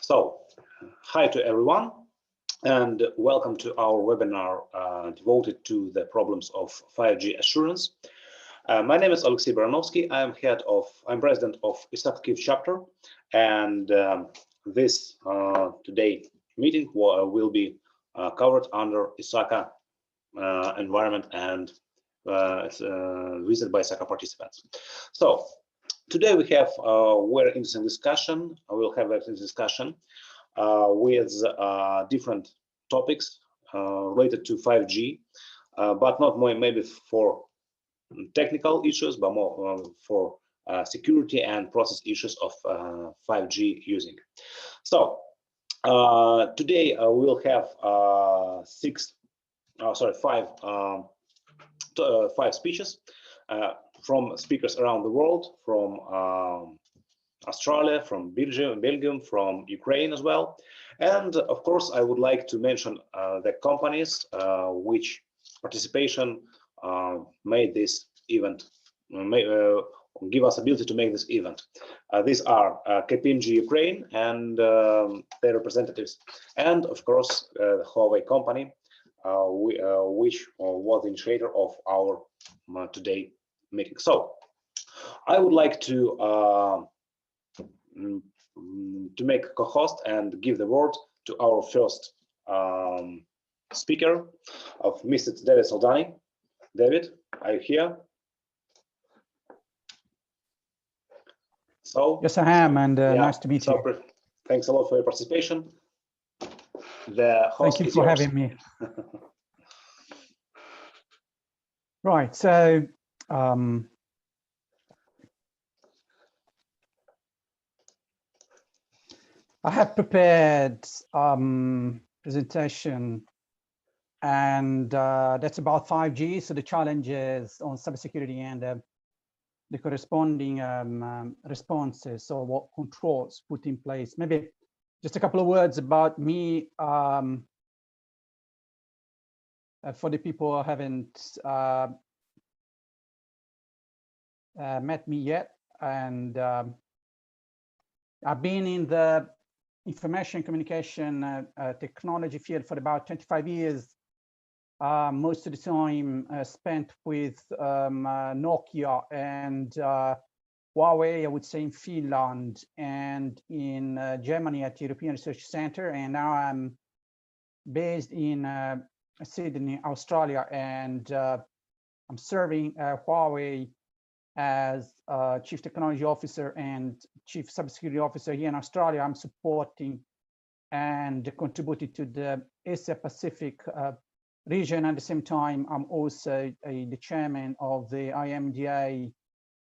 So, hi to everyone, and welcome to our webinar devoted to the problems of 5G assurance. My name is Alexey Baranovsky. I'm president of ISAC chapter, and this today meeting will be covered under ISACA environment and visited by ISACA participants. So today we have a very interesting discussion. We'll have a discussion with different topics related to 5G, but not more maybe for technical issues, but more for security and process issues of 5G using. So today we'll have five speeches from speakers around the world, from Australia, from Belgium, from Ukraine as well. And of course, I would like to mention the companies which participation made this event, give us ability to make this event. These are KPMG Ukraine and their representatives, and of course the Huawei company, which was the initiator of our today meeting. So I would like to make a co-host and give the word to our first speaker of Mr. David Soldani. David, are you here? So yes, I am, and nice to meet you. Thanks a lot for your participation. The host Thank you for having me. Right, so I have prepared presentation, and that's about 5G. So the challenges on cybersecurity and the corresponding responses, or what controls put in place. Maybe just a couple of words about me for the people who haven't met me yet. And I've been in the information communication technology field for about 25 years. Most of the time spent with Nokia and Huawei, I would say, in Finland, and in Germany at the European Research Center. And now I'm based in Sydney, Australia, and I'm serving Huawei as Chief Technology Officer and Chief Cybersecurity Officer here in Australia. I'm supporting and contributing to the Asia Pacific region. At the same time, I'm also the chairman of the IMDA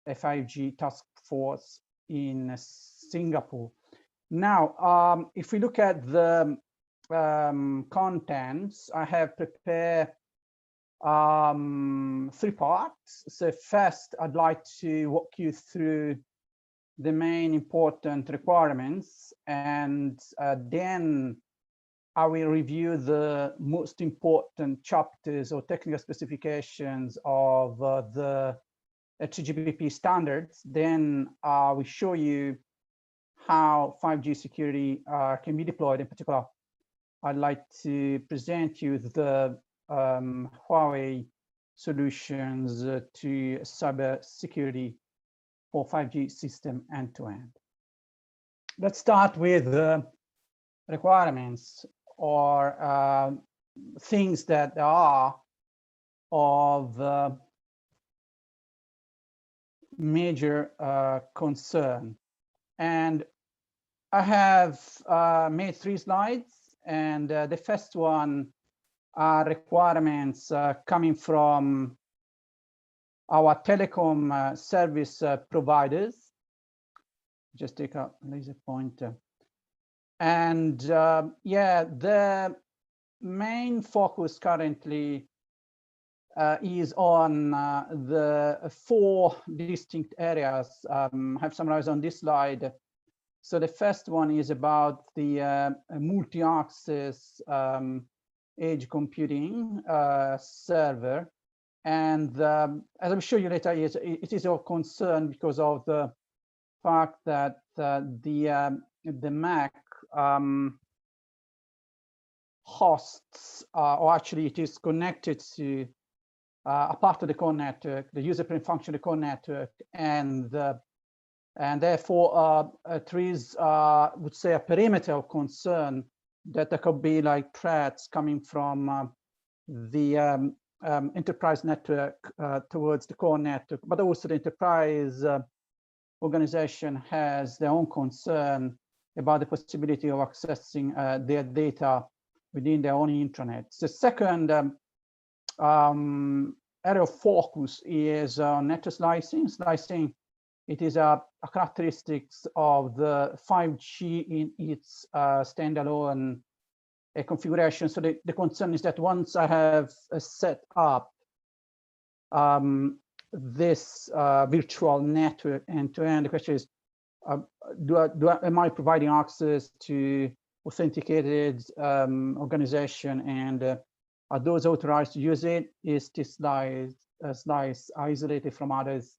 5G task force in Singapore. Now, if we look at the contents, I have prepared 3 parts. So first, I'd like to walk you through the main important requirements, and then I will review the most important chapters or technical specifications of the 3GPP standards. Then I will show you how 5G security can be deployed. In particular, I'd like to present you the Huawei solutions to cyber security for 5G system end-to-end. Let's start with the requirements, or things that are of major concern. And I have made 3 slides, and the first one are requirements coming from our telecom service providers. Just take a laser pointer. And yeah, the main focus currently is on the 4 distinct areas I have summarized on this slide. So the first one is about the multi-access edge computing server. And as I'll show you later, it is of concern because of the fact that the Mac hosts, or actually it is connected to a part of the core network, the user plane function of the core network, and therefore there is, would say, a perimeter of concern that there could be like threats coming from the enterprise network towards the core network, but also the enterprise organization has their own concern about the possibility of accessing their data within their own intranet. The second area of focus is network slicing. Slicing, it is a characteristics of the 5G in its standalone configuration. So the concern is that once I have set up this virtual network end-to-end, the question is, am I providing access to authenticated organization, and are those authorized to use it? Is this slice isolated from others?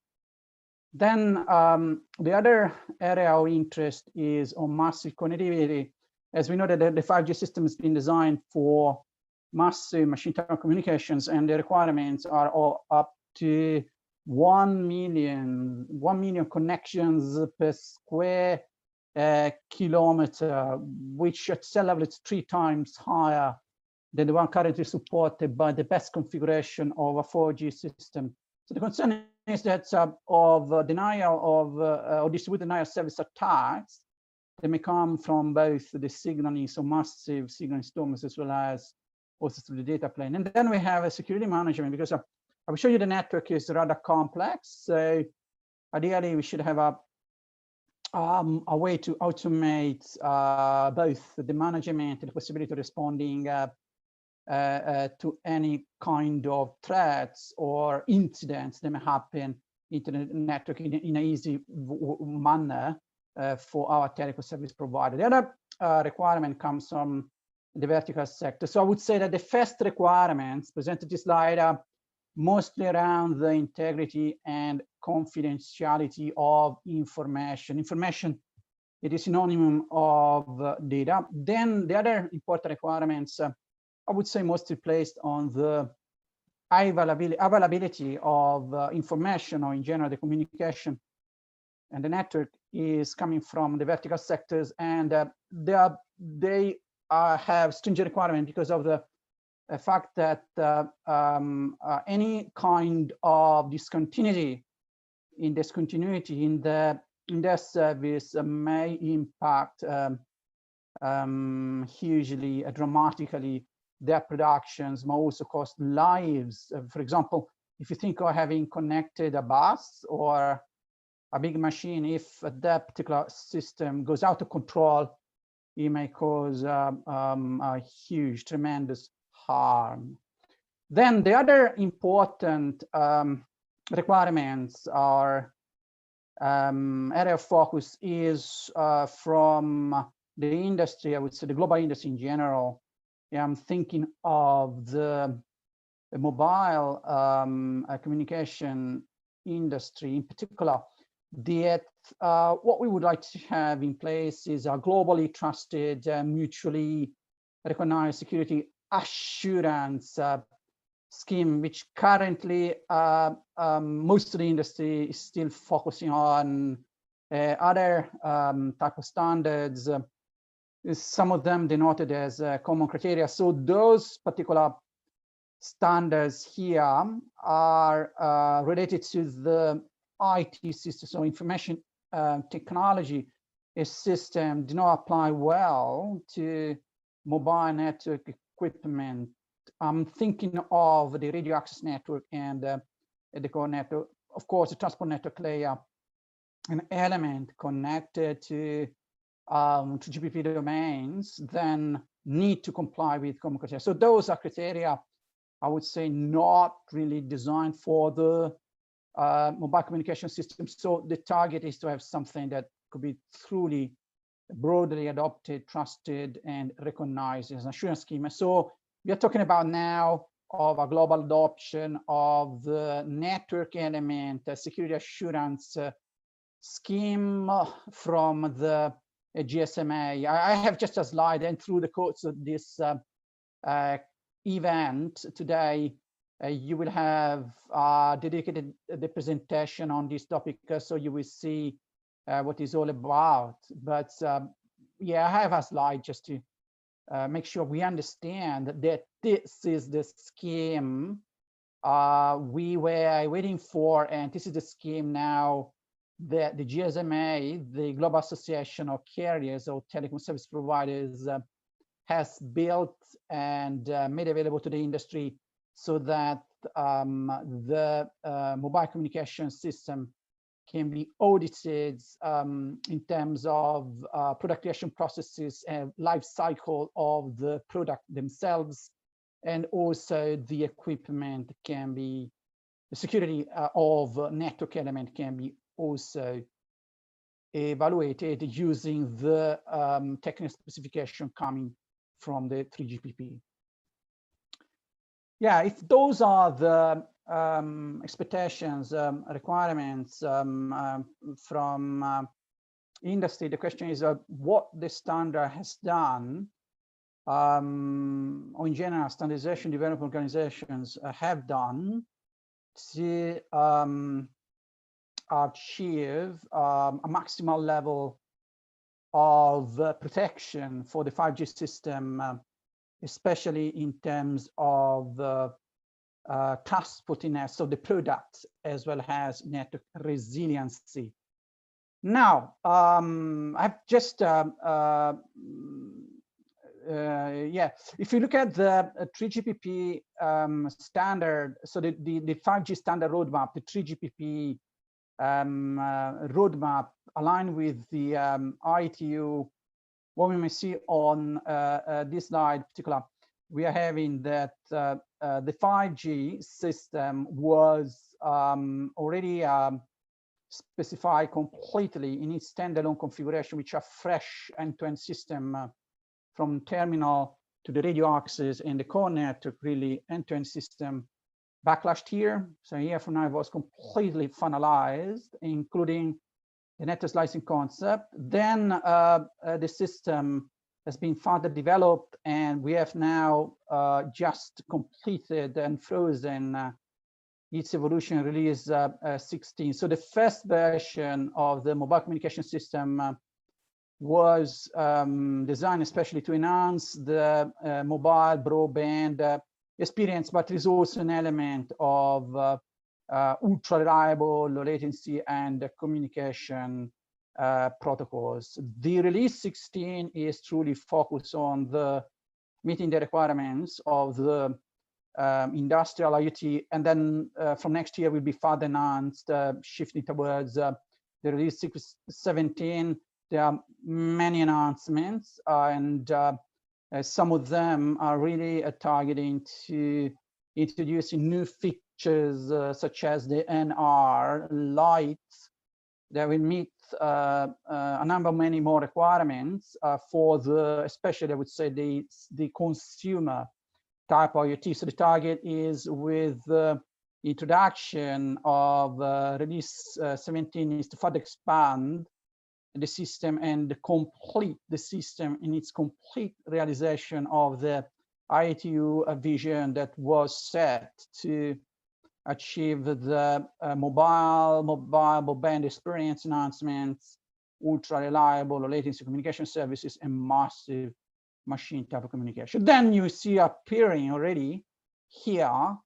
Then the other area of interest is on massive connectivity. As we know that the 5G system has been designed for massive machine-to-machine communications, and the requirements are all up to 1 million connections per square kilometer, which at cell level is 3 times higher than the one currently supported by the best configuration of a 4G system. So the concern is that of denial of or distributed denial of service attacks, they may come from both the signaling, so massive signaling storms, as well as also through the data plane. And then we have a security management, because I will show you the network is rather complex. So ideally, we should have a way to automate both the management and the possibility of responding to any kind of threats or incidents that may happen into the network in an easy manner for our telco service provider. The other requirement comes from the vertical sector. So I would say that the first requirements presented in this slide are mostly around the integrity and confidentiality of information. Information, it is synonym of data. Then the other important requirements, I would say, mostly placed on the availability of information, or in general the communication and the network is coming from the vertical sectors, and they have stringent requirements because of the fact that any kind of discontinuity in their service may impact hugely, dramatically their productions, may also cost lives. For example, if you think of having connected a bus or a big machine, if that particular system goes out of control, it may cause a huge, tremendous harm. Then the other important requirements are area of focus is from the industry, I would say the global industry in general. I'm thinking of the mobile communication industry in particular. What we would like to have in place is a globally trusted, mutually recognized security assurance scheme, which currently most of the industry is still focusing on other type of standards, some of them denoted as common criteria. So those particular standards here are related to the IT system, so information technology system do not apply well to mobile network equipment. I'm thinking of the radio access network and the core network. Of course, the transport network layer, an element connected to GPP domains, then need to comply with common criteria. So those are criteria, I would say, not really designed for the mobile communication system. So the target is to have something that could be truly broadly adopted, trusted, and recognized as an assurance scheme. So we are talking about now of a global adoption of the network element, security assurance scheme from the GSMA. I have just a slide, and through the course of this event today, you will have dedicated the presentation on this topic, so you will see what it's all about. But yeah, I have a slide just to make sure we understand that this is the scheme we were waiting for, and this is the scheme now that the GSMA, the Global Association of Carriers or Telecom Service Providers, has built and made available to the industry, so that the mobile communication system can be audited in terms of product creation processes and life cycle of the product themselves, and also the equipment can be, the security of network element can be also evaluated using the technical specification coming from the 3GPP. Yeah, if those are the expectations, requirements from industry, the question is what the standard has done, or in general, standardization development organizations have done to achieve a maximal level of protection for the 5G system, especially in terms of trustworthiness of the product as well as network resiliency. Now, I've just yeah, if you look at the 3GPP standard, so the 5G standard roadmap, the 3GPP roadmap aligned with the ITU, what we may see on this slide in particular, we are having that the 5G system was already specified completely in its standalone configuration, which are fresh end-to-end system from terminal to the radio access and the core network, really end-to-end system back last year. So a year from now, it was completely finalized, including the network slicing concept. Then the system has been further developed, and we have now just completed and frozen its evolution release 16. So the first version of the mobile communication system was designed especially to enhance the mobile broadband experience, but there is also an element of ultra reliable, low latency, and communication protocols. The release 16 is truly focused on meeting the requirements of the industrial IoT, and then from next year will be further enhanced, shifting towards the release 17. There are many announcements, and some of them are really targeting to introducing new features such as the NR Lite that will meet a number of many more requirements for the, especially I would say the consumer type IoT. So the target is with the introduction of release 17 is to further expand the system and complete the system in its complete realization of the ITU vision that was set to achieve the mobile broadband experience enhancements, ultra reliable low latency communication services, and massive machine type of communication. Then you see appearing already here,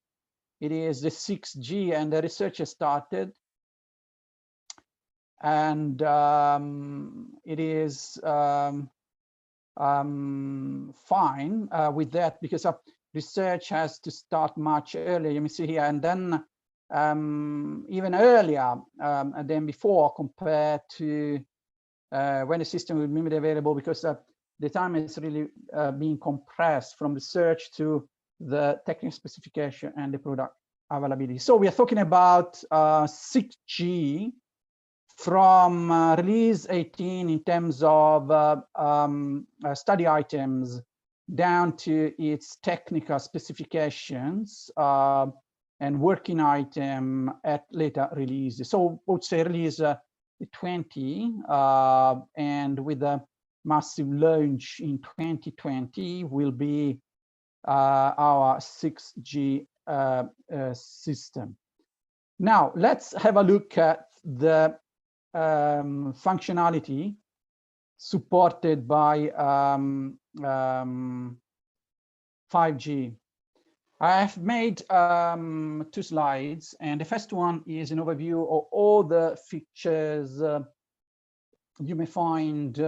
it is the 6G, and the research has started. And it is fine with that, because research has to start much earlier. You may see here, and then even earlier than before, compared to when the system will be made available, because the time is really being compressed from research to the technical specification and the product availability. So we are talking about 6G from release 18 in terms of study items down to its technical specifications and working item at later releases. So I would say release 20 and with the massive launch in 2020 will be our 6G system. Now, let's have a look at the functionality supported by 5G. I have made 2 slides, and the first one is an overview of all the features you may find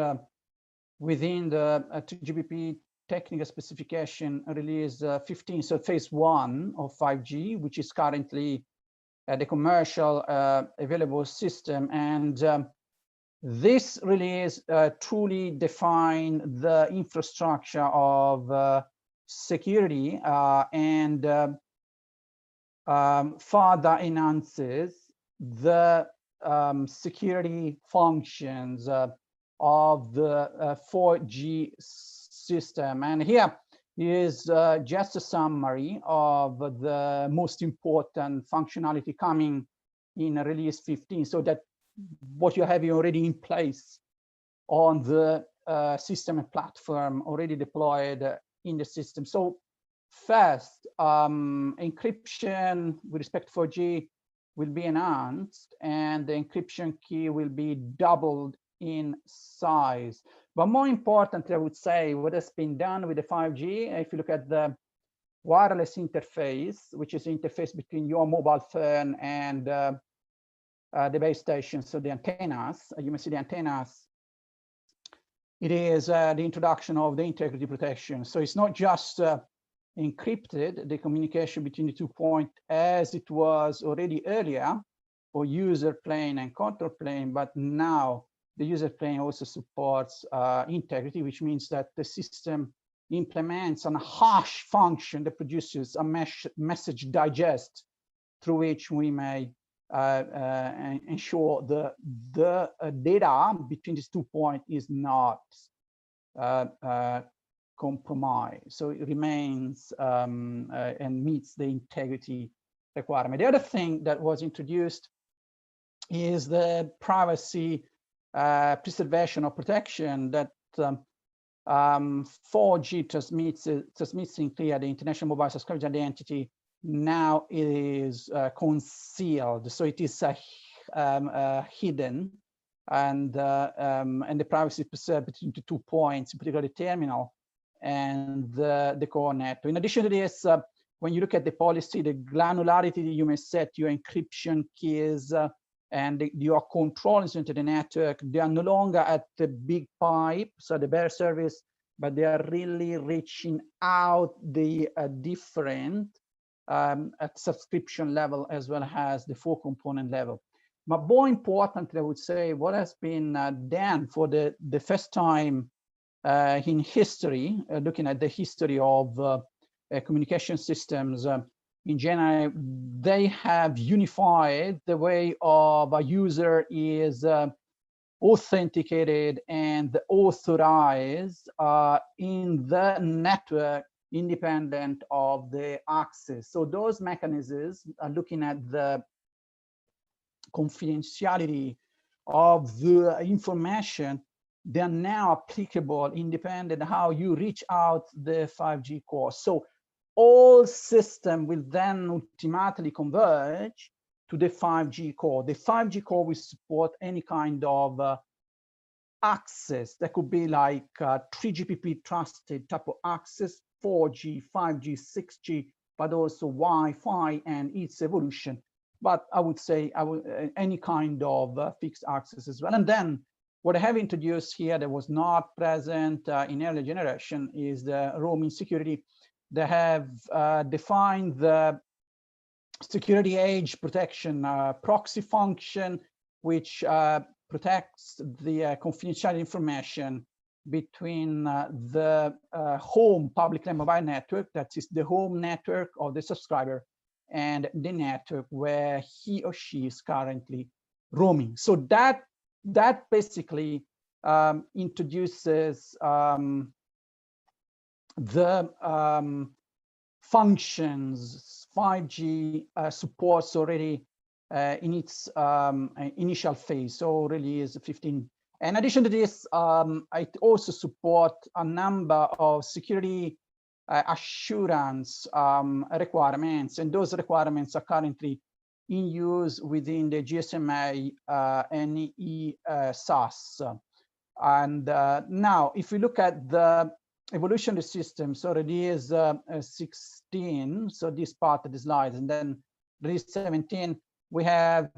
within the 2GPP technical specification release 15, so phase 1 of 5G, which is currently the commercial available system. And this release truly defined the infrastructure of security and further enhances the security functions of the 4G system. And here is just a summary of the most important functionality coming in release 15, so that what you have already in place on the system and platform already deployed in the system. So first, encryption with respect to 4G will be enhanced, and the encryption key will be doubled in size. But more importantly, I would say what has been done with the 5G, if you look at the wireless interface, which is the interface between your mobile phone and the base station, so the antennas, you may see the antennas. It is the introduction of the integrity protection. So it's not just encrypted, the communication between the 2 points as it was already earlier for user plane and control plane, but now the user plane also supports integrity, which means that the system implements a hash function that produces a message digest through which we may ensure the data between these 2 points is not compromised. So it remains and meets the integrity requirement. The other thing that was introduced is the privacy preservation or protection that 4G transmitting clear the international mobile subscriber identity. Now it is concealed, so it is hidden, and the privacy preserved between the 2 points, particularly the terminal and the core network. In addition to this, when you look at the policy, the granularity, you may set your encryption keys and your controls into the network. They are no longer at the big pipe, so the bare service, but they are really reaching out the different at subscription level as well as the 4 component level. But more importantly, I would say what has been done for the first time in history, looking at the history of communication systems in general, they have unified the way of a user is authenticated and authorized in the network independent of the access. So those mechanisms are looking at the confidentiality of the information. They are now applicable independent of how you reach out the 5G core. So all system will then ultimately converge to the 5G core. The 5G core will support any kind of access. That could be like 3GPP trusted type of access, 4G, 5G, 6G, but also Wi-Fi and its evolution. But I would say any kind of fixed access as well. And then what I have introduced here that was not present in earlier generation is the roaming security. They have defined the security age protection proxy function, which protects the confidential information between the home public and mobile network, that is the home network of the subscriber, and the network where he or she is currently roaming. So that basically introduces the functions 5G supports already in its initial phase. So release 15 In addition to this, I also support a number of security assurance requirements, and those requirements are currently in use within the GSMA NE SAS. And now, if we look at the evolution of the system, so release 16, so this part of the slides, and then release 17, we have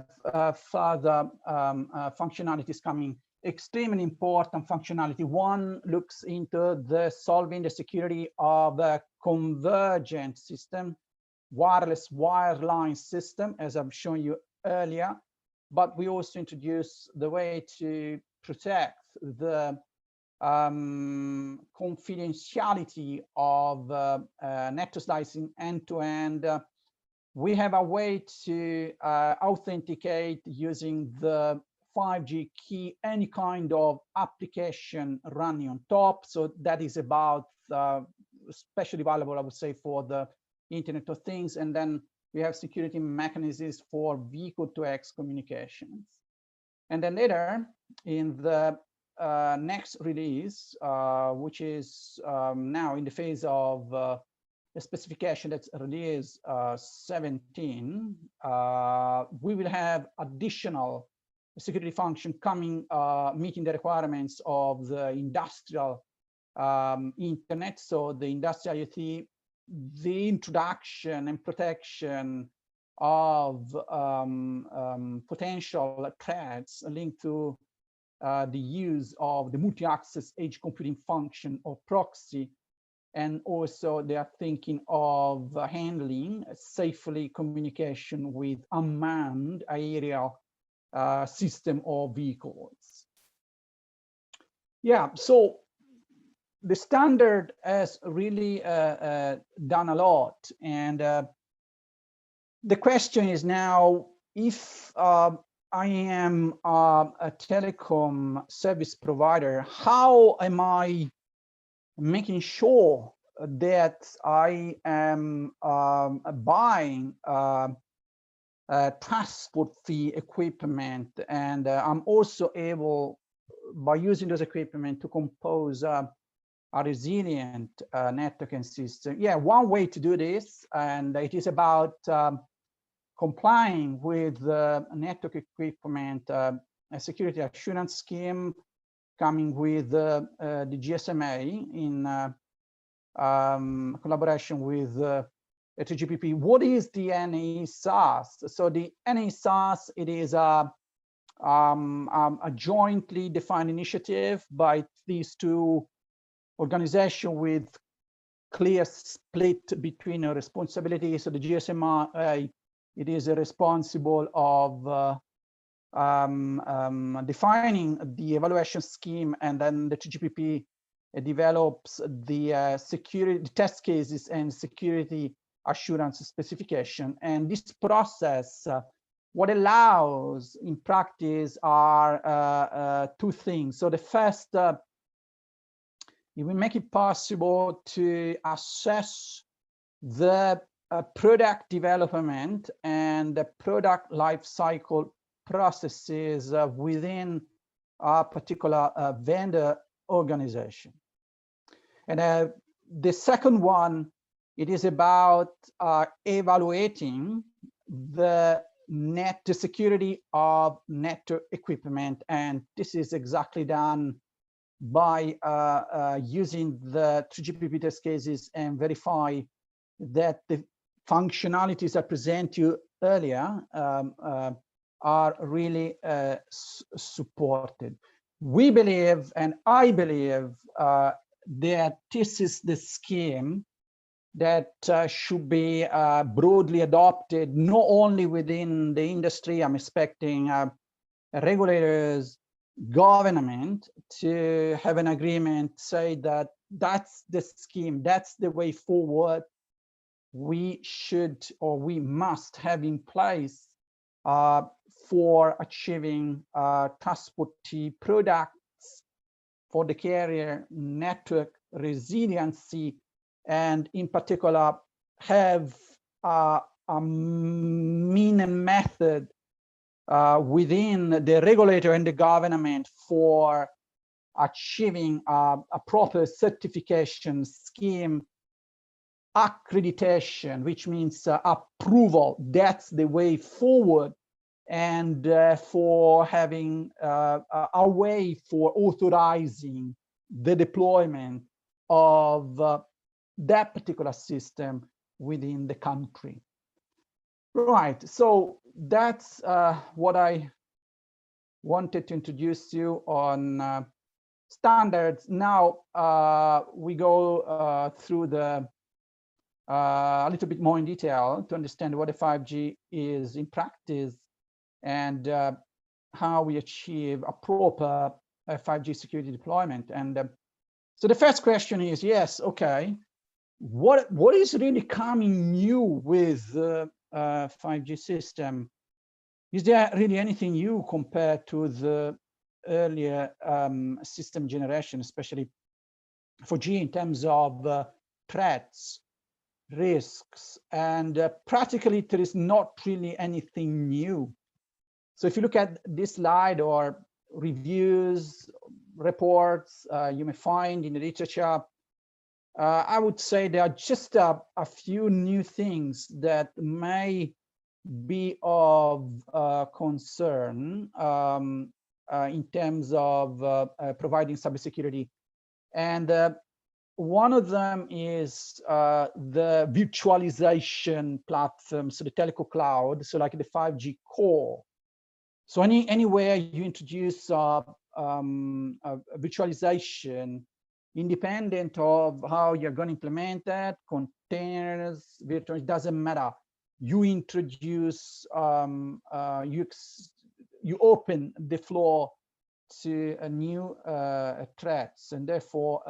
further functionalities coming. Extremely important functionality. One looks into the solving the security of a convergent system, wireless wireline system, as I've shown you earlier. But we also introduce the way to protect the confidentiality of network slicing end-to-end. We have a way to authenticate using the 5G key any kind of application running on top. So that is about especially valuable, I would say, for the Internet of Things. And then we have security mechanisms for vehicle-to-X communications. And then later in the next release, which is now in the phase of the specification, that's release 17, we will have additional security function coming, meeting the requirements of the industrial internet. So the industrial IoT, the introduction and protection of potential threats linked to the use of the multi-access edge computing function or proxy. And also they are thinking of handling safely communication with unmanned aerial system or vehicles. Yeah, so the standard has really done a lot. And the question is now, if I am a telecom service provider, how am I making sure that I am buying transport fee equipment, and I'm also able, by using those equipment, to compose a resilient networking system? Yeah, one way to do this, and it is about complying with the network equipment a security assurance scheme coming with the GSMA in collaboration with TGPP. What is the NE SAS? So the NE SAS, it is a jointly defined initiative by these two organizations with clear split between responsibilities. So the GSMA, it is responsible of defining the evaluation scheme, and then the TGPP develops the security test cases and security assurance specification. And this process, what allows in practice are two things. So the first, it will make it possible to assess the product development and the product life cycle processes within a particular vendor organization. And the second one, it is about evaluating the security of network equipment. And this is exactly done by using the 3GPP test cases and verify that the functionalities I presented to you earlier are really supported. We believe, and I believe, that this is the scheme that should be broadly adopted, not only within the industry. I'm expecting regulators, government to have an agreement, say that that's the scheme, that's the way forward we should, or we must have in place for achieving transport products for the carrier network resiliency, and in particular have a mean and method within the regulator and the government for achieving a proper certification scheme, accreditation, which means approval. That's the way forward, and for having a way for authorizing the deployment of that particular system within the country. Right, so that's what I wanted to introduce you on standards. Now we go through the a little bit more in detail to understand what a 5G is in practice and how we achieve a proper 5G security deployment. And so the first question is, yes, okay, what is really coming new with the 5G system? Is there really anything new compared to the earlier system generation, especially 4G, in terms of threats, risks? And practically there is not really anything new. So if you look at this slide or reviews, reports you may find in the literature, I would say there are just a few new things that may be of concern in terms of providing cybersecurity. And one of them is the virtualization platform, so the telco cloud, so like the 5G core. So anywhere you introduce a virtualization, independent of how you're going to implement that, containers, virtual, it doesn't matter. You introduce, you open the floor to a new threats and therefore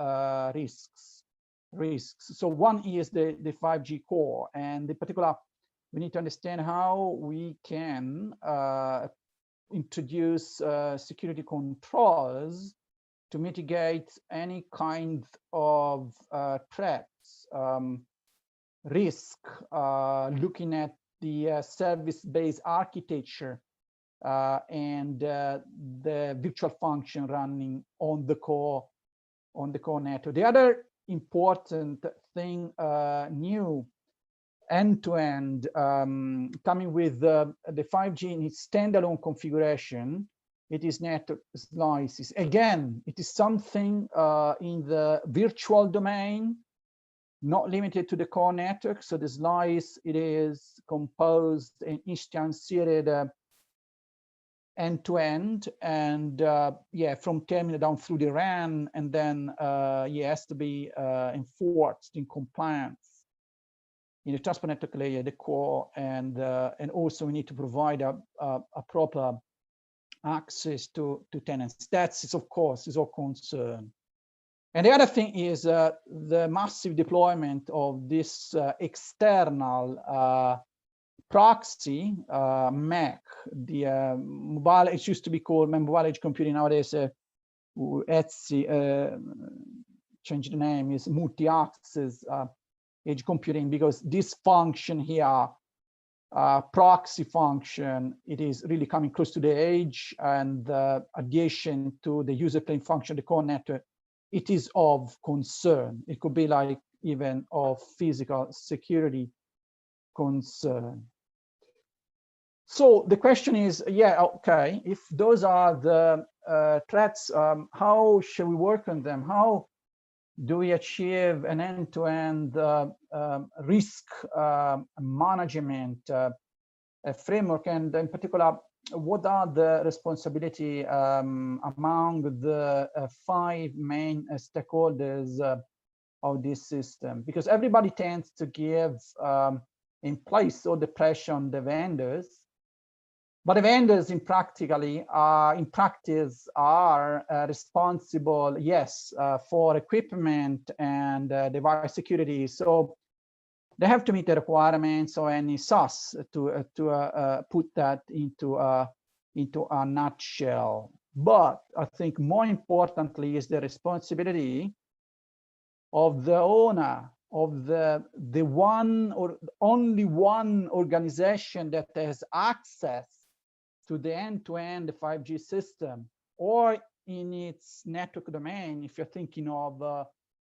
risks. So one is the 5G core, and in particular, we need to understand how we can introduce security controls to mitigate any kind of threats, risk, looking at the service-based architecture and the virtual function running on the core network. The other important thing new end-to-end coming with the 5G in its standalone configuration, it is network slices. Again, it is something in the virtual domain, not limited to the core network. So the slice, it is composed and instantiated end-to-end, and yeah, from terminal down through the RAN, and then yeah, has to be enforced in compliance in the transport network layer, the core, and also we need to provide a proper access to tenants. That's, of course, is our concern. And the other thing is the massive deployment of this external proxy MAC, the mobile, it used to be called mobile edge computing, nowadays ETSI changed the name, is multi-access edge computing, because this function here, proxy function, it is really coming close to the edge, and adjacent to the user plane function, the core network, it is of concern. It could be like even of physical security concern. So the question is, yeah, okay, if those are the threats, how shall we work on them? How do we achieve an end-to-end risk management framework? And in particular, what are the responsibility among the 5 main stakeholders of this system? Because everybody tends to give in place all the pressure on the vendors, but the vendors in practice are responsible, yes, for equipment and device security. So they have to meet the requirements or any SaaS to put that into a nutshell. But I think more importantly is the responsibility of the owner, of the one or only one organization that has access to the end-to-end 5G system, or in its network domain, if you're thinking of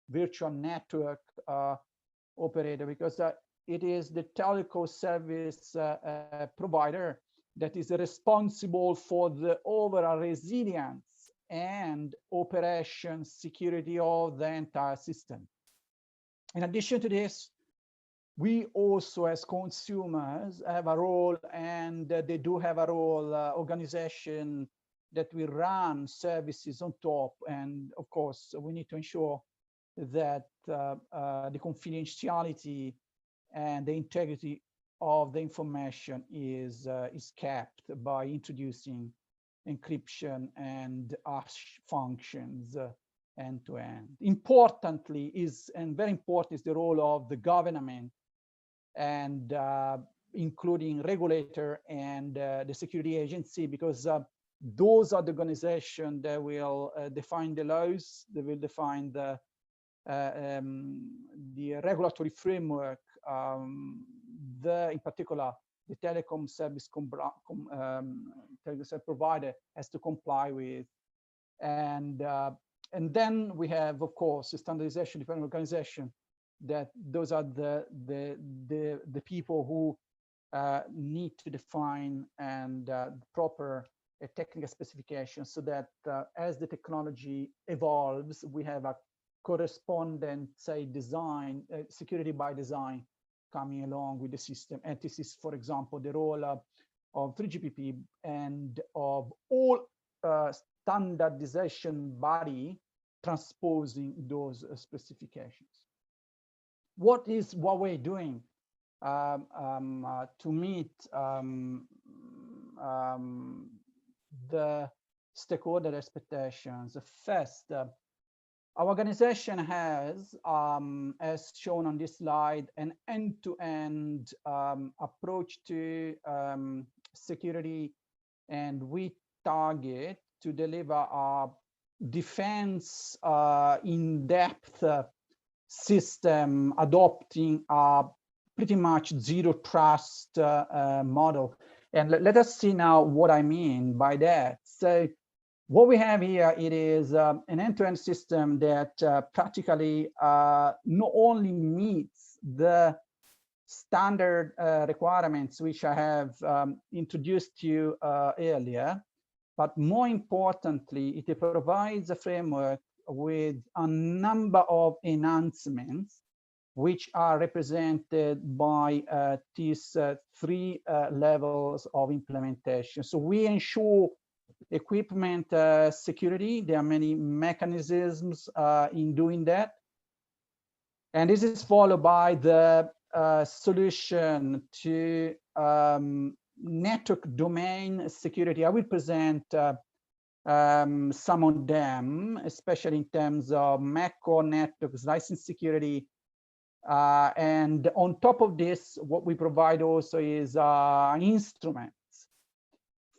virtual network operator, because it is the telco service provider that is responsible for the overall resilience and operation security of the entire system. In addition to this, we also, as consumers, have a role, and they do have a role, organization that will run services on top. And of course, we need to ensure that the confidentiality and the integrity of the information is kept by introducing encryption and hash functions end to end. Importantly and very important is the role of the government, and including regulator and the security agency, because those are the organizations that will define the laws, they will define the regulatory framework, in particular, the telecom service provider has to comply with. And then we have, of course, a standardization dependent organization, that those are the people who need to define and proper technical specifications, so that as the technology evolves, we have a correspondent, say, design, security by design coming along with the system. And this is, for example, the role of 3GPP and of all standardization body transposing those specifications. What is Huawei doing to meet the stakeholder expectations? First, our organization has, as shown on this slide, an end-to-end approach to security, and we target to deliver a defense in-depth system adopting a pretty much zero trust model. And let us see now what I mean by that. So what we have here, it is an end-to-end system that practically not only meets the standard requirements which I have introduced to you earlier, but more importantly, it provides a framework with a number of enhancements which are represented by these three levels of implementation. So we ensure equipment security. There are many mechanisms in doing that. And this is followed by the solution to network domain security. I will present some of them, especially in terms of macro networks, license security. And on top of this, what we provide also is an instrument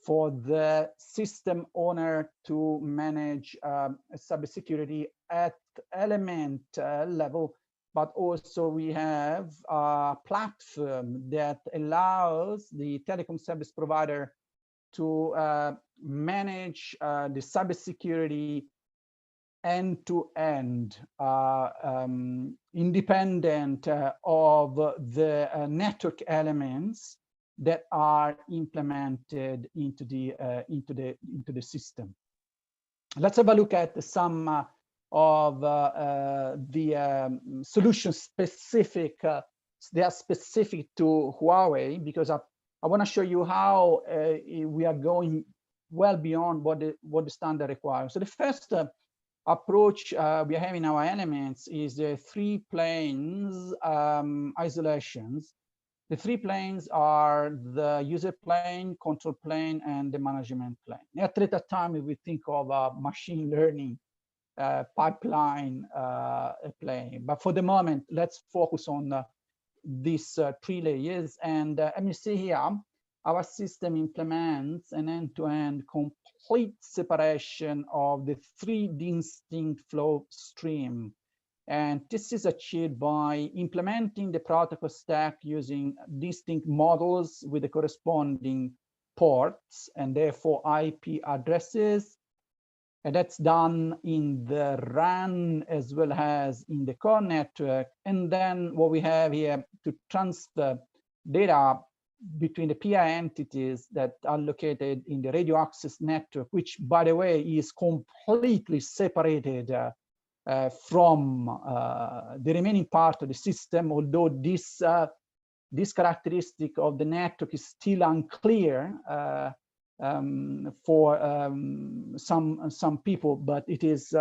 for the system owner to manage cybersecurity at element level, but also we have a platform that allows the telecom service provider to manage the cybersecurity end-to-end, independent of the network elements that are implemented into the system. Let's have a look at some of the solutions specific. They are specific to Huawei, because I want to show you how we are going well beyond what the standard requires. So the first approach we are having our elements is the 3 planes isolations. The 3 planes are the user plane, control plane, and the management plane. At a later time, we think of a machine learning pipeline plane. But for the moment, let's focus on these 3 layers. And let me see here, our system implements an end-to-end complete separation of the 3 distinct flow stream. And this is achieved by implementing the protocol stack using distinct models with the corresponding ports and therefore IP addresses. And that's done in the RAN as well as in the core network. And then what we have here to transfer data between the PI entities that are located in the radio access network, which, by the way, is completely separated from the remaining part of the system, although this characteristic of the network is still unclear for some people, but it is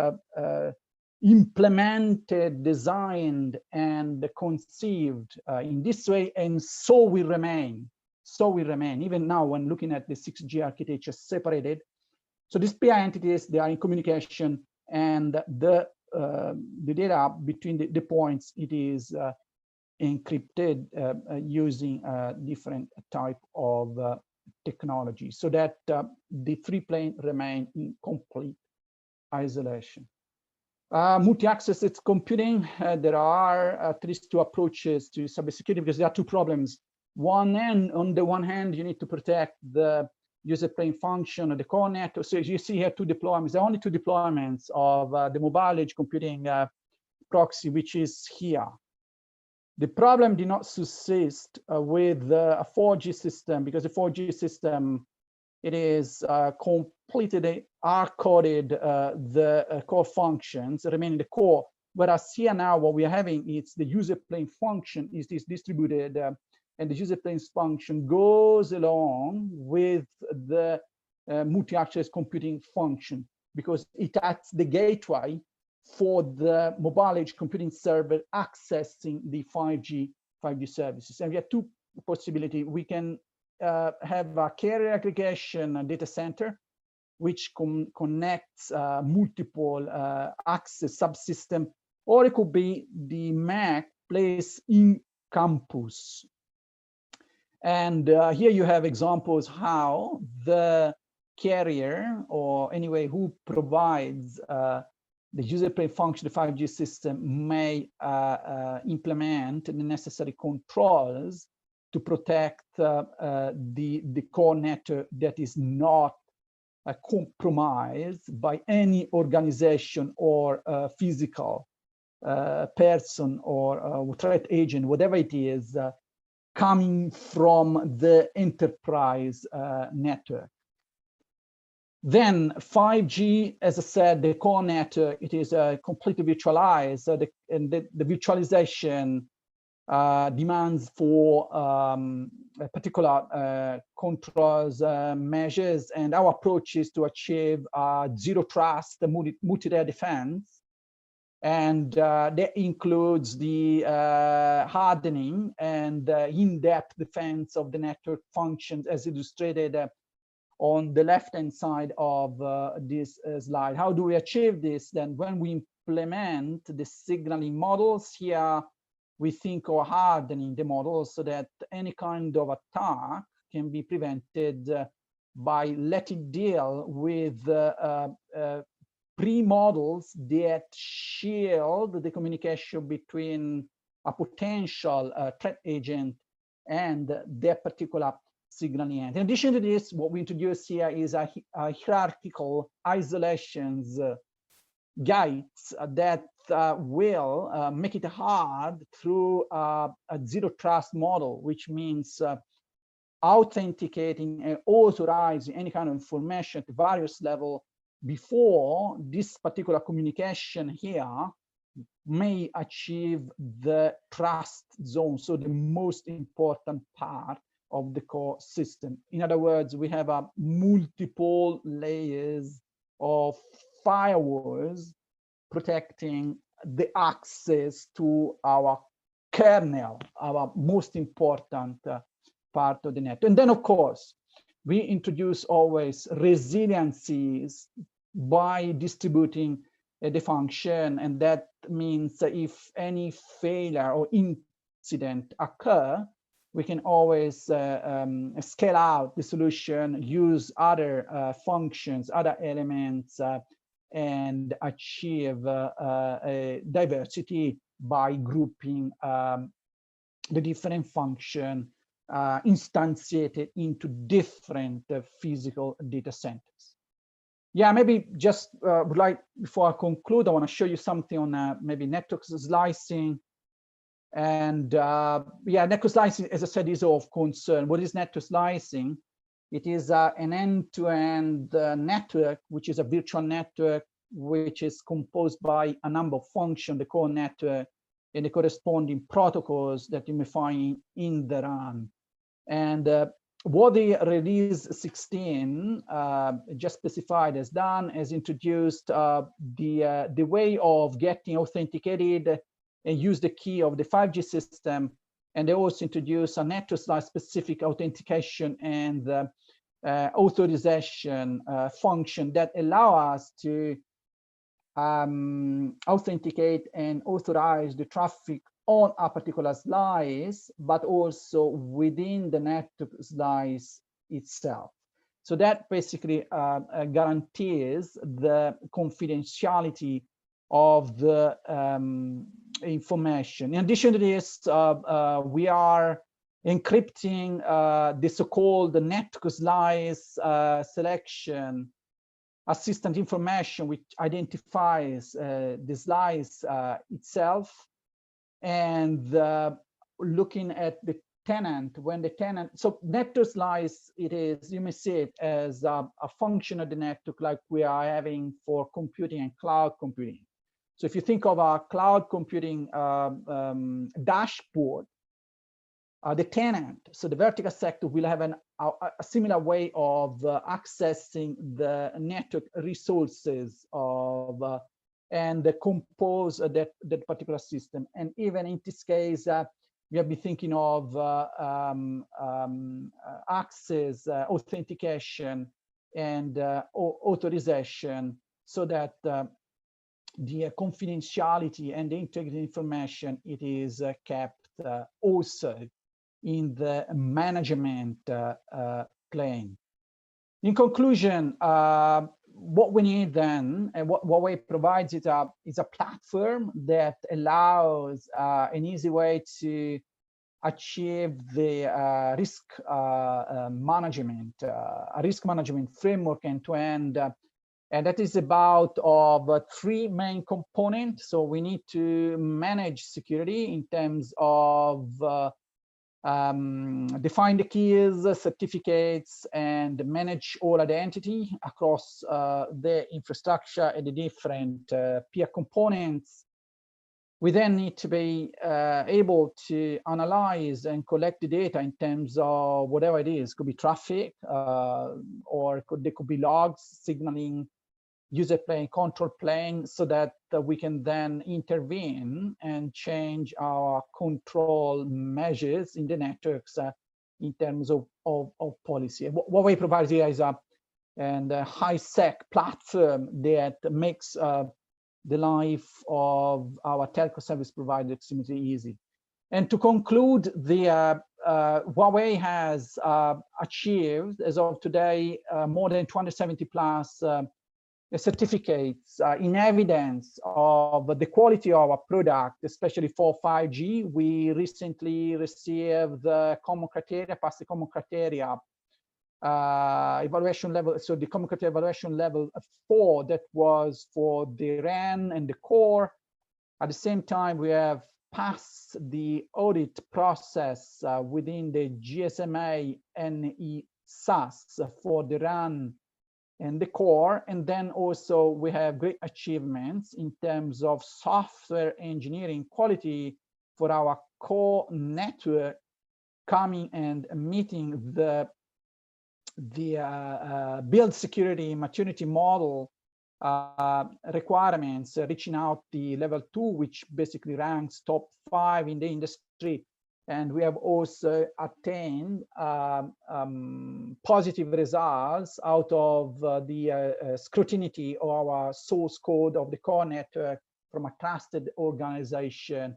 implemented, designed, and conceived in this way, and so will remain. So will remain even now when looking at the 6G architecture separated. So these PI entities, they are in communication, and the data between the points, it is encrypted using different type of technology, so that the three plane remain in complete isolation. Multi-access computing, there are at least two approaches to cybersecurity, because there are two problems. On the one hand, you need to protect the user plane function of the core network. So as you see here, two deployments, there are only two deployments of the mobile edge computing proxy, which is here. The problem did not subsist with a 4G system, because the 4G system, it is completely hard-coded the core functions remaining the core. Whereas here now, what we are having is the user plane function is distributed, and the user plane function goes along with the multi-access computing function, because it acts the gateway for the mobile edge computing server accessing the 5G services. And we have two possibilities. We can have a carrier aggregation data center, which connects multiple access subsystem, or it could be the MAC placed in campus. And here you have examples how the carrier, or anyway who provides the user plane function, the 5G system, may implement the necessary controls to protect the core network that is not compromised by any organization or physical person or threat agent, whatever it is, coming from the enterprise network. Then 5G, as I said, the core network, it is completely virtualized, and the virtualization demands for particular controls, measures, and our approach is to achieve zero trust, the multi-layer defense, and that includes the hardening and in-depth defense of the network functions, as illustrated on the left-hand side of this slide. How do we achieve this? Then when we implement the signaling models here, we think of hardening the models so that any kind of attack can be prevented by letting deal with pre-models that shield the communication between a potential threat agent and their particular signaling end. In addition to this, what we introduce here is a hierarchical isolations gates that will make it hard through a zero trust model, which means authenticating and authorizing any kind of information at various levels before this particular communication here may achieve the trust zone, so the most important part of the core system. In other words, we have multiple layers of firewalls protecting the access to our kernel, our most important part of the network. And then, of course, we introduce always resiliencies by distributing the function, and that means that if any failure or incident occur, we can always scale out the solution, use other functions, other elements, and achieve a diversity by grouping the different function instantiated into different physical data centers. Yeah, maybe just would like, before I conclude, I want to show you something on maybe network slicing. And yeah, network slicing, as I said, is of concern. What is network slicing? It is an end-to-end network, which is a virtual network, which is composed by a number of functions, the core network, and the corresponding protocols that you may find in the RAN. And what the release 16 just specified has done is introduced the way of getting authenticated and use the key of the 5G system. And they also introduce a network slice specific authentication and authorization function that allow us to authenticate and authorize the traffic on a particular slice, but also within the network slice itself. So that basically guarantees the confidentiality of the information. In addition to this, we are encrypting the so-called network slice selection assistant information, which identifies the slice itself, and looking at the tenant, when the tenant, so network slice, it is, you may see it as a function of the network like we are having for computing and cloud computing. So if you think of our cloud computing dashboard, the tenant, so the vertical sector, will have a similar way of accessing the network resources of and compose that particular system. And even in this case, we have been thinking of access, authentication, and authorization, so that the confidentiality and the integrity information, it is kept also in the management plane. In conclusion, what we need then, and what Huawei provides is a platform that allows an easy way to achieve the risk management, a risk management framework end-to-end, and that is about three main components. So we need to manage security in terms of define the keys, certificates, and manage all identity across the infrastructure and the different peer components. We then need to be able to analyze and collect the data in terms of whatever it is. Could be traffic, or there could be logs signaling user plane, control plane, so that we can then intervene and change our control measures in the networks in terms of policy. What we provide here is a high-sec platform that makes the life of our telco service provider extremely easy. And to conclude, the Huawei has achieved, as of today, more than 270 plus certificates in evidence of the quality of our product, especially for 5G. We recently received the common criteria, passed the common criteria evaluation level. So the common criteria evaluation level 4, that was for the RAN and the core. At the same time, we have passed the audit process within the GSMA NE SAS for the RAN and the core. And then also we have great achievements in terms of software engineering quality for our core network, coming and meeting the build security maturity model requirements, reaching out the level 2, which basically ranks top 5 in the industry. And we have also attained positive results out of the scrutiny of our source code of the core network from a trusted organization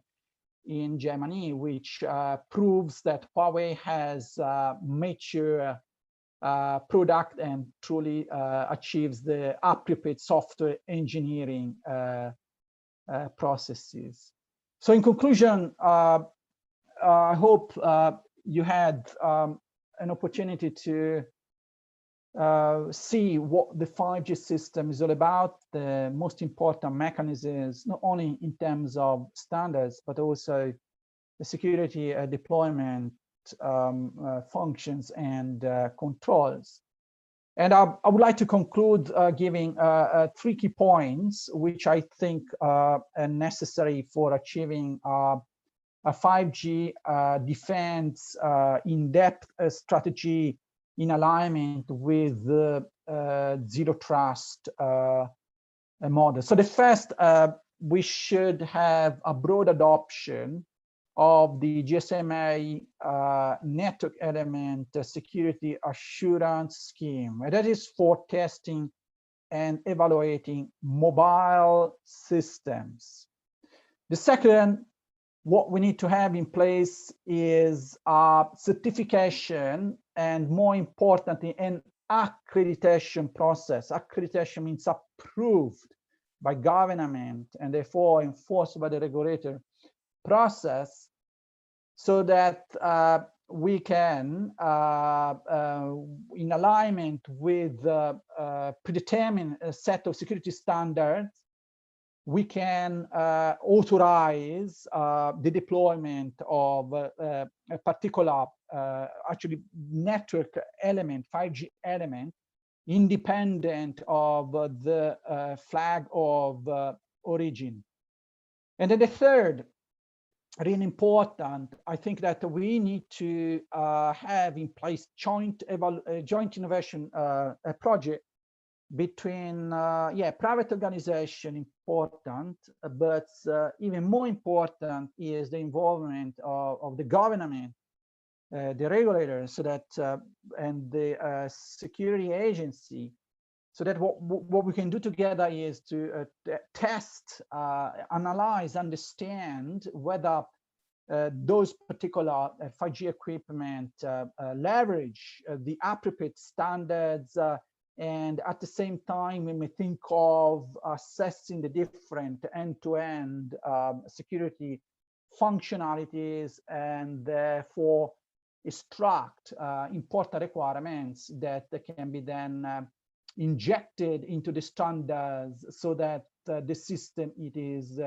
in Germany, which proves that Huawei has mature product and truly achieves the appropriate software engineering processes. So in conclusion, I hope you had an opportunity to see what the 5G system is all about, the most important mechanisms, not only in terms of standards, but also the security deployment functions and controls. And I would like to conclude giving 3 key points, which I think are necessary for achieving a 5G defense in-depth strategy in alignment with the zero trust model. So the first, we should have a broad adoption of the GSMA network element security assurance scheme. And that is for testing and evaluating mobile systems. The second, what we need to have in place is a certification and, more importantly, an accreditation process. Accreditation means approved by government and therefore enforced by the regulator process, so that we can, in alignment with the predetermined set of security standards, we can authorize the deployment of a particular, actually, network element, 5G element, independent of the flag of origin. And then the third, really important, I think that we need to have in place joint innovation project between private organization, important, but even more important is the involvement of the government, the regulators, so that and the security agency, so that what we can do together is to test, analyze, understand whether those particular 5G equipment leverage the appropriate standards, and at the same time, we may think of assessing the different end-to-end security functionalities, and therefore extract important requirements that can be then injected into the standards, so that the system it is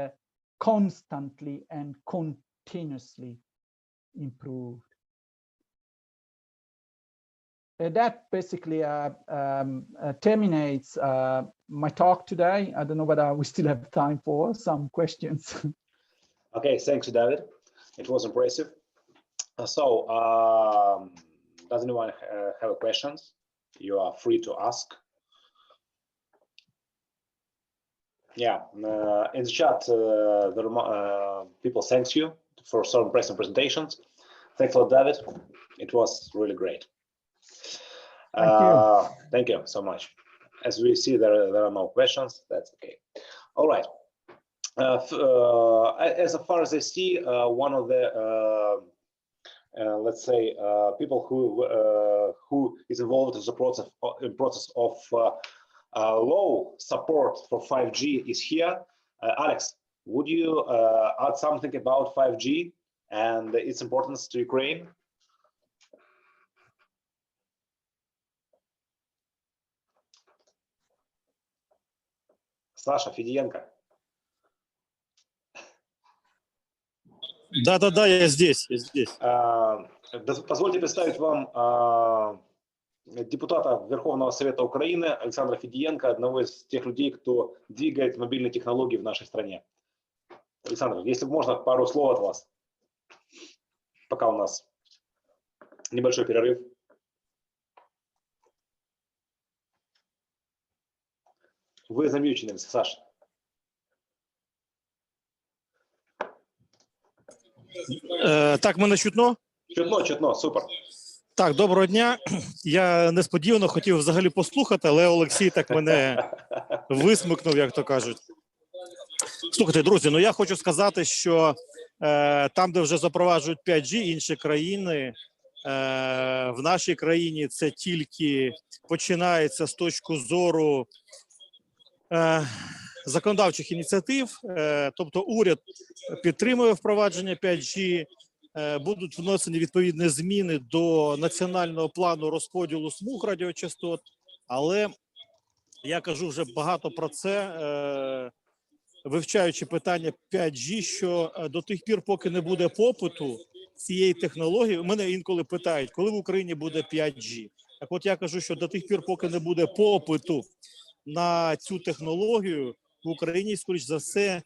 constantly and continuously improved. That basically terminates my talk today. I don't know whether we still have time for some questions. Okay, thanks, David. It was impressive. So, does anyone have questions? You are free to ask. Yeah, in the chat, people thanks you for so impressive presentations. Thanks a lot, David. It was really great. Thank you so much. As we see, there are no questions. That's okay. All right. As far as I see, one of the let's say people who is involved in the process of law support for 5G is here. Alex, would you add something about 5G and its importance to Ukraine? Саша Федиенко. Да, я здесь. Позвольте представить вам депутата Верховного Совета Украины Александра Федиенко, одного из тех людей, кто двигает мобильные технологии в нашей стране. Александр, если можно, пару слов от вас, пока у нас небольшой перерыв. Вы замьючены, Саша. Так, мене чутно? Чутно, супер. Так, доброго дня. Я несподівано хотів взагалі послухати, але Олексій так мене висмикнув, як то кажуть. Слухайте, друзі, ну я хочу сказати, що там, де вже запроваджують 5G, інші країни, в нашій країні це тільки починається з точки зору законодавчих ініціатив, тобто уряд підтримує впровадження 5G, будуть внесені відповідні зміни до національного плану розподілу смуг радіочастот, але я кажу вже багато про це, вивчаючи питання 5G, що до тих пір, поки не буде попиту цієї технології, мене інколи питають, коли в Україні буде 5G. Так от я кажу, що до тих пір, поки не буде попиту на цю технологію, в Україні, скоріш за все,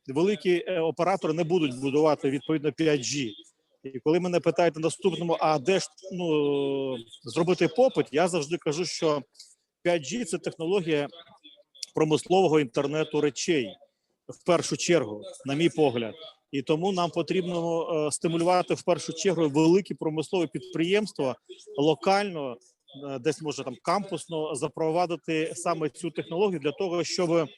великі оператори не будуть будувати відповідно 5G. І коли мене питають на наступному, а де ж зробити попит, я завжди кажу, що 5G – це технологія промислового інтернету речей, в першу чергу, на мій погляд. І тому нам потрібно стимулювати в першу чергу великі промислові підприємства локально, десь може там кампусно запровадити саме цю технологію для того, щоб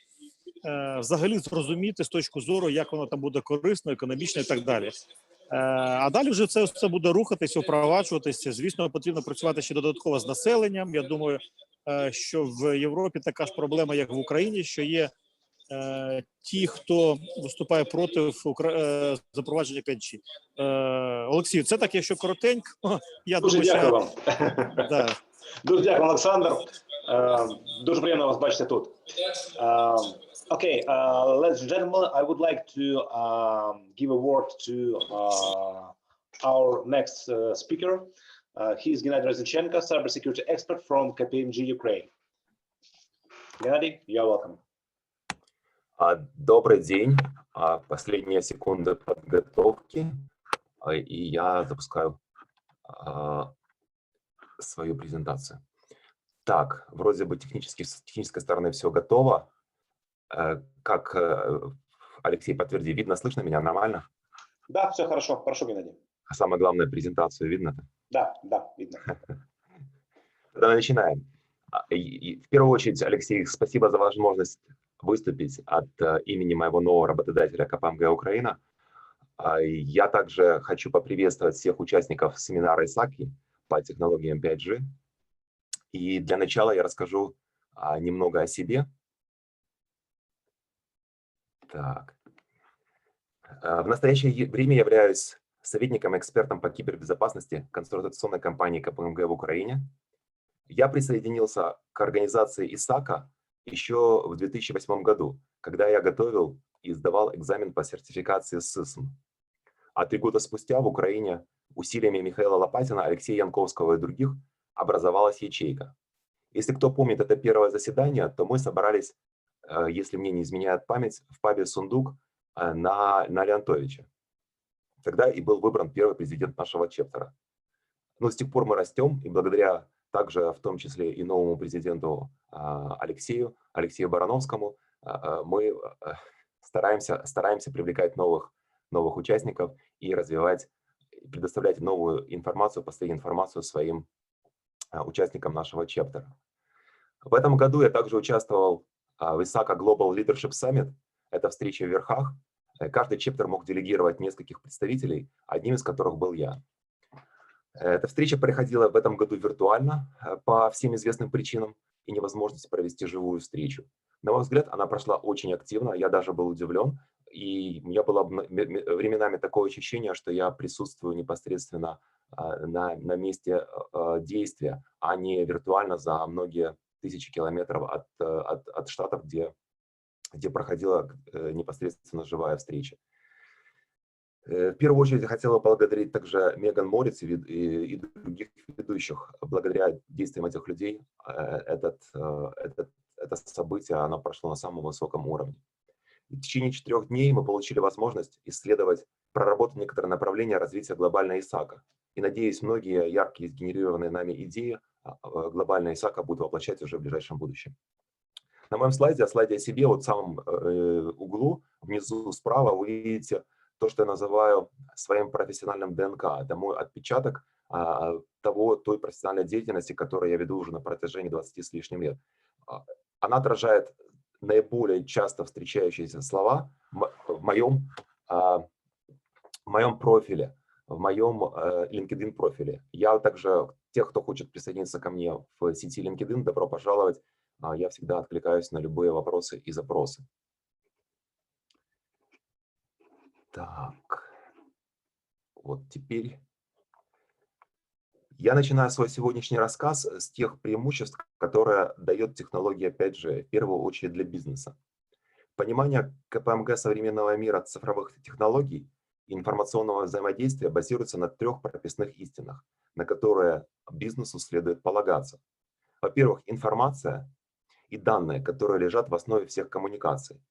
взагалі зрозуміти з точки зору, як воно там буде корисно, економічно і так далі. А далі вже це буде рухатися, впроваджуватися. Звісно, потрібно працювати ще додатково з населенням. Я думаю, що в Європі така ж проблема, як в Україні, що є ті, хто виступає проти запровадження 5G. Олексій, це так, якщо коротенько. Я Дуже думаю, дякую вам. Да. Дуже дякую, Олександр. Дуже приємно вас бачити тут. Okay, ladies and gentlemen, I would like to give a word to our next speaker. He is Gennady Reznиченko, cybersecurity expert from KPMG Ukraine. Gennady, you're welcome. Добрый день. Последние секунды подготовки, и я запускаю свою презентацию. Так, вроде бы с технической стороны все готово. Как Алексей, подтверди, видно, слышно меня нормально? Да, все хорошо. Прошу, Геннадий. А самое главное, презентацию видно? Да, видно. Тогда начинаем. И в первую очередь, Алексей, спасибо за возможность выступить от имени моего нового работодателя КПМГ Украина. Я также хочу поприветствовать всех участников семинара ИСАКИ по технологиям 5G. И для начала я расскажу немного о себе. Так. В настоящее время я являюсь советником-экспертом по кибербезопасности консультационной компании КПМГ в Украине. Я присоединился к организации ИСАКа еще в 2008 году, когда я готовил и сдавал экзамен по сертификации СИСМ. А 3 года спустя в Украине усилиями Михаила Лопатина, Алексея Янковского и других образовалась ячейка. Если кто помнит это первое заседание, то мы собрались, если мне не изменяет память, в пабе «Сундук» на Леонтовича. Тогда и был выбран первый президент нашего чептера. Но с тех пор мы растем, и благодаря также в том числе и новому президенту Алексею Барановскому мы стараемся привлекать новых участников и развивать, предоставлять новую информацию, последнюю информацию своим участникам нашего чептера. В этом году я также участвовал в ИСАКа Global Leadership Summit. Это встреча в верхах. Каждый чептер мог делегировать нескольких представителей, одним из которых был я. Эта встреча проходила в этом году виртуально по всем известным причинам и невозможности провести живую встречу. На мой взгляд, она прошла очень активно, я даже был удивлен, и у меня было временами такое ощущение, что я присутствую непосредственно на месте действия, а не виртуально за многие тысячи километров от штатов, где проходила непосредственно живая встреча. В первую очередь я хотел поблагодарить также Меган Морец и других ведущих. Благодаря действиям этих людей это событие оно прошло на самом высоком уровне. В течение 4 дней мы получили возможность исследовать, проработать некоторые направления развития глобальной ИСАКа. И, надеюсь, многие яркие сгенерированные нами идеи глобальной ИСАКа будут воплощать уже в ближайшем будущем. На моем слайде о себе, вот в самом углу, внизу справа, вы видите то, что я называю своим профессиональным ДНК. Это мой отпечаток той профессиональной деятельности, которую я веду уже на протяжении 20 с лишним лет. Она отражает наиболее часто встречающиеся слова в моем профиле, в моем LinkedIn профиле. Я также, тех, кто хочет присоединиться ко мне в сети LinkedIn, добро пожаловать. Я всегда откликаюсь на любые вопросы и запросы. Так. Вот теперь я начинаю свой сегодняшний рассказ с тех преимуществ, которые дает технология 5G, в первую очередь для бизнеса. Понимание КПМГ современного мира цифровых технологий и информационного взаимодействия базируется на 3 прописных истинах, на которые бизнесу следует полагаться. Во-первых, информация и данные, которые лежат в основе всех коммуникаций.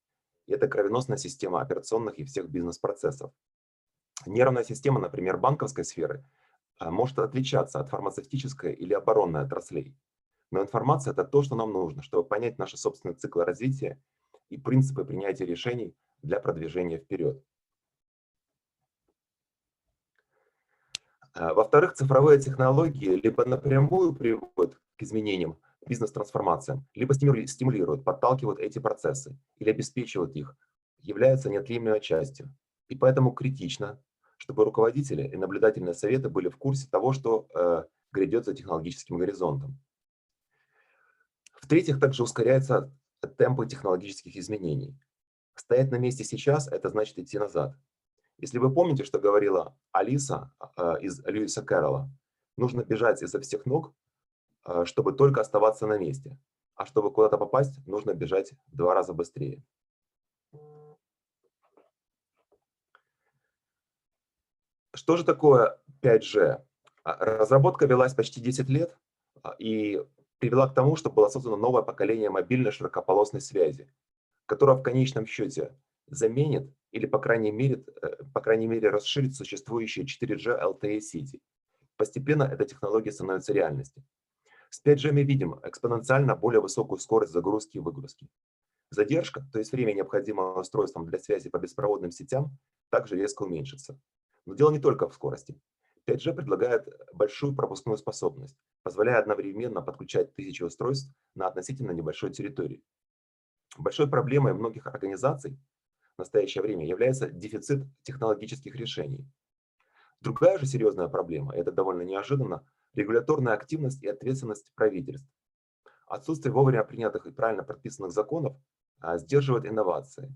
И это кровеносная система операционных и всех бизнес-процессов. Нервная система, например, банковской сферы, может отличаться от фармацевтической или оборонной отраслей. Но информация – это то, что нам нужно, чтобы понять наши собственные циклы развития и принципы принятия решений для продвижения вперед. Во-вторых, цифровые технологии либо напрямую приводят к изменениям, бизнес-трансформациям, либо стимулируют, подталкивают эти процессы или обеспечивают их, являются неотъемлемой частью. И поэтому критично, чтобы руководители и наблюдательные советы были в курсе того, что грядет за технологическим горизонтом. В-третьих, также ускоряются темпы технологических изменений. Стоять на месте сейчас – это значит идти назад. Если вы помните, что говорила Алиса из Льюиса Кэрролла, нужно бежать изо всех ног, чтобы только оставаться на месте. А чтобы куда-то попасть, нужно бежать в 2 раза быстрее. Что же такое 5G? Разработка велась почти 10 лет и привела к тому, что было создано новое поколение мобильной широкополосной связи, которая в конечном счете заменит или, по крайней мере, расширит существующие 4G LTE сети. Постепенно эта технология становится реальностью. С 5G мы видим экспоненциально более высокую скорость загрузки и выгрузки. Задержка, то есть время, необходимое устройством для связи по беспроводным сетям, также резко уменьшится. Но дело не только в скорости. 5G предлагает большую пропускную способность, позволяя одновременно подключать 1000 устройств на относительно небольшой территории. Большой проблемой многих организаций в настоящее время является дефицит технологических решений. Другая же серьезная проблема, и это довольно неожиданно, регуляторная активность и ответственность правительств. Отсутствие вовремя принятых и правильно прописанных законов сдерживает инновации.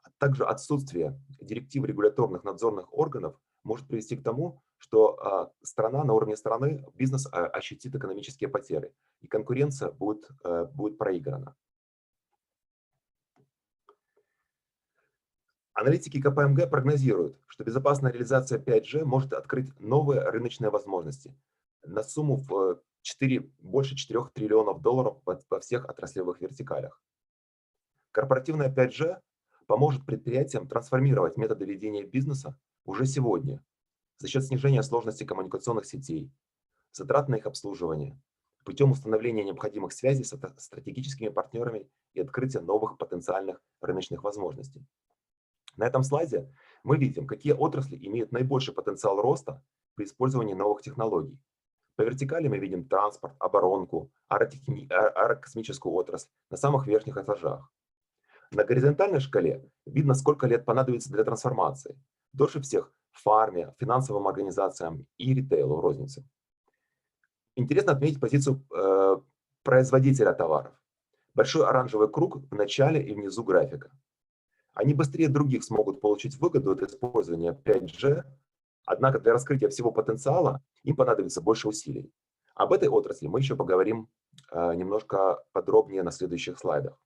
А также отсутствие директив регуляторных надзорных органов может привести к тому, что на уровне страны бизнес ощутит экономические потери, и конкуренция будет проиграна. Аналитики КПМГ прогнозируют, что безопасная реализация 5G может открыть новые рыночные возможности на сумму в больше 4 триллионов долларов во всех отраслевых вертикалях. Корпоративная 5G поможет предприятиям трансформировать методы ведения бизнеса уже сегодня за счет снижения сложности коммуникационных сетей, затрат на их обслуживание, путем установления необходимых связей с стратегическими партнерами и открытия новых потенциальных рыночных возможностей. На этом слайде мы видим, какие отрасли имеют наибольший потенциал роста при использовании новых технологий. По вертикали мы видим транспорт, оборонку, аэрокосмическую отрасль на самых верхних этажах. На горизонтальной шкале видно, сколько лет понадобится для трансформации. Дольше всех в фарме, финансовым организациям и ритейлу, рознице. Интересно отметить позицию производителя товаров. Большой оранжевый круг в начале и внизу графика. Они быстрее других смогут получить выгоду от использования 5G, однако для раскрытия всего потенциала им понадобится больше усилий. Об этой отрасли мы еще поговорим немножко подробнее на следующих слайдах.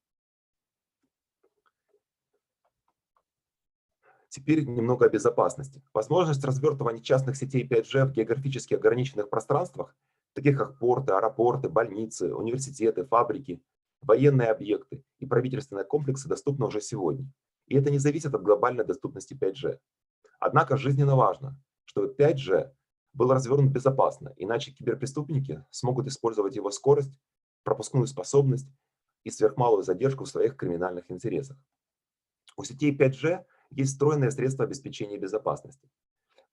Теперь немного о безопасности. Возможность развертывания частных сетей 5G в географически ограниченных пространствах, таких как порты, аэропорты, больницы, университеты, фабрики, военные объекты и правительственные комплексы, доступны уже сегодня. И это не зависит от глобальной доступности 5G. Однако жизненно важно, чтобы 5G был развернут безопасно, иначе киберпреступники смогут использовать его скорость, пропускную способность и сверхмалую задержку в своих криминальных интересах. У сетей 5G есть встроенные средства обеспечения безопасности.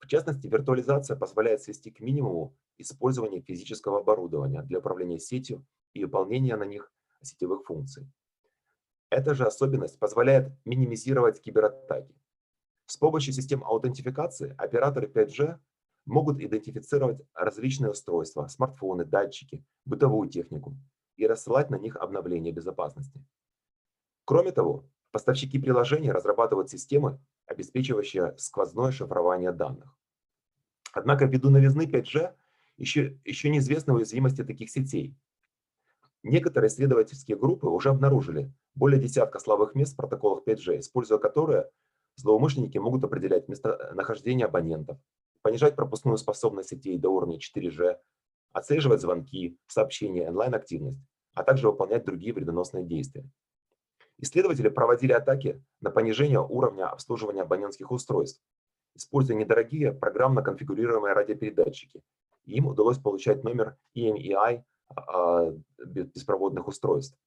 В частности, виртуализация позволяет свести к минимуму использование физического оборудования для управления сетью и выполнения на них сетевых функций. Эта же особенность позволяет минимизировать кибератаки. С помощью систем аутентификации операторы 5G могут идентифицировать различные устройства, смартфоны, датчики, бытовую технику и рассылать на них обновления безопасности. Кроме того, поставщики приложений разрабатывают системы, обеспечивающие сквозное шифрование данных. Однако ввиду новизны 5G еще неизвестны уязвимости таких сетей. Некоторые исследовательские группы уже обнаружили более десятка слабых мест в протоколах 5G, используя которые злоумышленники могут определять местонахождение абонентов, понижать пропускную способность сетей до уровня 4G, отслеживать звонки, сообщения, онлайн-активность, а также выполнять другие вредоносные действия. Исследователи проводили атаки на понижение уровня обслуживания абонентских устройств, используя недорогие программно конфигурируемые радиопередатчики. Им удалось получать номер EMEI беспроводных устройств.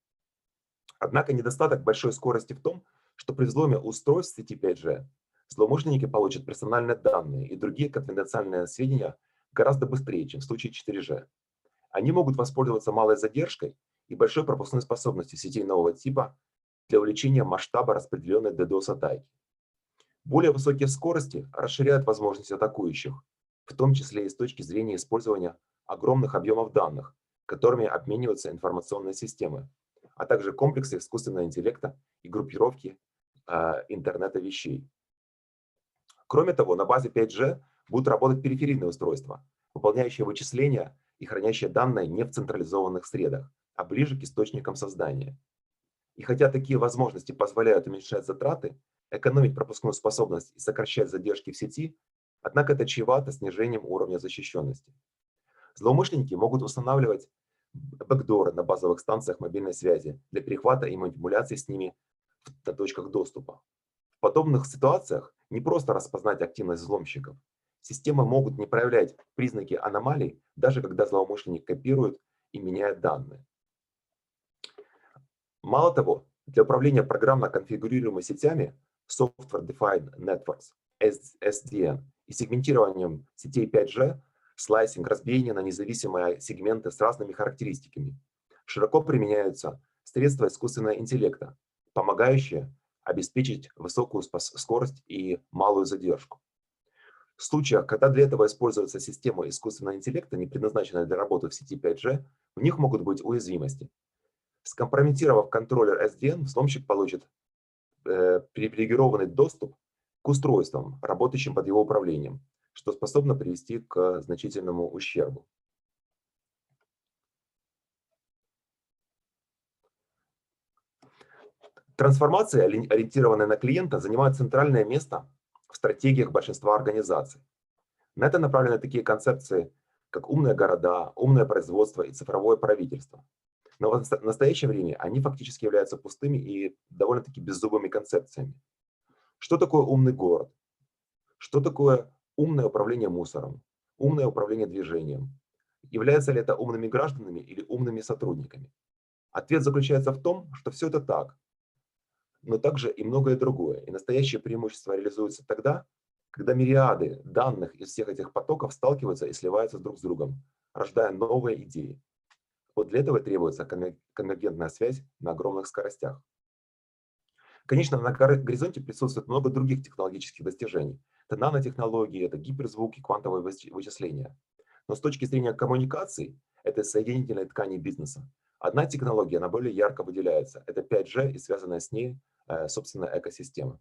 Однако недостаток большой скорости в том, что при взломе устройств сети 5G злоумышленники получат персональные данные и другие конфиденциальные сведения гораздо быстрее, чем в случае 4G. Они могут воспользоваться малой задержкой и большой пропускной способностью сетей нового типа для увеличения масштаба распределенной DDoS-атаки. Более высокие скорости расширяют возможности атакующих, в том числе и с точки зрения использования огромных объемов данных, которыми обмениваются информационные системы, а также комплексы искусственного интеллекта и группировки интернета вещей. Кроме того, на базе 5G будут работать периферийные устройства, выполняющие вычисления и хранящие данные не в централизованных средах, а ближе к источникам создания. И хотя такие возможности позволяют уменьшать затраты, экономить пропускную способность и сокращать задержки в сети, однако это чревато снижением уровня защищенности. Злоумышленники могут устанавливать бэкдоры на базовых станциях мобильной связи для перехвата и манипуляций с ними на точках доступа. В подобных ситуациях не просто распознать активность взломщиков. Системы могут не проявлять признаки аномалий, даже когда злоумышленник копирует и меняет данные. Мало того, для управления программно конфигурируемыми сетями Software Defined Networks, SDN, и сегментированием сетей 5G, слайсинг, разбиение на независимые сегменты с разными характеристиками, широко применяются средства искусственного интеллекта, помогающие обеспечить высокую скорость и малую задержку. В случаях, когда для этого используется система искусственного интеллекта, не предназначенная для работы в сети 5G, в них могут быть уязвимости. Скомпрометировав контроллер SDN, взломщик получит привилегированный доступ к устройствам, работающим под его управлением, что способно привести к значительному ущербу. Трансформация, ориентированная на клиента, занимает центральное место в стратегиях большинства организаций. На это направлены такие концепции, как умные города, умное производство и цифровое правительство. Но в настоящее время они фактически являются пустыми и довольно-таки беззубыми концепциями. Что такое умный город? Что такое умное управление мусором? Умное управление движением? Является ли это умными гражданами или умными сотрудниками? Ответ заключается в том, что все это так, но также и многое другое. И настоящее преимущество реализуется тогда, когда мириады данных из всех этих потоков сталкиваются и сливаются друг с другом, рождая новые идеи. Вот для этого требуется конвергентная связь на огромных скоростях. Конечно, на горизонте присутствует много других технологических достижений. Это нанотехнологии, это гиперзвук и квантовые вычисления. Но с точки зрения коммуникаций, это соединительной ткани бизнеса. Одна технология, она более ярко выделяется. Это 5G и связанная с ней собственная экосистема.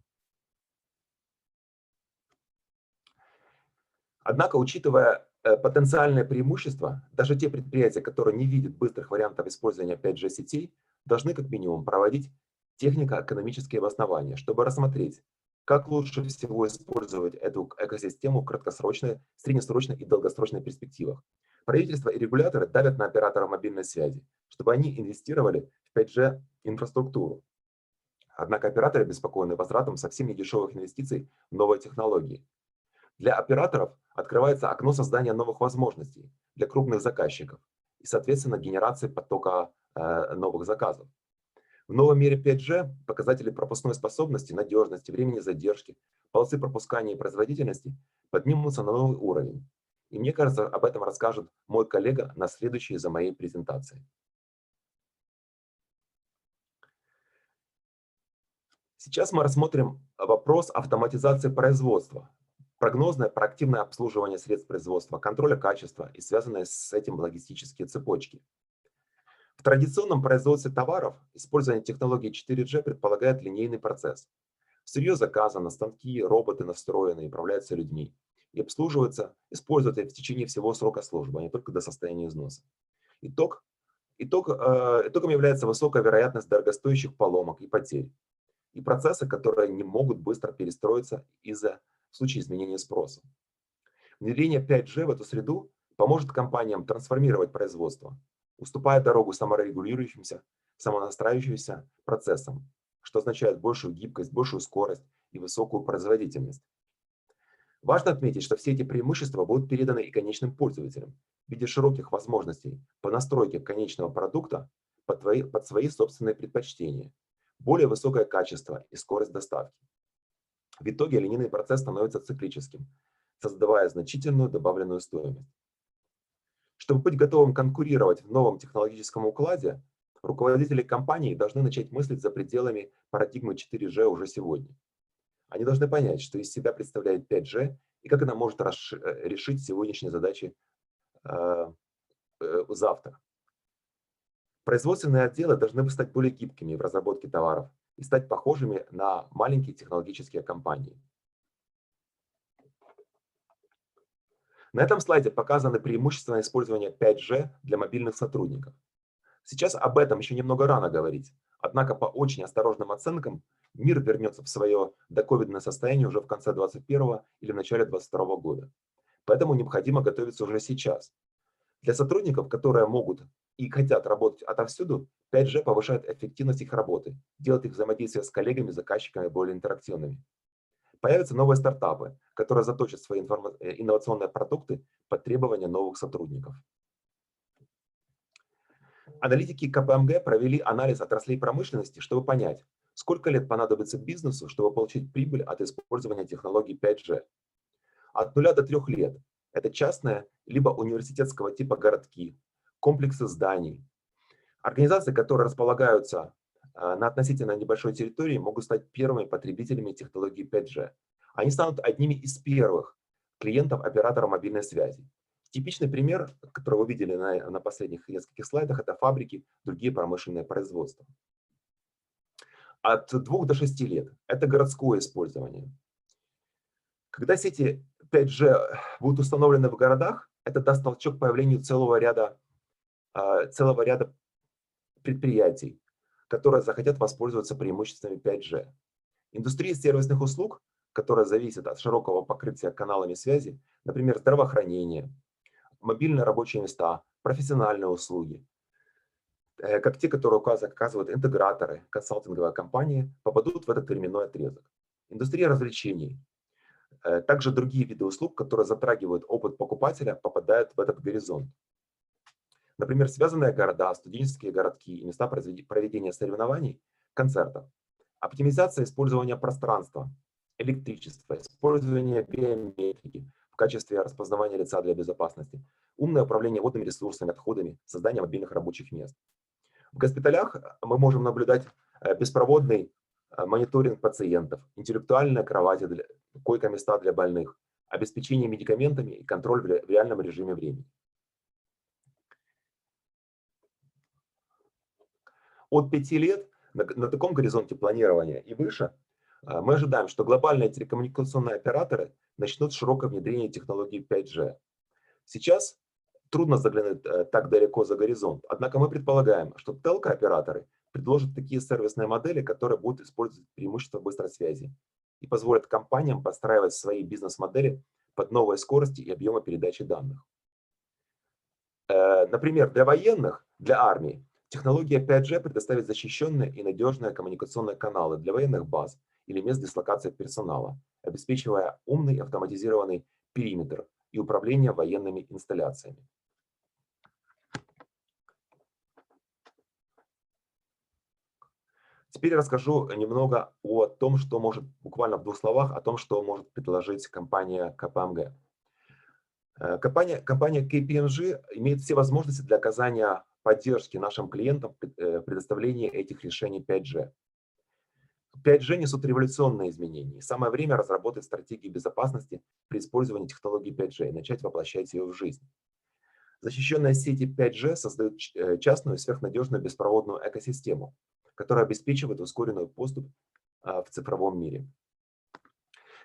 Однако, учитывая потенциальное преимущество, даже те предприятия, которые не видят быстрых вариантов использования 5G сетей, должны как минимум проводить технико-экономические обоснования, чтобы рассмотреть, как лучше всего использовать эту экосистему в краткосрочной, среднесрочной и долгосрочной перспективах. Правительство и регуляторы давят на операторов мобильной связи, чтобы они инвестировали в 5G инфраструктуру. Однако операторы обеспокоены возвратом совсем недешевых инвестиций в новые технологии. Для операторов открывается окно создания новых возможностей для крупных заказчиков и, соответственно, генерации потока новых заказов. В новом мире 5G показатели пропускной способности, надежности, времени задержки, полосы пропускания и производительности поднимутся на новый уровень. И мне кажется, об этом расскажет мой коллега на следующей за моей презентацией. Сейчас мы рассмотрим вопрос автоматизации производства, прогнозное проактивное обслуживание средств производства, контроля качества и связанные с этим логистические цепочки. В традиционном производстве товаров использование технологии 4G предполагает линейный процесс. Сырье заказано, станки, роботы настроены и управляются людьми. и обслуживаются, используются в течение всего срока службы, а не только до состояния износа. Итогом является высокая вероятность дорогостоящих поломок и потерь, и процессы, которые не могут быстро перестроиться в случае изменения спроса. Внедрение 5G в эту среду поможет компаниям трансформировать производство, уступая дорогу саморегулирующимся, самонастраивающимся процессам, что означает большую гибкость, большую скорость и высокую производительность. Важно отметить, что все эти преимущества будут переданы и конечным пользователям в виде широких возможностей по настройке конечного продукта под свои собственные предпочтения, более высокое качество и скорость доставки. В итоге линейный процесс становится циклическим, создавая значительную добавленную стоимость. Чтобы быть готовым конкурировать в новом технологическом укладе, руководители компаний должны начать мыслить за пределами парадигмы 4G уже сегодня. Они должны понять, что из себя представляет 5G и как она может решить сегодняшние задачи завтра. Производственные отделы должны стать более гибкими в разработке товаров и стать похожими на маленькие технологические компании. На этом слайде показаны преимущества использования 5G для мобильных сотрудников. Сейчас об этом еще немного рано говорить, однако по очень осторожным оценкам мир вернется в свое доковидное состояние уже в конце 2021 или в начале 2022 года. Поэтому необходимо готовиться уже сейчас. Для сотрудников, которые могут и хотят работать отовсюду, 5G повышает эффективность их работы, делает их взаимодействие с коллегами, заказчиками более интерактивными. Появятся новые стартапы, которые заточат свои инновационные продукты под требования новых сотрудников. Аналитики КПМГ провели анализ отраслей промышленности, чтобы понять, сколько лет понадобится бизнесу, чтобы получить прибыль от использования технологий 5G. От 0 до 3 лет. Это частные либо университетского типа городки, комплексы зданий. Организации, которые располагаются на относительно небольшой территории, могут стать первыми потребителями технологий 5G. Они станут одними из первых клиентов оператора мобильной связи. Типичный пример, который вы видели на последних нескольких слайдах, это фабрики, другие промышленные производства. От 2 до 6 лет – это городское использование. Когда сети 5G будут установлены в городах, это даст толчок появлению целого ряда предприятий, которые захотят воспользоваться преимуществами 5G. Индустрия сервисных услуг, которая зависит от широкого покрытия каналами связи, например, здравоохранение, мобильные рабочие места, профессиональные услуги, как те, которые оказывают интеграторы, консалтинговые компании, попадут в этот временной отрезок. Индустрия развлечений, также другие виды услуг, которые затрагивают опыт покупателя, попадают в этот горизонт. Например, связанные города, студенческие городки и места проведения соревнований, концертов. Оптимизация использования пространства, электричества, использование биометрики в качестве распознавания лица для безопасности, умное управление водными ресурсами, отходами, создание мобильных рабочих мест. В госпиталях мы можем наблюдать беспроводный мониторинг пациентов, интеллектуальные кровати, койко-места для больных, обеспечение медикаментами и контроль в реальном режиме времени. От 5 лет на таком горизонте планирования и выше мы ожидаем, что глобальные телекоммуникационные операторы начнут широкое внедрение технологий 5G. Сейчас трудно заглянуть так далеко за горизонт, однако мы предполагаем, что телко-операторы предложат такие сервисные модели, которые будут использовать преимущества быстрой связи и позволят компаниям подстраивать свои бизнес-модели под новые скорости и объемы передачи данных. Например, для военных, для армии, технология 5G предоставит защищенные и надежные коммуникационные каналы для военных баз или мест дислокации персонала, обеспечивая умный автоматизированный периметр и управление военными инсталляциями. Теперь расскажу немного о том, что может, буквально в 2 словах, о том, что может предложить компания КПМГ. Компания KPMG имеет все возможности для оказания поддержки нашим клиентам в предоставлении этих решений 5G. 5G несут революционные изменения. Самое время разработать стратегии безопасности при использовании технологий 5G и начать воплощать ее в жизнь. Защищенные сети 5G создают частную сверхнадежную беспроводную экосистему, которая обеспечивает ускоренный поступ в цифровом мире.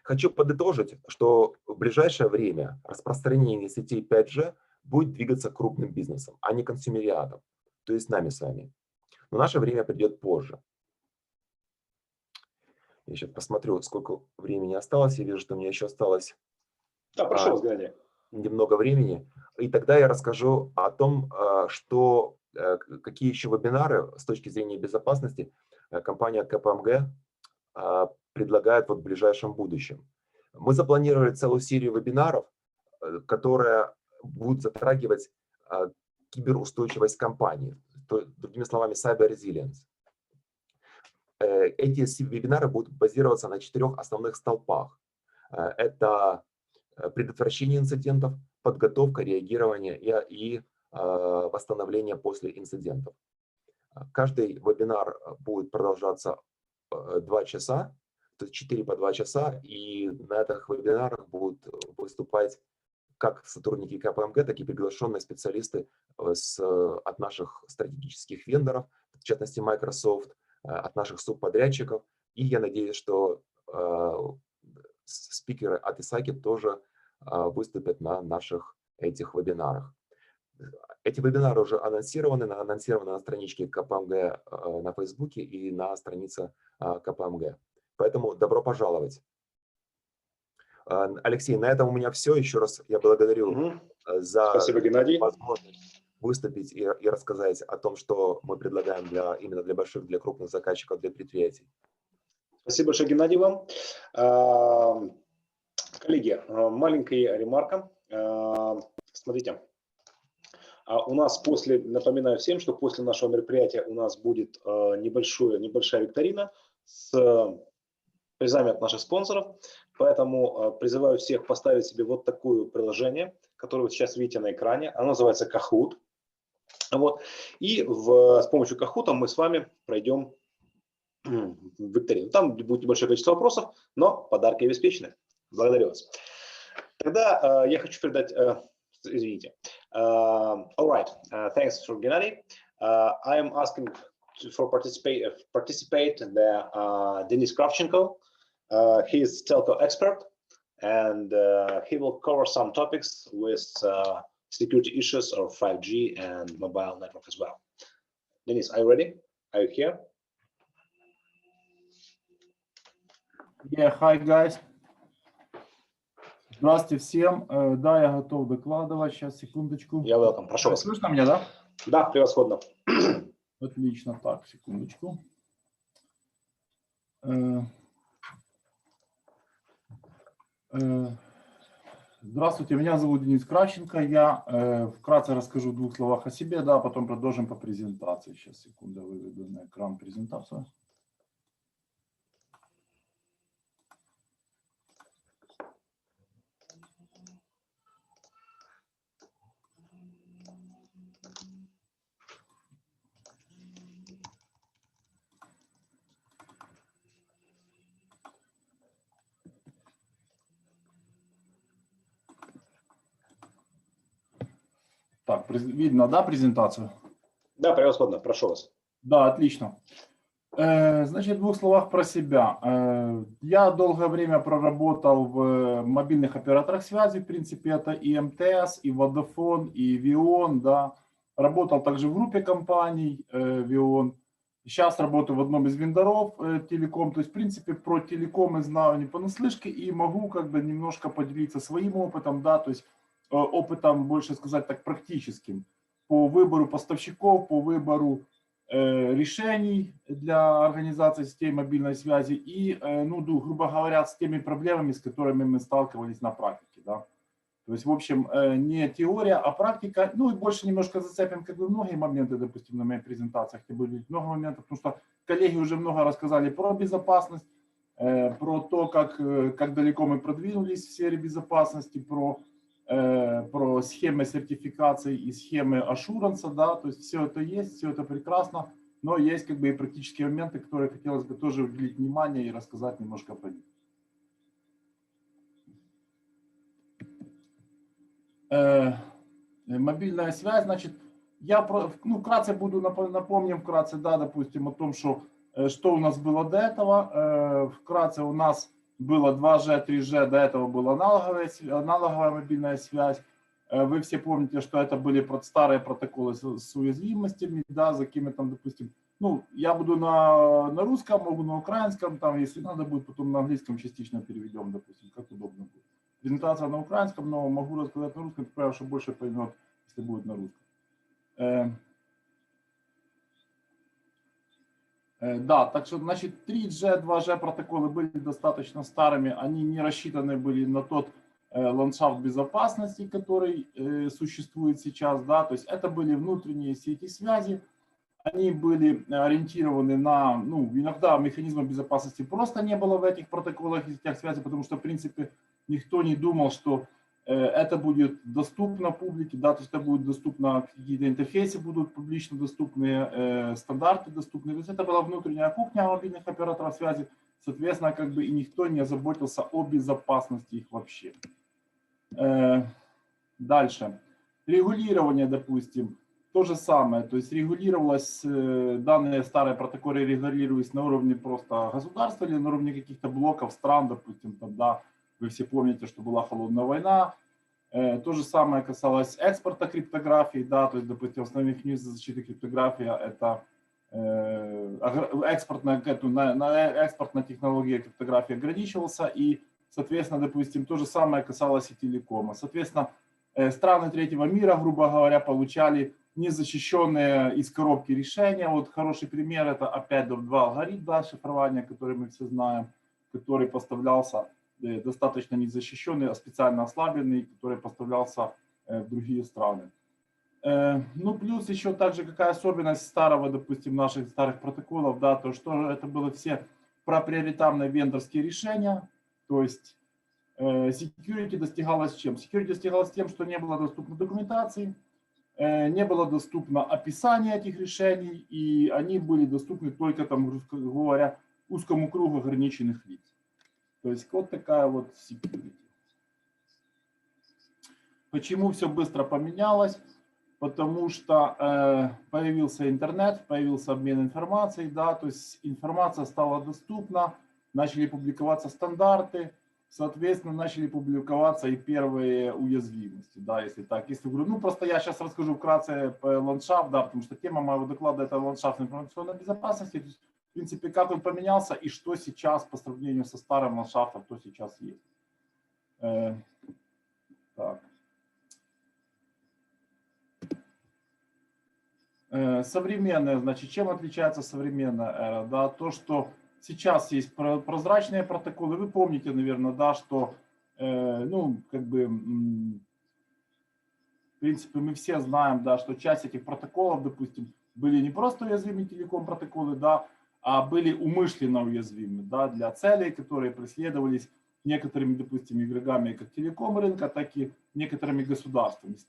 Хочу подытожить, что в ближайшее время распространение сетей 5G будет двигаться крупным бизнесом, а не консюмериатом, то есть нами с вами. Но наше время придет позже. Я сейчас посмотрю, сколько времени осталось. Я вижу, что мне еще осталось Да, прошу вас, Геннадий. немного времени. И тогда я расскажу о том, какие еще вебинары с точки зрения безопасности компания КПМГ предлагает в ближайшем будущем. Мы запланировали целую серию вебинаров, которые будут затрагивать киберустойчивость компании, другими словами, cyber resilience. Эти вебинары будут базироваться на 4 основных столпах. Это предотвращение инцидентов, подготовка, реагирование и восстановление после инцидентов. Каждый вебинар будет продолжаться 2 часа, то есть 4 по 2 часа, и на этих вебинарах будут выступать как сотрудники КПМГ, так и приглашенные специалисты от наших стратегических вендоров, в частности Microsoft, от наших субподрядчиков. И я надеюсь, что спикеры от ИСАКи тоже выступят на наших этих вебинарах. Эти вебинары уже анонсированы на страничке КПМГ на Фейсбуке и на странице КПМГ. Поэтому добро пожаловать. Алексей, на этом у меня все. Еще раз я благодарю за Спасибо, Геннадий. возможность выступить и рассказать о том, что мы предлагаем именно для больших, для крупных заказчиков, для предприятий. Спасибо большое, Геннадий, вам. Коллеги, маленькая ремарка. Смотрите, у нас напоминаю всем, что после нашего мероприятия у нас будет небольшая викторина с призами от наших спонсоров. Поэтому призываю всех поставить себе вот такое приложение, которое вы сейчас видите на экране. Оно называется Kahoot. Вот. И с помощью Kahoot мы с вами пройдем викторину. Там будет небольшое количество вопросов, но подарки обеспечены. Благодарю вас. Тогда я хочу передать... Извините. All right. Thanks for Gennady. I am asking for participate Denis Kravchenko. He is telco expert, and he will cover some topics with security issues of 5G and mobile network as well. Denis, are you ready? Are you here? Yeah, hi guys. Здравствуйте всем. Да, я готов докладывать. Сейчас, секундочку. Я welcome. Прошу вас. Слышно меня, да? Да, превосходно. Отлично. Так, секундочку. Здравствуйте, меня зовут Денис Кравченко. Я вкратце расскажу в 2 словах о себе, да, потом продолжим по презентации. Сейчас, секунду, выведу на экран презентацию. Так, видно, да, презентацию? Да, превосходно. Прошу вас. Да, отлично. Значит, в 2 словах про себя. Я долгое время проработал в мобильных операторах связи, в принципе, это и МТС, и Vodafone, и Vion, да. Работал также в группе компаний Vion. Сейчас работаю в одном из вендоров телеком. То есть, в принципе, про телекомы знаю не понаслышке и могу как бы немножко поделиться своим опытом, да, то есть опытом, больше сказать так, практическим по выбору поставщиков, по выбору решений для организации сетей мобильной связи и, ну, грубо говоря, с теми проблемами, с которыми мы сталкивались на практике, да. То есть, в общем, не теория, а практика. Ну и больше немножко зацепим как бы многие моменты, допустим, на моих презентациях, не будет много моментов, потому что коллеги уже много рассказали про безопасность, про то, как далеко мы продвинулись в сфере безопасности, про схемы сертификации и схемы ашуранса, да, то есть все это есть, все это прекрасно, но есть как бы и практические моменты, которые хотелось бы тоже уделить внимание и рассказать немножко про них. Мобильная связь, значит, я вкратце буду напомним вкратце, да, допустим, о том, что у нас было до этого. Вкратце у нас было 2G, 3G, до этого была аналоговая мобильная связь. Вы все помните, что это были старые протоколы с уязвимостями, да, за кем там, допустим, ну, я буду на русском, могу на украинском, там, если надо будет, потом на английском частично переведем, допустим, как удобно будет. Презентация на украинском, но могу рассказать на русском, правда, что больше поймет, если будет на русском. Да, так что, значит, 3G, 2G протоколы были достаточно старыми, они не рассчитаны были на тот ландшафт безопасности, который существует сейчас, да, то есть это были внутренние сети связи, они были ориентированы на, ну, иногда механизма безопасности просто не было в этих протоколах и сетях связи, потому что, в принципе, никто не думал, что это будет доступно публике, да, то есть это будет доступно, какие-то интерфейсы будут публично доступные, стандарты доступны, то есть это была внутренняя кухня мобильных операторов связи, соответственно, как бы и никто не заботился о безопасности их вообще. Дальше. Регулирование, допустим, то же самое, то есть регулировалось, данные старые протоколы регулировались на уровне просто государства или на уровне каких-то блоков стран, допустим, тогда вы все помните, что была холодная война. То же самое касалось экспорта криптографии, да, то есть, допустим, основные механизмы защиты криптографии это экспортная технология криптографии ограничивался, и, соответственно, допустим, то же самое касалось и телекома. Соответственно, страны третьего мира, грубо говоря, получали незащищенные из коробки решения. Вот хороший пример это опять два алгоритм, да, шифрования, который мы все знаем, который поставлялся достаточно незащищенный, а специально ослабленный, который поставлялся в другие страны. Ну, плюс еще также какая особенность старого, допустим, наших старых протоколов, да, то что это было все проприетарные вендорские решения, то есть security достигалось чем? Security достигалось тем, что не было доступно документации, не было доступно описание этих решений, и они были доступны только, там, грубо говоря, узкому кругу ограниченных лиц. То есть вот такая вот security. Почему все быстро поменялось? Потому что появился интернет, появился обмен информацией, да, то есть информация стала доступна, начали публиковаться стандарты, соответственно, начали публиковаться и первые уязвимости, да, если так. Если говорю, ну просто я сейчас расскажу вкратце ландшафт, да, потому что тема моего доклада это ландшафт информационной безопасности, то есть, в принципе, как он поменялся и что сейчас по сравнению со старым ландшафтом, что сейчас есть. Так. Современная, значит, чем отличается современная эра? Да, то, что сейчас есть прозрачные протоколы. Вы помните, наверное, да, что, ну, как бы, в принципе, мы все знаем, да, что часть этих протоколов, допустим, были не просто уязвимы телеком-протоколы, да, а были умышленно уязвимы, да, для целей, которые преследовались некоторыми, допустим, игроками как телеком рынка, так и некоторыми государствами с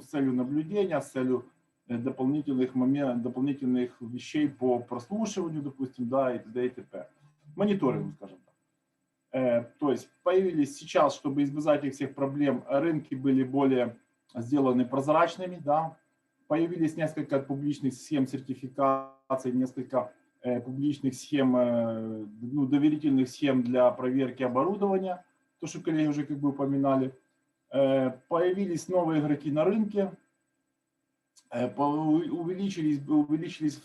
целью наблюдения, с целью дополнительных вещей по прослушиванию, допустим, да, и т.д. и т.п. Мониторинг, скажем так. То есть появились сейчас, чтобы избежать этих всех проблем, рынки были более сделаны прозрачными, да, появились несколько публичных схем сертификации, несколько публичных схем, ну, доверительных схем для проверки оборудования, то, что коллеги уже как бы упоминали. Появились новые игроки на рынке, увеличились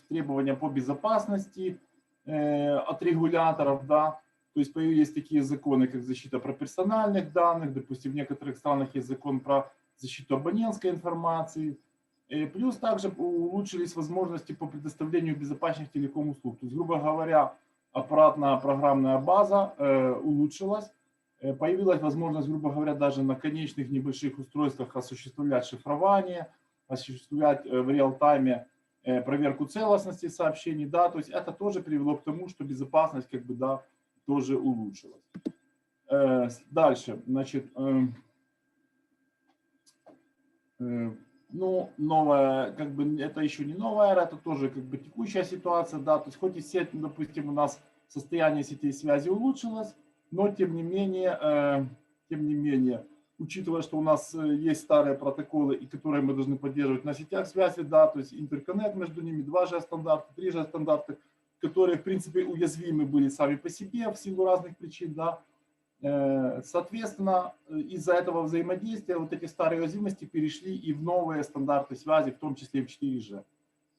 требования по безопасности от регуляторов, да, то есть появились такие законы, как защита про персональных данных, допустим, в некоторых странах есть закон про защиту абонентской информации, плюс также улучшились возможности по предоставлению безопасных телеком-услуг, то есть, грубо говоря, аппаратная программная база улучшилась, появилась возможность, грубо говоря, даже на конечных небольших устройствах осуществлять шифрование, осуществлять в реал-тайме проверку целостности сообщений, да, то есть это тоже привело к тому, что безопасность, как бы, да, тоже улучшилась. Дальше, значит, ну, новая, как бы, это еще не новая эра, это тоже, как бы, текущая ситуация, да, то есть хоть и сеть, допустим, у нас состояние сетей связи улучшилось, но тем не менее, учитывая, что у нас есть старые протоколы, и которые мы должны поддерживать на сетях связи, да, то есть интерконнект между ними, 2G стандарты, 3G стандарты, которые, в принципе, уязвимы были сами по себе в силу разных причин, да. Соответственно, из-за этого взаимодействия вот эти старые уязвимости перешли и в новые стандарты связи, в том числе и в 4G.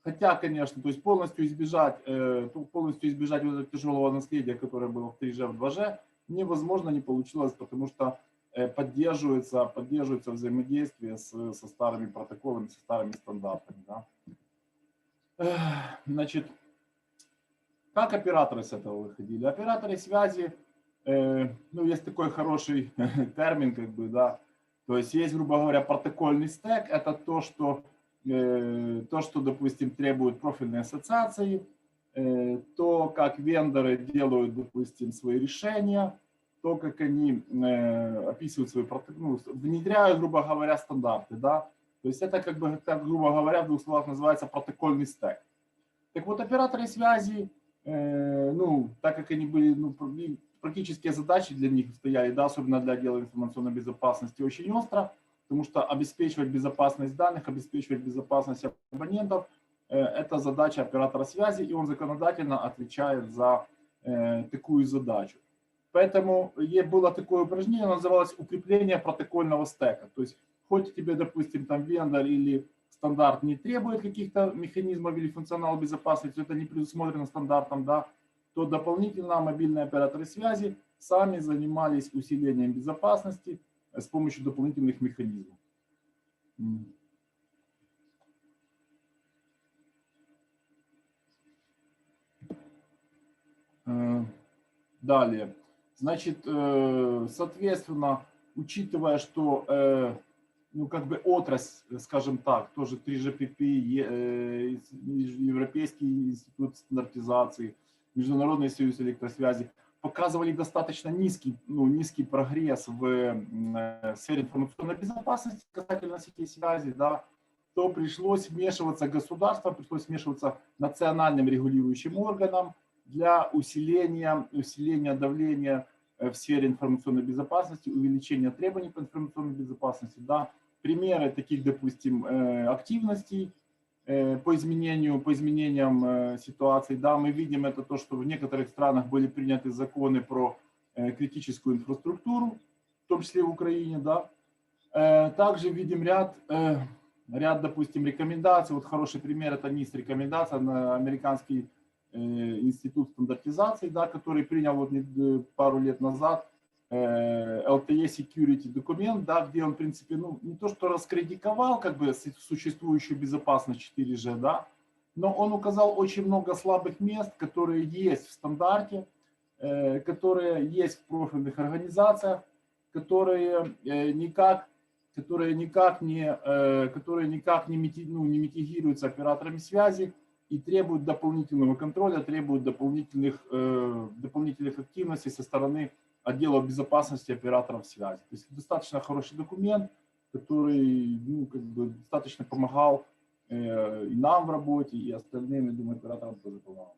Хотя, конечно, то есть полностью избежать вот этого тяжелого наследия, которое было в 3G, в 2G, невозможно, не получилось, потому что поддерживается взаимодействие со старыми протоколами, со старыми стандартами. Да. Значит, как операторы с этого выходили? Операторы связи, ну, есть такой хороший термин, как бы, да, то есть есть, грубо говоря, протокольный стек, это то, что, допустим, требует профильной ассоциации, то, как вендоры делают, допустим, свои решения, то, как они описывают свои протоколы, внедряют, грубо говоря, стандарты, да, то есть это, как бы, грубо говоря, в двух словах называется протокольный стек. Так вот, операторы связи, ну, так как они были, ну, практические задачи для них стояли, да, особенно для отдела информационной безопасности, очень остро, потому что обеспечивать безопасность данных, обеспечивать безопасность абонентов – это задача оператора связи, и он законодательно отвечает за такую задачу. Поэтому было такое упражнение, называлось укрепление протокольного стека. То есть, хоть тебе, допустим, там вендор или стандарт не требует каких-то механизмов или функционала безопасности, это не предусмотрено стандартом, да, то дополнительно мобильные операторы связи сами занимались усилением безопасности с помощью дополнительных механизмов. Далее. Значит, соответственно, учитывая, что ну, как бы отрасль, скажем так, тоже 3GPP, Европейский институт стандартизации, Международный союз электросвязи показывали достаточно низкий прогресс в сфере информационной безопасности касательно сетей связи, да, то пришлось вмешиваться государству, пришлось вмешиваться национальным регулирующим органам для усиления давления в сфере информационной безопасности, увеличения требований по информационной безопасности, да. Примеры таких, допустим, активностей по изменениям ситуации, да, мы видим это то, что в некоторых странах были приняты законы про критическую инфраструктуру, в том числе в Украине, да. Также видим ряд, допустим, рекомендаций, вот хороший пример, это НИСТ рекомендация на американский институт стандартизации, да, который принял вот пару лет назад LTE Security документ, да, где он, в принципе, ну, не то что раскритиковал как бы существующую безопасность 4G, да, но он указал очень много слабых мест, которые есть в стандарте, которые есть в профильных организациях, которые никак не митигируются операторами связи и требуют дополнительного контроля, требуют дополнительных активностей со стороны отдела безопасности операторов связи. То есть достаточно хороший документ, который, ну, как бы достаточно помогал и нам в работе, и остальным, я думаю, операторам тоже помогал.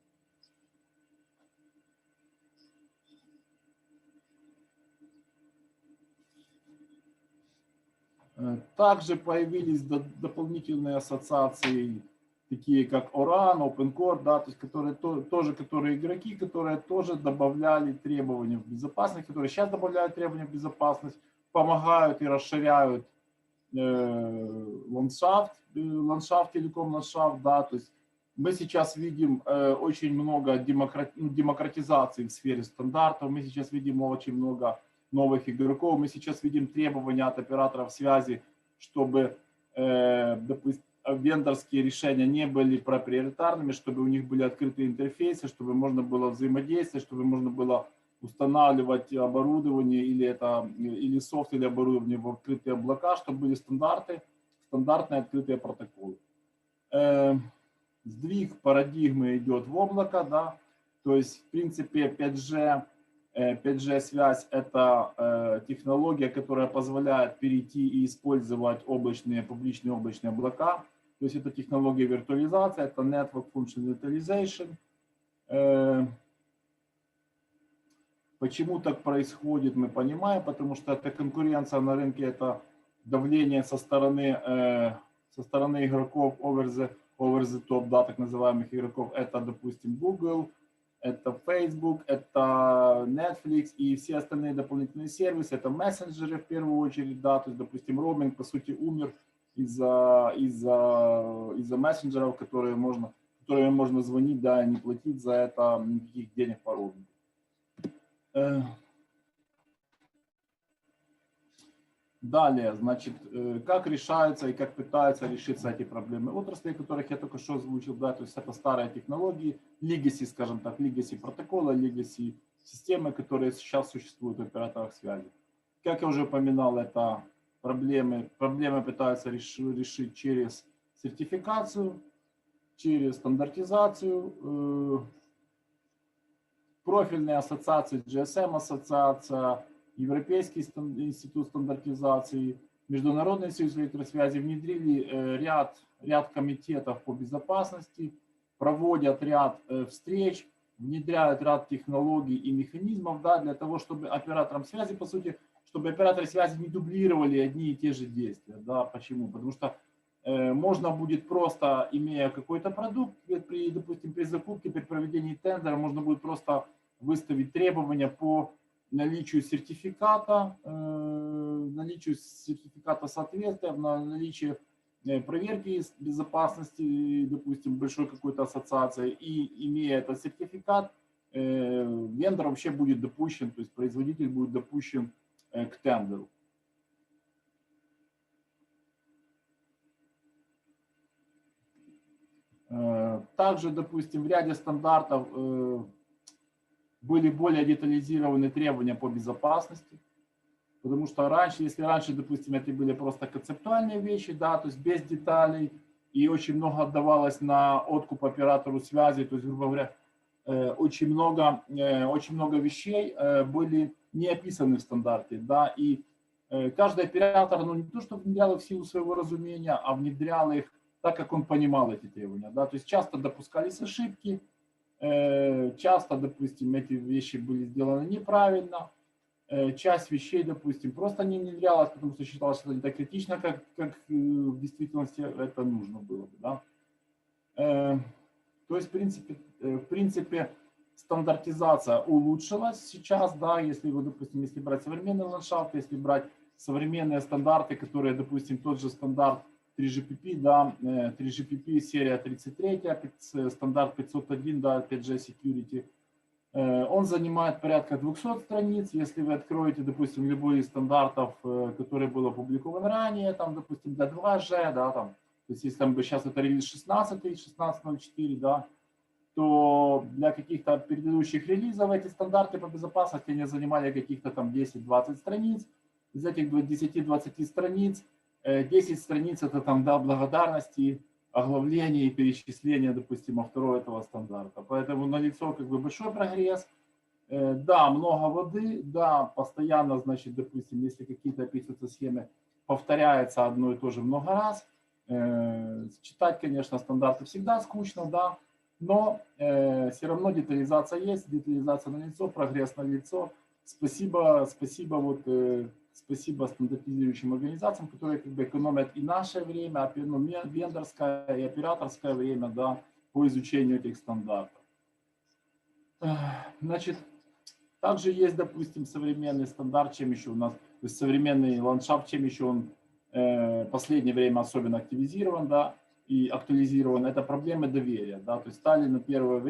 Также появились дополнительные ассоциации, такие как ORAN, OpenCore, да, то есть которые игроки, которые тоже добавляли требования в безопасность, которые сейчас добавляют требования в безопасность, помогают и расширяют ландшафт, телеком-ландшафт, да, то есть мы сейчас видим очень много демократизации в сфере стандартов, мы сейчас видим очень много новых игроков, мы сейчас видим требования от операторов связи, чтобы, допустим, вендорские решения не были проприетарными, чтобы у них были открытые интерфейсы, чтобы можно было взаимодействовать, чтобы можно было устанавливать оборудование или софт, или оборудование в открытые облака, чтобы были стандартные открытые протоколы. Сдвиг парадигмы идет в облако, да, то есть в принципе 5G связь – это технология, которая позволяет перейти и использовать публичные облачные облака. То есть это технология виртуализации, это Network Function Virtualization. Почему так происходит, мы понимаем, потому что это конкуренция на рынке, это давление со стороны игроков over over the top, да, так называемых игроков. Это, допустим, Google, это Facebook, это Netflix и все остальные дополнительные сервисы. Это мессенджеры в первую очередь, да, то есть, допустим, роуминг, по сути, умер из-за мессенджеров, которыми можно звонить, да, и не платить за это никаких денег по роумингу. Далее, значит, как решаются и как пытаются решиться эти проблемы отрасли, которых я только что озвучил, да, то есть это старые технологии, legacy, скажем так, legacy протокола, legacy системы, которые сейчас существуют в операторах связи. Как я уже упоминал, это проблемы пытаются решить через сертификацию, через стандартизацию, профильные ассоциации, GSM-ассоциация, Европейский институт стандартизации, Международный союз электросвязи внедрили ряд комитетов по безопасности, проводят ряд встреч, внедряют ряд технологий и механизмов, да, для того, чтобы операторам связи, по сути, чтобы операторы связи не дублировали одни и те же действия. Да, почему? Потому что можно будет просто, имея какой-то продукт, допустим, при закупке, при проведении тендера, можно будет просто выставить требования по наличию сертификата соответствия, наличие проверки безопасности, допустим, большой какой-то ассоциации, и имея этот сертификат, вендор вообще будет допущен, то есть производитель будет допущен к тендеру. Также, допустим, в ряде стандартов были более детализированы требования по безопасности, потому что если раньше, допустим, это были просто концептуальные вещи, да, то есть без деталей, и очень много отдавалось на откуп оператору связи, то есть, грубо говоря, очень много вещей были не описаны в стандарте, да, и каждый оператор, ну, не то, что внедрял их в силу своего разумения, а внедрял их так, как он понимал эти требования, да, то есть часто допускались ошибки, часто, допустим, эти вещи были сделаны неправильно, часть вещей, допустим, просто не внедрялась, потому что считалось, что это не так критично, как в действительности это нужно было бы, да. То есть, в принципе, стандартизация улучшилась сейчас, да, если вы, допустим, если брать современный ландшафт, если брать современные стандарты, которые, допустим, тот же стандарт 3GPP, да, 3GPP серия 33, стандарт 501, да, 5G Security, он занимает порядка 200 страниц. Если вы откроете, допустим, любой из стандартов, который был опубликован ранее, там, допустим, для 2G, да, там, то есть если там сейчас это релиз 16.04, да, то для каких-то предыдущих релизов эти стандарты по безопасности не занимали каких-то там 10-20 страниц. Из этих 10-20 страниц 10 страниц это там, да, благодарности, оглавление и перечисление, допустим, авторов этого стандарта. Поэтому налицо как бы большой прогресс. Да, много воды, да, постоянно, значит, допустим, если какие-то описываются схемы, повторяется одно и то же много раз. Читать, конечно, стандарты всегда скучно, да, но все равно детализация есть, детализация налицо, прогресс налицо. Спасибо стандартизирующим организациям, которые как бы экономят и наше время, ну, вендорское и операторское время, да, по изучению этих стандартов. Значит, также есть, допустим, современный стандарт, чем еще у нас, то есть современный ландшафт, чем еще он в последнее время особенно активизирован, да, и актуализирован, это проблемы доверия, да, то есть стали на первую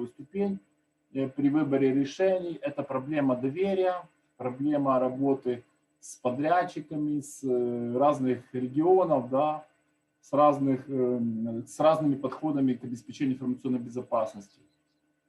ступень при выборе решений, это проблема доверия, проблема работы с подрядчиками, с разных регионов, да, с разными подходами к обеспечению информационной безопасности.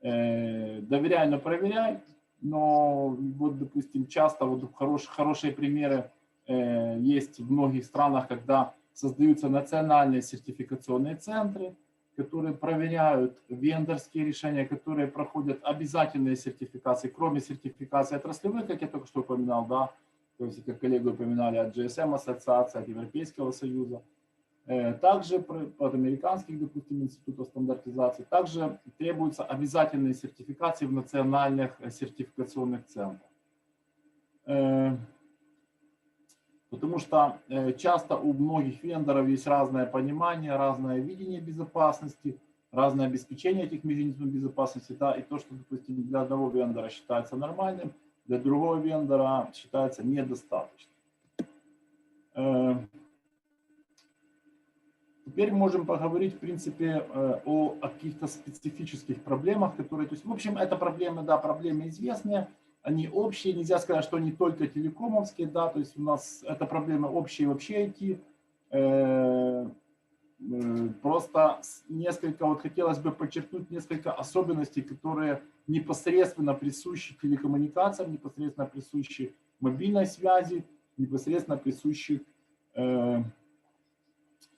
Доверяй, но проверяй, но вот, допустим, часто вот хорошие примеры есть в многих странах, когда создаются национальные сертификационные центры, которые проверяют вендорские решения, которые проходят обязательные сертификации, кроме сертификации отраслевых, как я только что упоминал, да, то есть, как коллеги упоминали, от GSM-ассоциации, от Европейского союза, также от американских, допустим, институтов стандартизации, также требуются обязательные сертификации в национальных сертификационных центрах. Потому что часто у многих вендоров есть разное понимание, разное видение безопасности, разное обеспечение этих механизмов безопасности, да, и то, что, допустим, для одного вендора считается нормальным, для другого вендора считается недостаточным. Теперь можем поговорить, в принципе, о каких-то специфических проблемах, которые, то есть, в общем, это проблемы, да, проблемы известные, они общие, нельзя сказать, что они только телекомовские, да, то есть у нас это проблемы общие вообще IT. Просто несколько, вот хотелось бы подчеркнуть несколько особенностей, которые непосредственно присущи телекоммуникациям, непосредственно присущи мобильной связи, непосредственно присущи,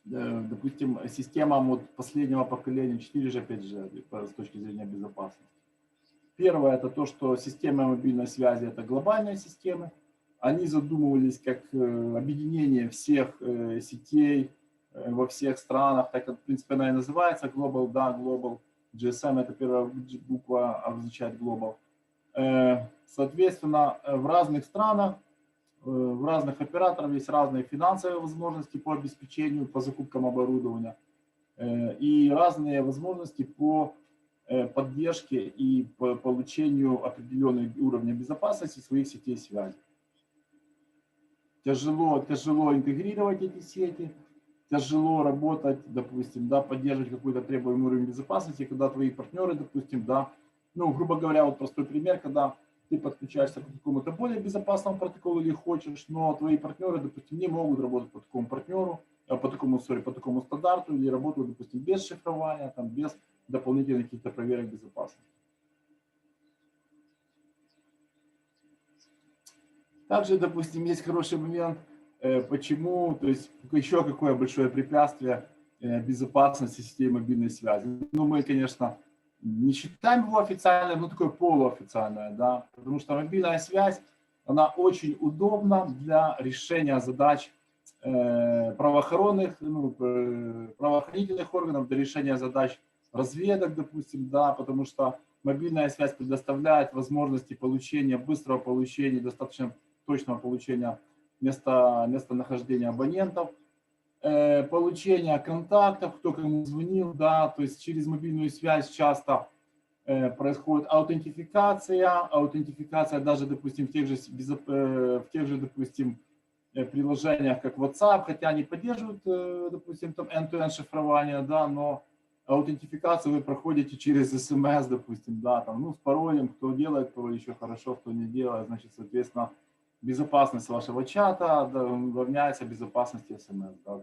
допустим, системам вот последнего поколения 4G, 5G с точки зрения безопасности. Первое – это то, что системы мобильной связи – это глобальные системы. Они задумывались как объединение всех сетей во всех странах, так как, в принципе, она и называется Global, да, Global. GSM – это первая буква, обозначает Global. Соответственно, в разных странах, в разных операторов есть разные финансовые возможности по обеспечению, по закупкам оборудования и разные возможности по поддержке и по получению определенного уровня безопасности своих сетей связи. Тяжело интегрировать эти сети, тяжело работать, допустим, да, поддерживать какой-то требуемый уровень безопасности, когда твои партнеры, допустим, да, ну, грубо говоря, вот простой пример, когда ты подключаешься к какому-то более безопасному протоколу или хочешь, но твои партнеры, допустим, не могут работать по такому партнеру, по такому стандарту, или работают, допустим, без шифрования, там, без дополнительных каких-то проверок безопасности. Также, допустим, есть хороший момент, почему, то есть еще какое большое препятствие безопасности сетей мобильной связи. Ну, мы, конечно, не считаем его официальным, но такое полуофициальное, да, потому что мобильная связь, она очень удобна для решения задач правоохранительных органов, для решения задач разведок, допустим, да, потому что мобильная связь предоставляет возможности получения, быстрого получения, достаточно точного получения местонахождения абонентов, получения контактов, кто кому звонил, да, то есть через мобильную связь часто происходит аутентификация даже, допустим, в тех же, допустим, приложениях, как WhatsApp, хотя они поддерживают, допустим, там end-to-end шифрование, да, но аутентификацию вы проходите через SMS, допустим, да, там, ну, с паролем, кто делает, то еще хорошо, кто не делает, значит, соответственно, безопасность вашего чата равняется безопасности SMS, да.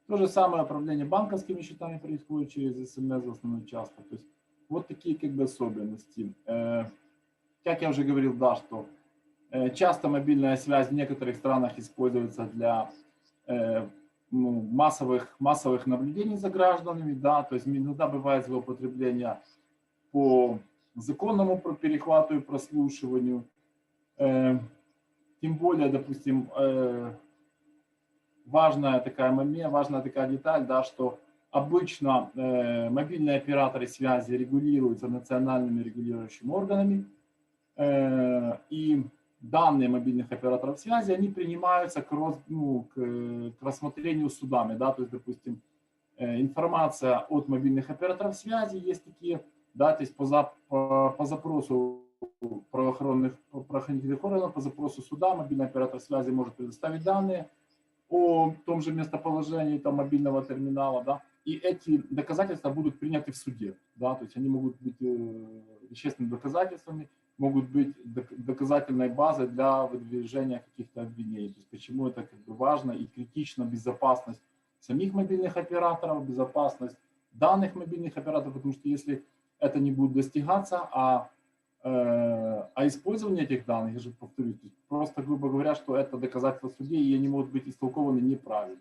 То же самое управление банковскими счетами происходит через SMS в основном часто, то есть вот такие как бы особенности. Как я уже говорил, да, что часто мобильная связь в некоторых странах используется для массовых наблюдений за гражданами, да, то есть иногда бывает злоупотребление по законному перехвату и прослушиванию. Тем более, допустим, важная такая деталь, да, что обычно мобильные операторы связи регулируются национальными регулирующими органами, и данные мобильных операторов связи, они принимаются к рассмотрению судами, да, то есть, допустим, информация от мобильных операторов связи есть такие, да, то есть по запросу правоохранительных органов, по запросу суда мобильный оператор связи может предоставить данные о том же местоположении там мобильного терминала, да, и эти доказательства будут приняты в суде, да, то есть они могут быть вещественными доказательствами, могут быть доказательной базой для выдвижения каких-то обвинений. То есть почему это как бы важно и критично безопасность самих мобильных операторов, безопасность данных мобильных операторов, потому что если это не будет достигаться, а использование этих данных, я же повторюсь, просто, грубо говоря, что это доказательства в суде, и они могут быть истолкованы неправильно.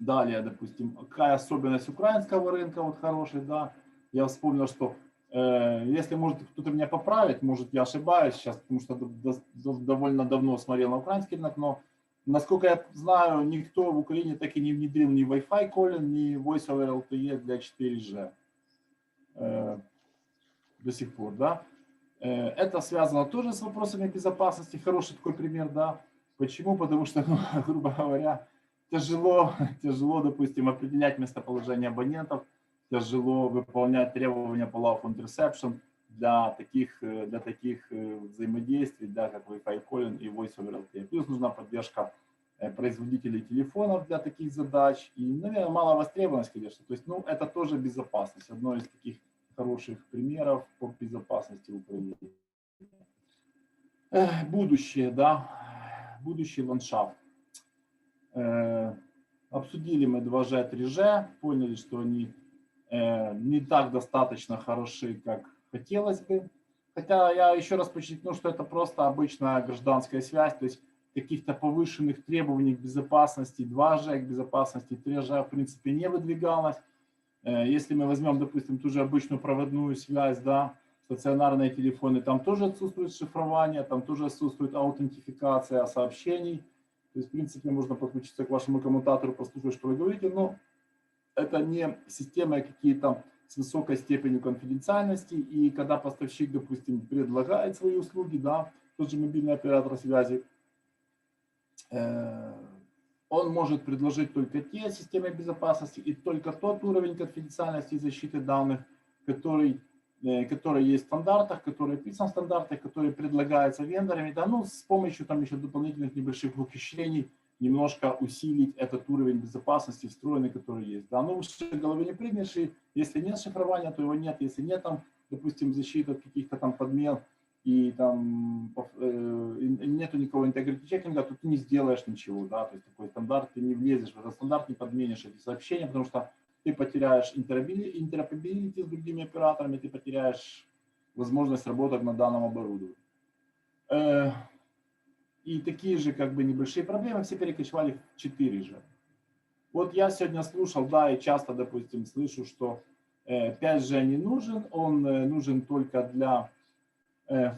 Далее, допустим, какая особенность украинского рынка, вот хороший, да, я вспомнил, что если, может, кто-то меня поправит, может, я ошибаюсь сейчас, потому что довольно давно смотрел на украинский рынок, но, насколько я знаю, никто в Украине так и не внедрил ни Wi-Fi calling, ни Voice over LTE для 4G. До сих пор, да. Это связано тоже с вопросами безопасности. Хороший такой пример, да. Почему? Потому что, ну, грубо говоря, тяжело, допустим, определять местоположение абонентов, тяжело выполнять требования по Law of Interception для таких взаимодействий, да, как Wi-Fi calling и Voice over LTE. Плюс нужна поддержка производителей телефонов для таких задач. И, наверное, мало востребованность, конечно. То есть, ну, это тоже безопасность. Одно из таких хороших примеров по безопасности управления. Будущее, да, будущий ландшафт. Обсудили мы 2G, 3G, поняли, что они не так достаточно хороши, как хотелось бы. Хотя я еще раз подчеркну, что это просто обычная гражданская связь, то есть каких-то повышенных требований к безопасности 2G, к безопасности 3G в принципе не выдвигалось. Если мы возьмем, допустим, ту же обычную проводную связь, да, стационарные телефоны, там тоже отсутствует шифрование, там тоже отсутствует аутентификация сообщений. То есть, в принципе, можно подключиться к вашему коммутатору, послушать, что вы говорите, но это не системы какие-то с высокой степенью конфиденциальности. И когда поставщик, допустим, предлагает свои услуги, да, тот же мобильный оператор связи, он может предложить только те системы безопасности и только тот уровень конфиденциальности и защиты данных, который есть в стандартах, который описан в стандартах, который предлагается вендорами, да, ну, с помощью там еще дополнительных небольших ухищрений немножко усилить этот уровень безопасности встроенный, который есть. Да, ну, выше головы не прыгнешь, и если нет шифрования, то его нет, если нет там, допустим, защиты от каких-то там подмен, и там нету никакого integrity чекинга, то ты не сделаешь ничего, да, то есть такой стандарт, ты не влезешь в этот стандарт, не подменишь эти сообщения, потому что ты потеряешь интероперабилити с другими операторами, ты потеряешь возможность работать на данном оборудовании. И такие же как бы небольшие проблемы все перекочевали в 4G. Вот я сегодня слушал, да, и часто, допустим, слышу, что 5G не нужен, он нужен только для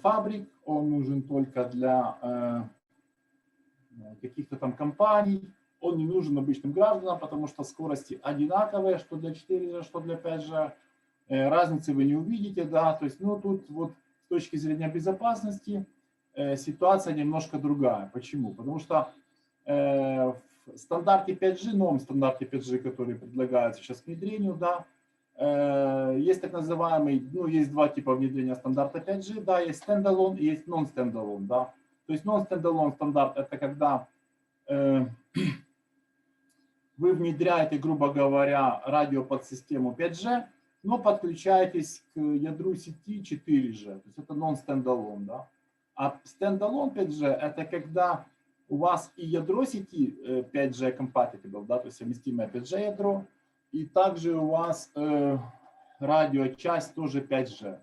фабрик, он нужен только для каких-то там компаний, он не нужен обычным гражданам, потому что скорости одинаковые, что для 4G, что для 5G. Разницы вы не увидите, да, то есть, ну, тут вот с точки зрения безопасности ситуация немножко другая. Почему? Потому что в стандарте 5G, новом стандарте 5G, который предлагается сейчас к внедрению, да, есть так называемый, ну, есть два типа внедрения стандарта 5G, да, есть стендалон и есть non-стендалон, да. То есть non-стендалон стандарт – это когда вы внедряете, грубо говоря, радиоподсистему 5G, но подключаетесь к ядру сети 4G, то есть это non-стендалон, да. А стендалон 5G – это когда у вас и ядро сети 5G compatible, да, то есть совместимое 5G ядро, и также у вас радиочасть тоже 5G.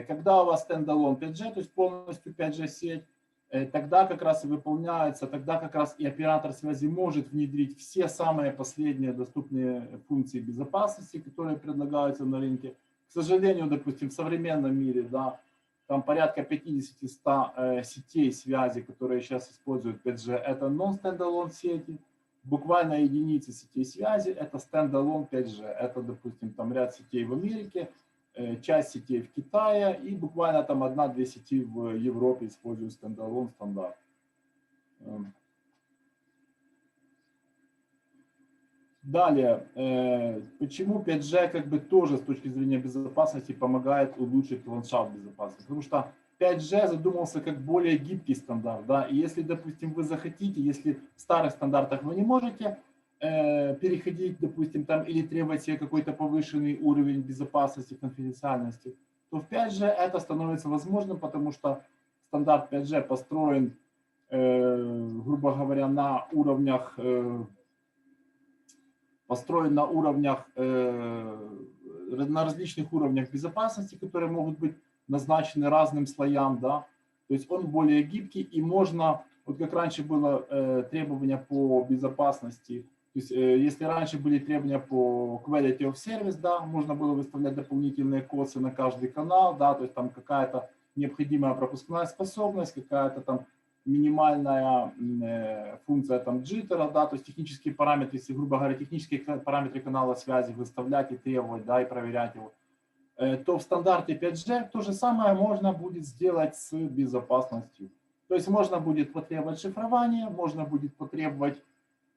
Когда у вас стендалон 5G, то есть полностью 5G сеть, тогда как раз и выполняется, тогда как раз и оператор связи может внедрить все самые последние доступные функции безопасности, которые предлагаются на рынке. К сожалению, допустим, в современном мире, да, там порядка 50-100 сетей связи, которые сейчас используют 5G, это non-standalone сети. Буквально единицы сетей связи это standalone 5G. Это, допустим, там ряд сетей в Америке, часть сетей в Китае и буквально там 1-2 сети в Европе используют standalone стандарт. Далее, почему 5G как бы тоже с точки зрения безопасности помогает улучшить ландшафт безопасности? Потому что 5G задумался как более гибкий стандарт, да, и если, допустим, вы захотите, если в старых стандартах вы не можете переходить, допустим, там или требовать себе какой-то повышенный уровень безопасности, конфиденциальности, то в 5G это становится возможным, потому что стандарт 5G построен, грубо говоря, на уровнях на различных уровнях безопасности, которые могут быть назначены разным слоям, да, то есть он более гибкий и можно, вот как раньше было требования по безопасности, то есть если раньше были требования по quality of service, да, можно было выставлять дополнительные косы на каждый канал, да, то есть там какая-то необходимая пропускная способность, какая-то там минимальная функция там джиттера, да, то есть технические параметры, если, грубо говоря, технические параметры канала связи выставлять и требовать, да, и проверять его. то в стандарте 5G то же самое можно будет сделать с безопасностью. То есть можно будет потребовать шифрование, можно будет потребовать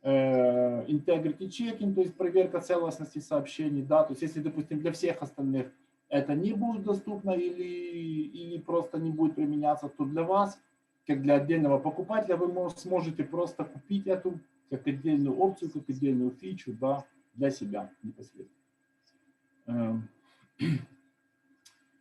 integrity checking, то есть проверка целостности сообщений, да, то есть если, допустим, для всех остальных это не будет доступно или просто не будет применяться, то для вас, как для отдельного покупателя, вы сможете просто купить эту как отдельную опцию, как отдельную фичу, да, для себя непосредственно.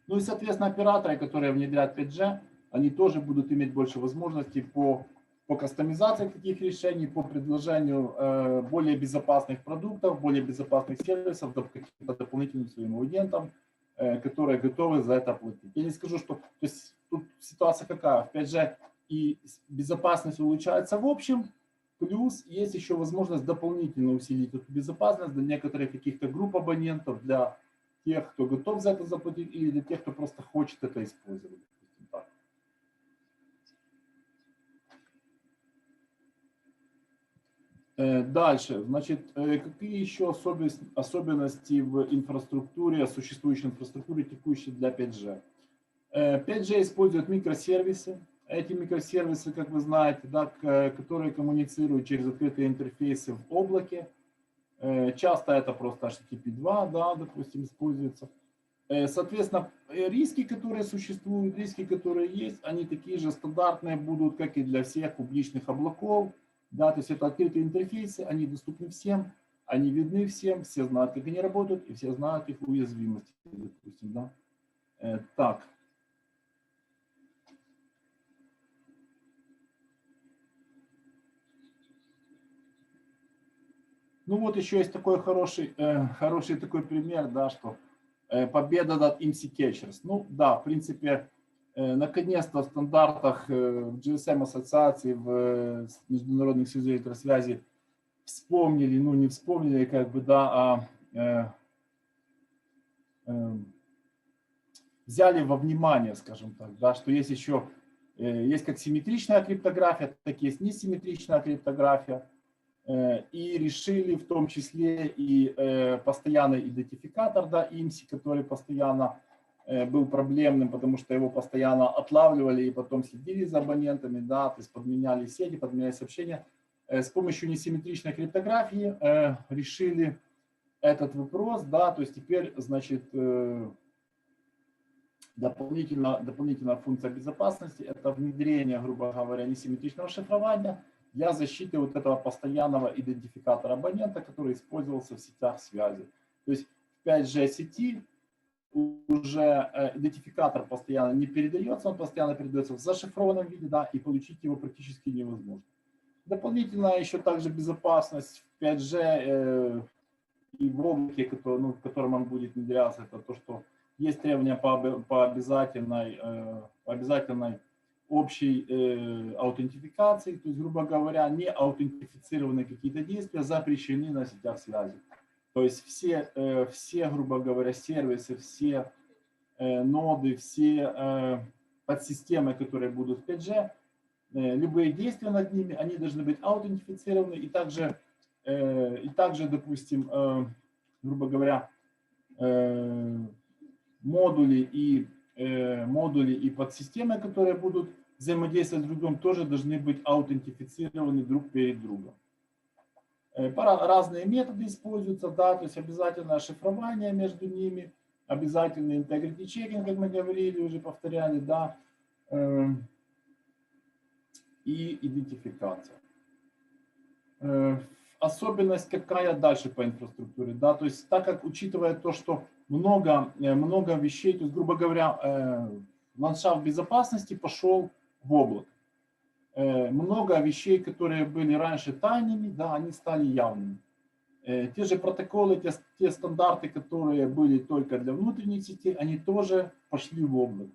Ну и, соответственно, операторы, которые внедряют 5G, они тоже будут иметь больше возможностей по кастомизации таких решений, по предложению более безопасных продуктов, более безопасных сервисов, каким-то дополнительным своим аудиентам, которые готовы за это платить. Я не скажу, что то есть, тут ситуация какая, в 5G и безопасность улучшается в общем, плюс есть еще возможность дополнительно усилить эту безопасность для некоторых каких-то групп абонентов, для тех, кто готов за это заплатить, или для тех, кто просто хочет это использовать. Дальше, значит, какие еще особенности в инфраструктуре, существующей инфраструктуре, текущей для 5G? 5G использует микросервисы. Эти микросервисы, как вы знаете, да, которые коммуницируют через открытые интерфейсы в облаке. Часто это просто HTTP2, да, допустим, используется. Соответственно, риски, которые существуют, риски, которые есть, они такие же стандартные будут, как и для всех публичных облаков. Да, то есть это открытые интерфейсы, они доступны всем, они видны всем, все знают, как они работают, и все знают их уязвимости, допустим, да. Так. Ну вот еще есть такой хороший такой пример, да, что победа над MC Catchers. Ну да, в принципе, наконец-то в стандартах в GSM-ассоциации, в Международных союзах электросвязи вспомнили, ну не вспомнили, как бы, да, взяли во внимание, скажем так, да, что есть еще, есть как симметричная криптография, так и есть несимметричная криптография. И решили в том числе и постоянный идентификатор, да, IMSI, который постоянно был проблемным, потому что его постоянно отлавливали и потом следили за абонентами, да, то есть подменяли сети, подменяли сообщения. С помощью несимметричной криптографии решили этот вопрос, да, то есть теперь, значит, дополнительная функция безопасности – это внедрение, грубо говоря, несимметричного шифрования для защиты вот этого постоянного идентификатора абонента, который использовался в сетях связи. То есть в 5G сети уже идентификатор постоянно не передается, он постоянно передается в зашифрованном виде, да, и получить его практически невозможно. Дополнительно еще также безопасность в 5G и в облаке, в котором он будет внедряться, это то, что есть требования по обязательной общей аутентификации, то есть, грубо говоря, не аутентифицированные какие-то действия запрещены на сетях связи. То есть все, грубо говоря, сервисы, все ноды, все подсистемы, которые будут в 5G, любые действия над ними, они должны быть аутентифицированы, и также, допустим, грубо говоря, модули и подсистемы, которые будут взаимодействовать с друг другом, тоже должны быть аутентифицированы друг перед другом. Разные методы используются, да, то есть обязательное шифрование между ними, обязательный integrity checking, как мы говорили, уже повторяли, да, и идентификация. Особенность какая дальше по инфраструктуре, да, то есть так как, учитывая то, что много вещей, то есть, грубо говоря, ландшафт безопасности пошел в облако. Много вещей, которые были раньше тайными, да, они стали явными. Те же протоколы, те стандарты, которые были только для внутренних сетей, они тоже пошли в облако.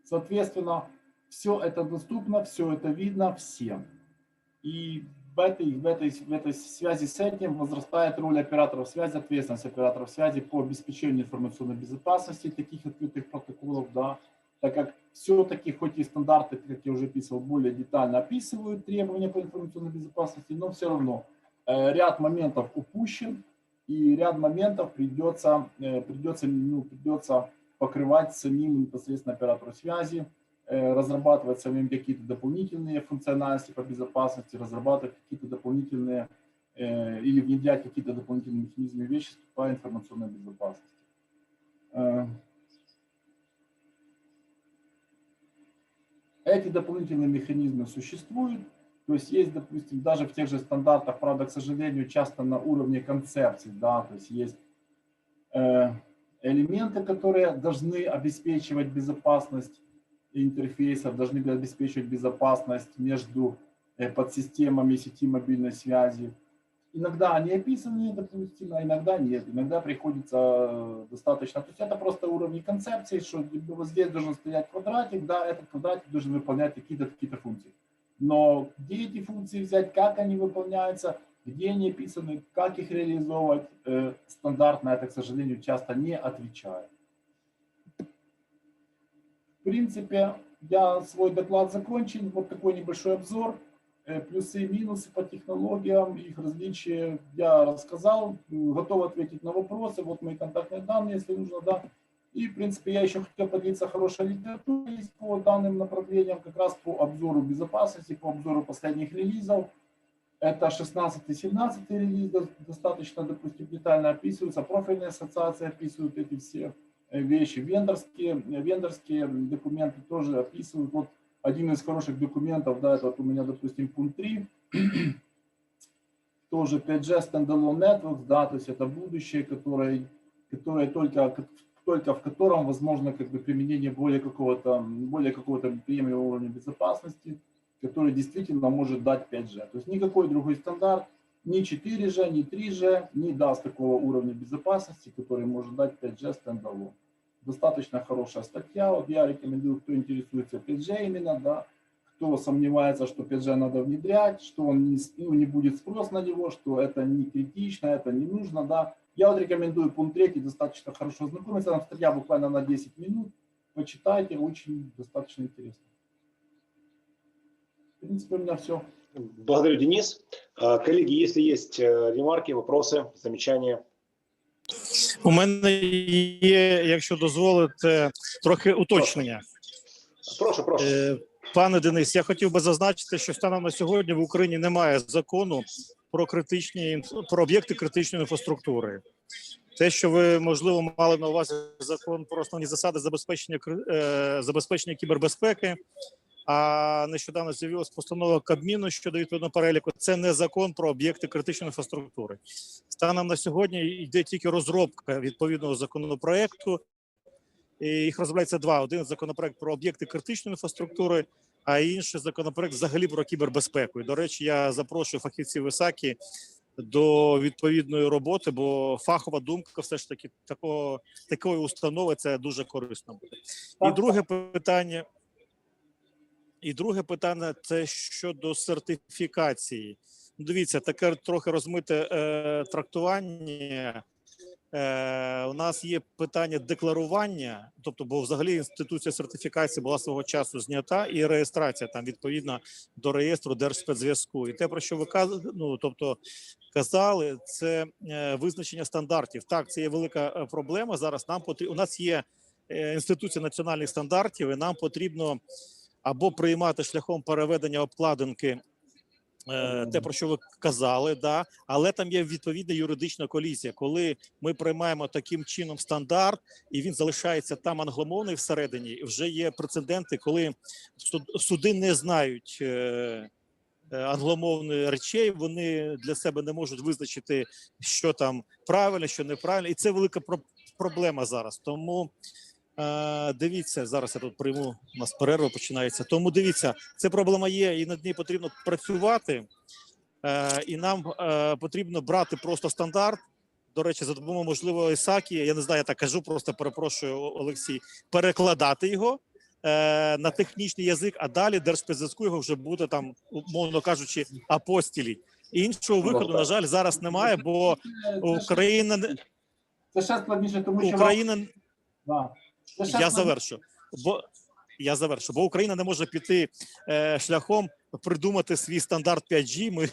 Соответственно, все это доступно, все это видно всем. И в этой связи с этим возрастает роль операторов связи, ответственность операторов связи по обеспечению информационной безопасности таких открытых протоколов, да, так как все-таки, хоть и стандарты, как я уже писал, более детально описывают требования по информационной безопасности, но все равно ряд моментов упущен, и ряд моментов придется покрывать самим непосредственно оператору связи, разрабатывать самим какие-то дополнительные функциональности по безопасности, разрабатывать какие-то дополнительные или внедрять какие-то дополнительные механизмы и вещи по информационной безопасности. Эти дополнительные механизмы существуют, то есть есть, допустим, даже в тех же стандартах, правда, к сожалению, часто на уровне концепций, да, то есть есть элементы, которые должны обеспечивать безопасность интерфейсов, должны обеспечивать безопасность между подсистемами сети мобильной связи. Иногда они описаны, допустим, а иногда нет. Иногда приходится достаточно. То есть это просто уровни концепции, что вот здесь должен стоять квадратик, да, этот квадратик должен выполнять какие-то функции. Но где эти функции взять, как они выполняются, где они описаны, как их реализовывать, стандарт на это, к сожалению, часто не отвечает. В принципе, я свой доклад закончил. Вот такой небольшой обзор. Плюсы и минусы по технологиям, их различия я рассказал. Готов ответить на вопросы. Вот мои контактные данные, если нужно, да. И, в принципе, я еще хотел поделиться хорошей литературой по данным направлениям, как раз по обзору безопасности, по обзору последних релизов. Это 16-17 релиз, достаточно, допустим, детально описываются. Профильные ассоциации описывают эти все вещи. Вендорские документы тоже описывают. Вот один из хороших документов, да, это вот у меня, допустим, пункт 3, тоже 5G Standalone Networks, да, то есть это будущее, которое только в котором возможно как бы применение более какого-то приемлемого уровня безопасности, который действительно может дать 5G. То есть никакой другой стандарт, ни 4G, ни 3G не даст такого уровня безопасности, который может дать 5G Standalone. Достаточно хорошая статья, вот я рекомендую, кто интересуется 5G именно, да, кто сомневается, что 5G надо внедрять, что он не будет спрос на него, что это не критично, это не нужно, да. Я вот рекомендую пункт 3, достаточно хорошо знакомиться, там статья буквально на 10 минут, почитайте, очень достаточно интересно. В принципе, у меня все. Благодарю, Денис. Коллеги, если есть ремарки, вопросы, замечания. У мене є, якщо дозволите, трохи уточнення. Прошу. Пане Денис, я хотів би зазначити, що станом на сьогодні в Україні немає закону про об'єкти критичної інфраструктури. Те, що ви, можливо, мали на увазі закон про основні засади забезпечення кібербезпеки, а нещодавно з'явилась постанова Кабміну щодо відповідного переліку. Це не закон про об'єкти критичної інфраструктури. Станом на сьогодні йде тільки розробка відповідного законопроекту. І їх розробляється два. Один законопроект про об'єкти критичної інфраструктури, а інший законопроект взагалі про кібербезпеку. І, до речі, я запрошую фахівців ІСАКі до відповідної роботи, бо фахова думка все ж таки такої установи це дуже корисно буде. І друге питання – це щодо сертифікації. Дивіться, таке трохи розмите трактування. У нас є питання декларування, тобто, бо взагалі інституція сертифікації була свого часу знята, і реєстрація там відповідно до реєстру Держспецзв'язку. І те, про що ви казали, це визначення стандартів. Так, це є велика проблема. Зараз у нас є інституція національних стандартів, і нам потрібно або приймати шляхом переведення обкладинки те, про що ви казали, да, але там є відповідна юридична колізія. Коли ми приймаємо таким чином стандарт, і він залишається там англомовний всередині, вже є прецеденти, коли суди не знають англомовних речей, вони для себе не можуть визначити, що там правильно, що неправильно, і це велика проблема зараз. Тому дивіться, зараз я тут прийму, у нас перерва починається, тому дивіться, це проблема є, і над нею потрібно працювати, і нам потрібно брати просто стандарт, до речі, за допомогою, можливо, ІСАКі, я не знаю, я так кажу, просто перепрошую, Олексій, перекладати його на технічний язик, а далі Держспецзв'язку його вже буде там, умовно кажучи, апостіліть. Іншого виходу, на жаль, зараз немає, бо Україна... Це ще складніше, тому що... Я завершу, бо Україна не може піти шляхом придумати свій стандарт 5G, ми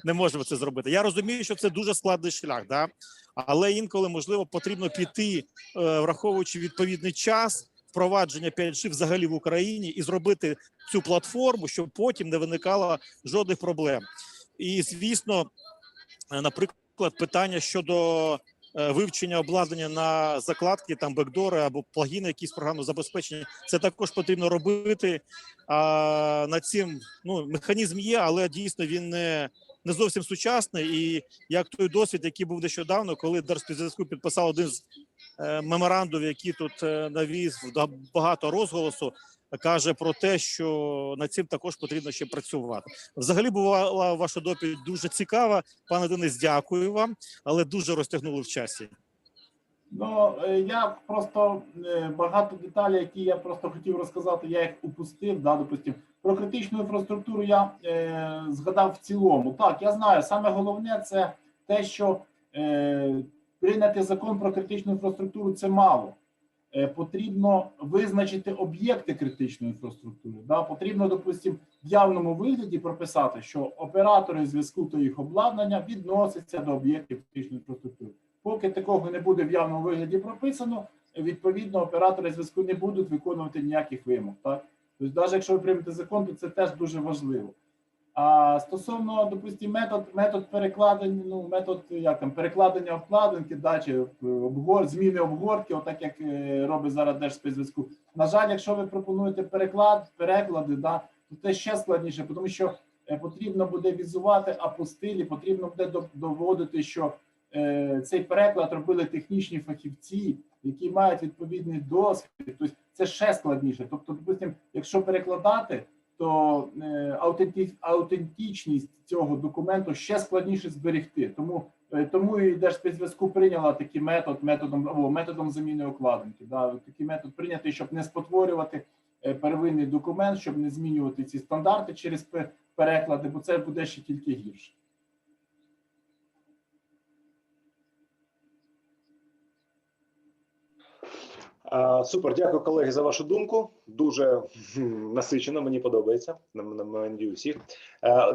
не можемо це зробити. Я розумію, що це дуже складний шлях, да? Але інколи, можливо, потрібно піти, враховуючи відповідний час впровадження 5G взагалі в Україні і зробити цю платформу, щоб потім не виникало жодних проблем. І, звісно, наприклад, питання щодо вивчення обладнання на закладки, там бекдори або плагіни, якісь програмного забезпечення, це також потрібно робити. А над цим механізм є, але дійсно він не зовсім сучасний. І як той досвід, який був нещодавно, коли Держспецзв'язку підписав один з меморандумів, який тут навіз багато розголосу, каже про те, що над цим також потрібно ще працювати. Взагалі була ваша доповідь дуже цікава. Пане Денис, дякую вам, але дуже розтягнули в часі. Ну, я просто багато деталей, які я просто хотів розказати, я їх упустив, да, допустим. Про критичну інфраструктуру я згадав в цілому. Так, я знаю, саме головне це те, що прийняти закон про критичну інфраструктуру – це мало. Потрібно визначити об'єкти критичної інфраструктури. Да? Потрібно, допустимо, в явному вигляді прописати, що оператори зв'язку та їх обладнання відносяться до об'єктів критичної інфраструктури. Поки такого не буде в явному вигляді прописано, відповідно, оператори зв'язку не будуть виконувати ніяких вимог. Так? Тобто, навіть якщо ви приймете закон, то це теж дуже важливо. А стосовно, допустимо, метод перекладення, перекладення обкладинки, да, чи зміни обгортки, отак як робить зараз Держспецзв'язку. На жаль, якщо ви пропонуєте переклади, да, то це ще складніше, тому що потрібно буде візувати апостилі, потрібно буде доводити, що цей переклад робили технічні фахівці, які мають відповідний досвід. Тобто це ще складніше. Тобто, допустимо, якщо перекладати, то аутентичність цього документу ще складніше зберегти. Тому і Держспецзв'язку прийняла такий методом заміни обкладинки. Да, такий метод прийнятий, щоб не спотворювати первинний документ, щоб не змінювати ці стандарти через переклади, бо це буде ще тільки гірше. Супер, дякую, колеги, за вашу думку. Дуже насичено, мені подобається. Мені всіх.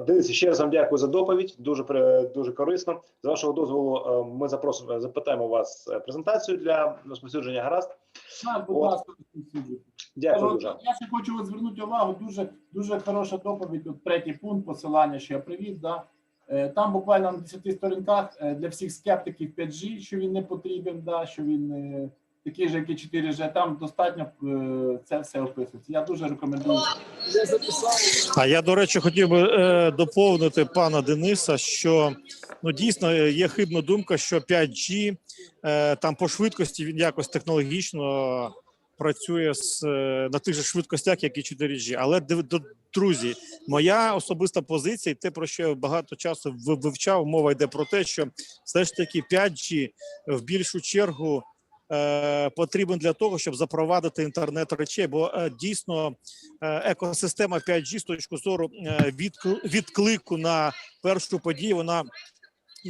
Денис, ще раз вам дякую за доповідь. Дуже корисно. З вашого дозволу, ми запитаємо у вас презентацію для розповсюдження. Гаразд? Так, будь ласка, розповсюджуйте. Дякую дуже. Я ще хочу звернути увагу. Дуже хороша доповідь. От третій пункт посилання, що я привів. Да? Там буквально на 10 сторінках для всіх скептиків 5G, що він не потрібен, да? Що він такий же, як і 4G, там достатньо це все описується. Я дуже рекомендую. А я, до речі, хотів би доповнити пана Дениса, що дійсно є хибна думка, що 5G там по швидкості він якось технологічно працює на тих же швидкостях, як і 4G. Але, друзі, моя особиста позиція, і те, про що я багато часу вивчав, мова йде про те, що все ж таки 5G в більшу чергу потрібен для того, щоб запровадити інтернет речей, бо дійсно екосистема 5G з точки зору відклику на першу подію, вона,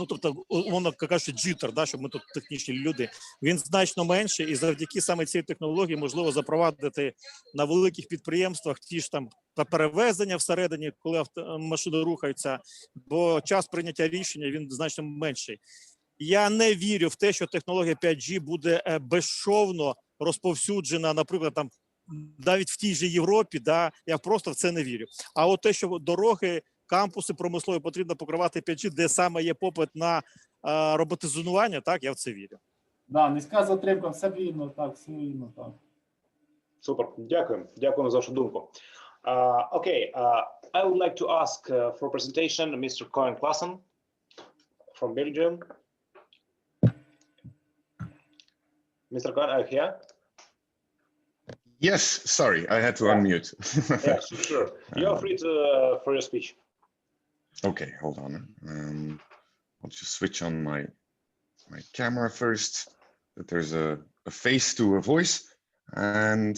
тобто, умовно кажучи, джитер, да, щоб ми тут технічні люди, він значно менше, і завдяки саме цій технології можливо запровадити на великих підприємствах ті ж там перевезення всередині, коли машини рухаються, бо час прийняття рішення він значно менший. Я не вірю в те, що технологія 5G буде безшовно розповсюджена, наприклад, там навіть в тій же Європі, да, я просто в це не вірю. А от те, що дороги, кампуси промислові потрібно покривати 5G, де саме є попит на роботизування, так, я в це вірю. Да, низька затримка, все вірно, так, все вірно, так. Супер, дякую за вашу думку. Okay, I would like to ask for presentation Mr. Cohen Klassen from Belgium. Mr. Cohen, are you here? Yes, sorry, I had to unmute. Yeah, sure. You're free for your speech. Okay, hold on. I'll just switch on my camera first, that there's a face to a voice, and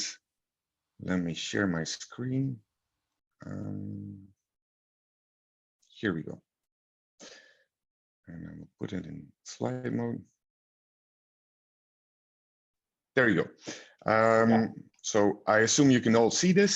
let me share my screen. Here we go. And I will put it in slide mode. There you go. So I assume you can all see this.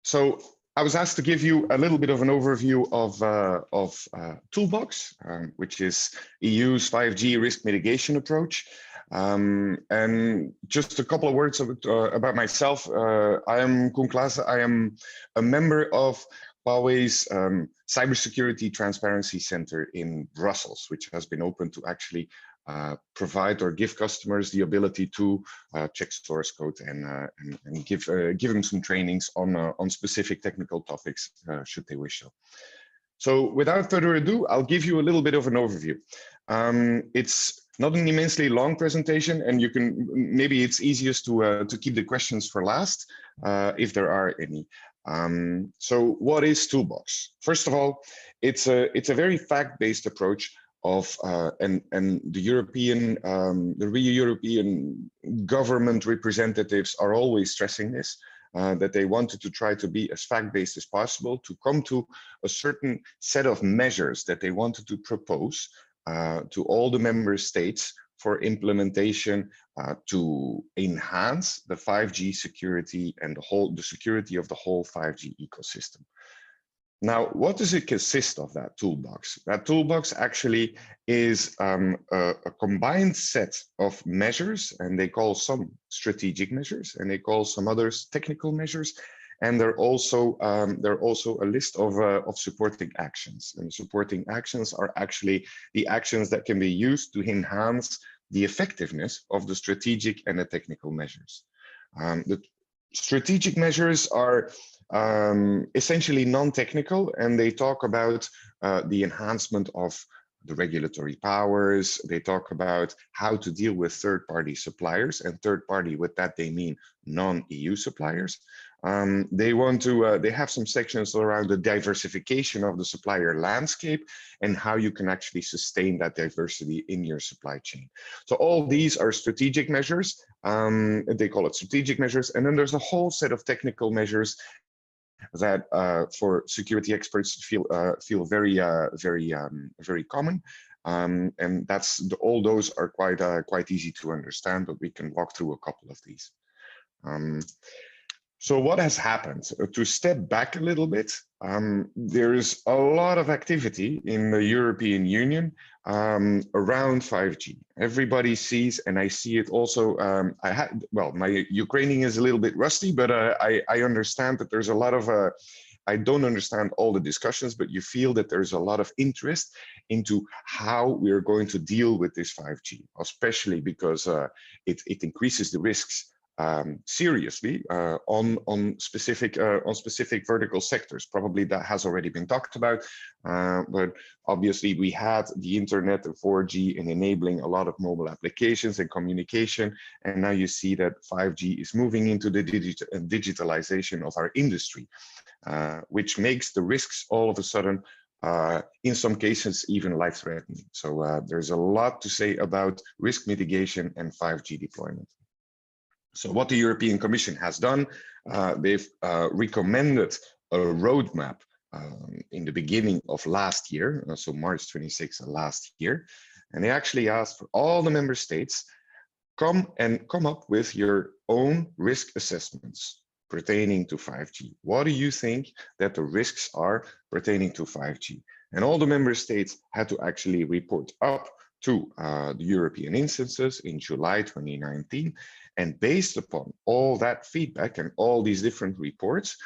So I was asked to give you a little bit of an overview of Toolbox, which is EU's 5G risk mitigation approach. And just a couple of words about myself. I am Koen Klaassen. I am a member of Huawei's Cybersecurity Transparency Center in Brussels, which has been open to actually provide or give customers the ability to check source code and give them some trainings on specific technical topics should they wish so. So without further ado, I'll give you a little bit of an overview. It's not an immensely long presentation, and you can maybe it's easiest to keep the questions for last if there are any. So what is Toolbox? First of all, it's a very fact-based approach of and the European government representatives are always stressing this, that they wanted to try to be as fact-based as possible to come to a certain set of measures that they wanted to propose to all the member states for implementation to enhance the 5G security and the security of the whole 5G ecosystem. Now, what does it consist of, that toolbox? That toolbox actually is a combined set of measures, and they call some strategic measures, and they call some others technical measures, and they're also a list of supporting actions. And supporting actions are actually the actions that can be used to enhance the effectiveness of the strategic and the technical measures. The strategic measures are essentially non-technical, and they talk about the enhancement of the regulatory powers. They talk about how to deal with third-party suppliers, and third-party, with that they mean non-EU suppliers. They have some sections around the diversification of the supplier landscape and how you can actually sustain that diversity in your supply chain. So all these are strategic measures. They call it strategic measures. And then there's a whole set of technical measures that for security experts feel very common. And all those are quite easy to understand, but we can walk through a couple of these. So what has happened? To step back a little bit, there's a lot of activity in the European Union around 5G. Everybody sees, and I see it also, my Ukrainian is a little bit rusty, but I understand that there's a lot of, I don't understand all the discussions, but you feel that there's a lot of interest into how we're going to deal with this 5G, especially because it increases the risks seriously on specific vertical sectors. Probably that has already been talked about, but obviously we had the internet and 4G and enabling a lot of mobile applications and communication, and now you see that 5G is moving into the digitalization of our industry, which makes the risks all of a sudden in some cases even life-threatening. So there's a lot to say about risk mitigation and 5G deployment. So what the European Commission has done, they've recommended a roadmap in the beginning of last year, so March 26th of last year, and they actually asked for all the member states come up with your own risk assessments pertaining to 5G. What do you think that the risks are pertaining to 5G? And all the member states had to actually report up to the European instances in July 2019. And based upon all that feedback and all these different reports,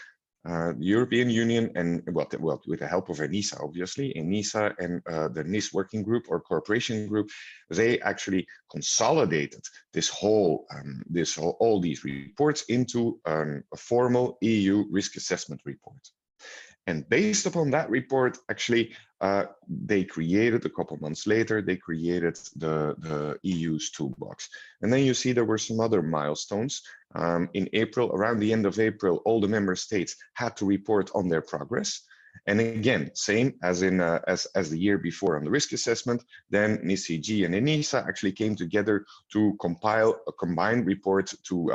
the European Union and with the help of ENISA, obviously, ENISA and the NIS working group or cooperation group, they actually consolidated all these reports into a formal EU risk assessment report. And based upon that report, actually, they created, a couple months later, they created the EU's toolbox. And then you see there were some other milestones. In April, around the end of April, all the member states had to report on their progress. And again, same as in as the year before on the risk assessment, then NIS-CG and ENISA actually came together to compile a combined report to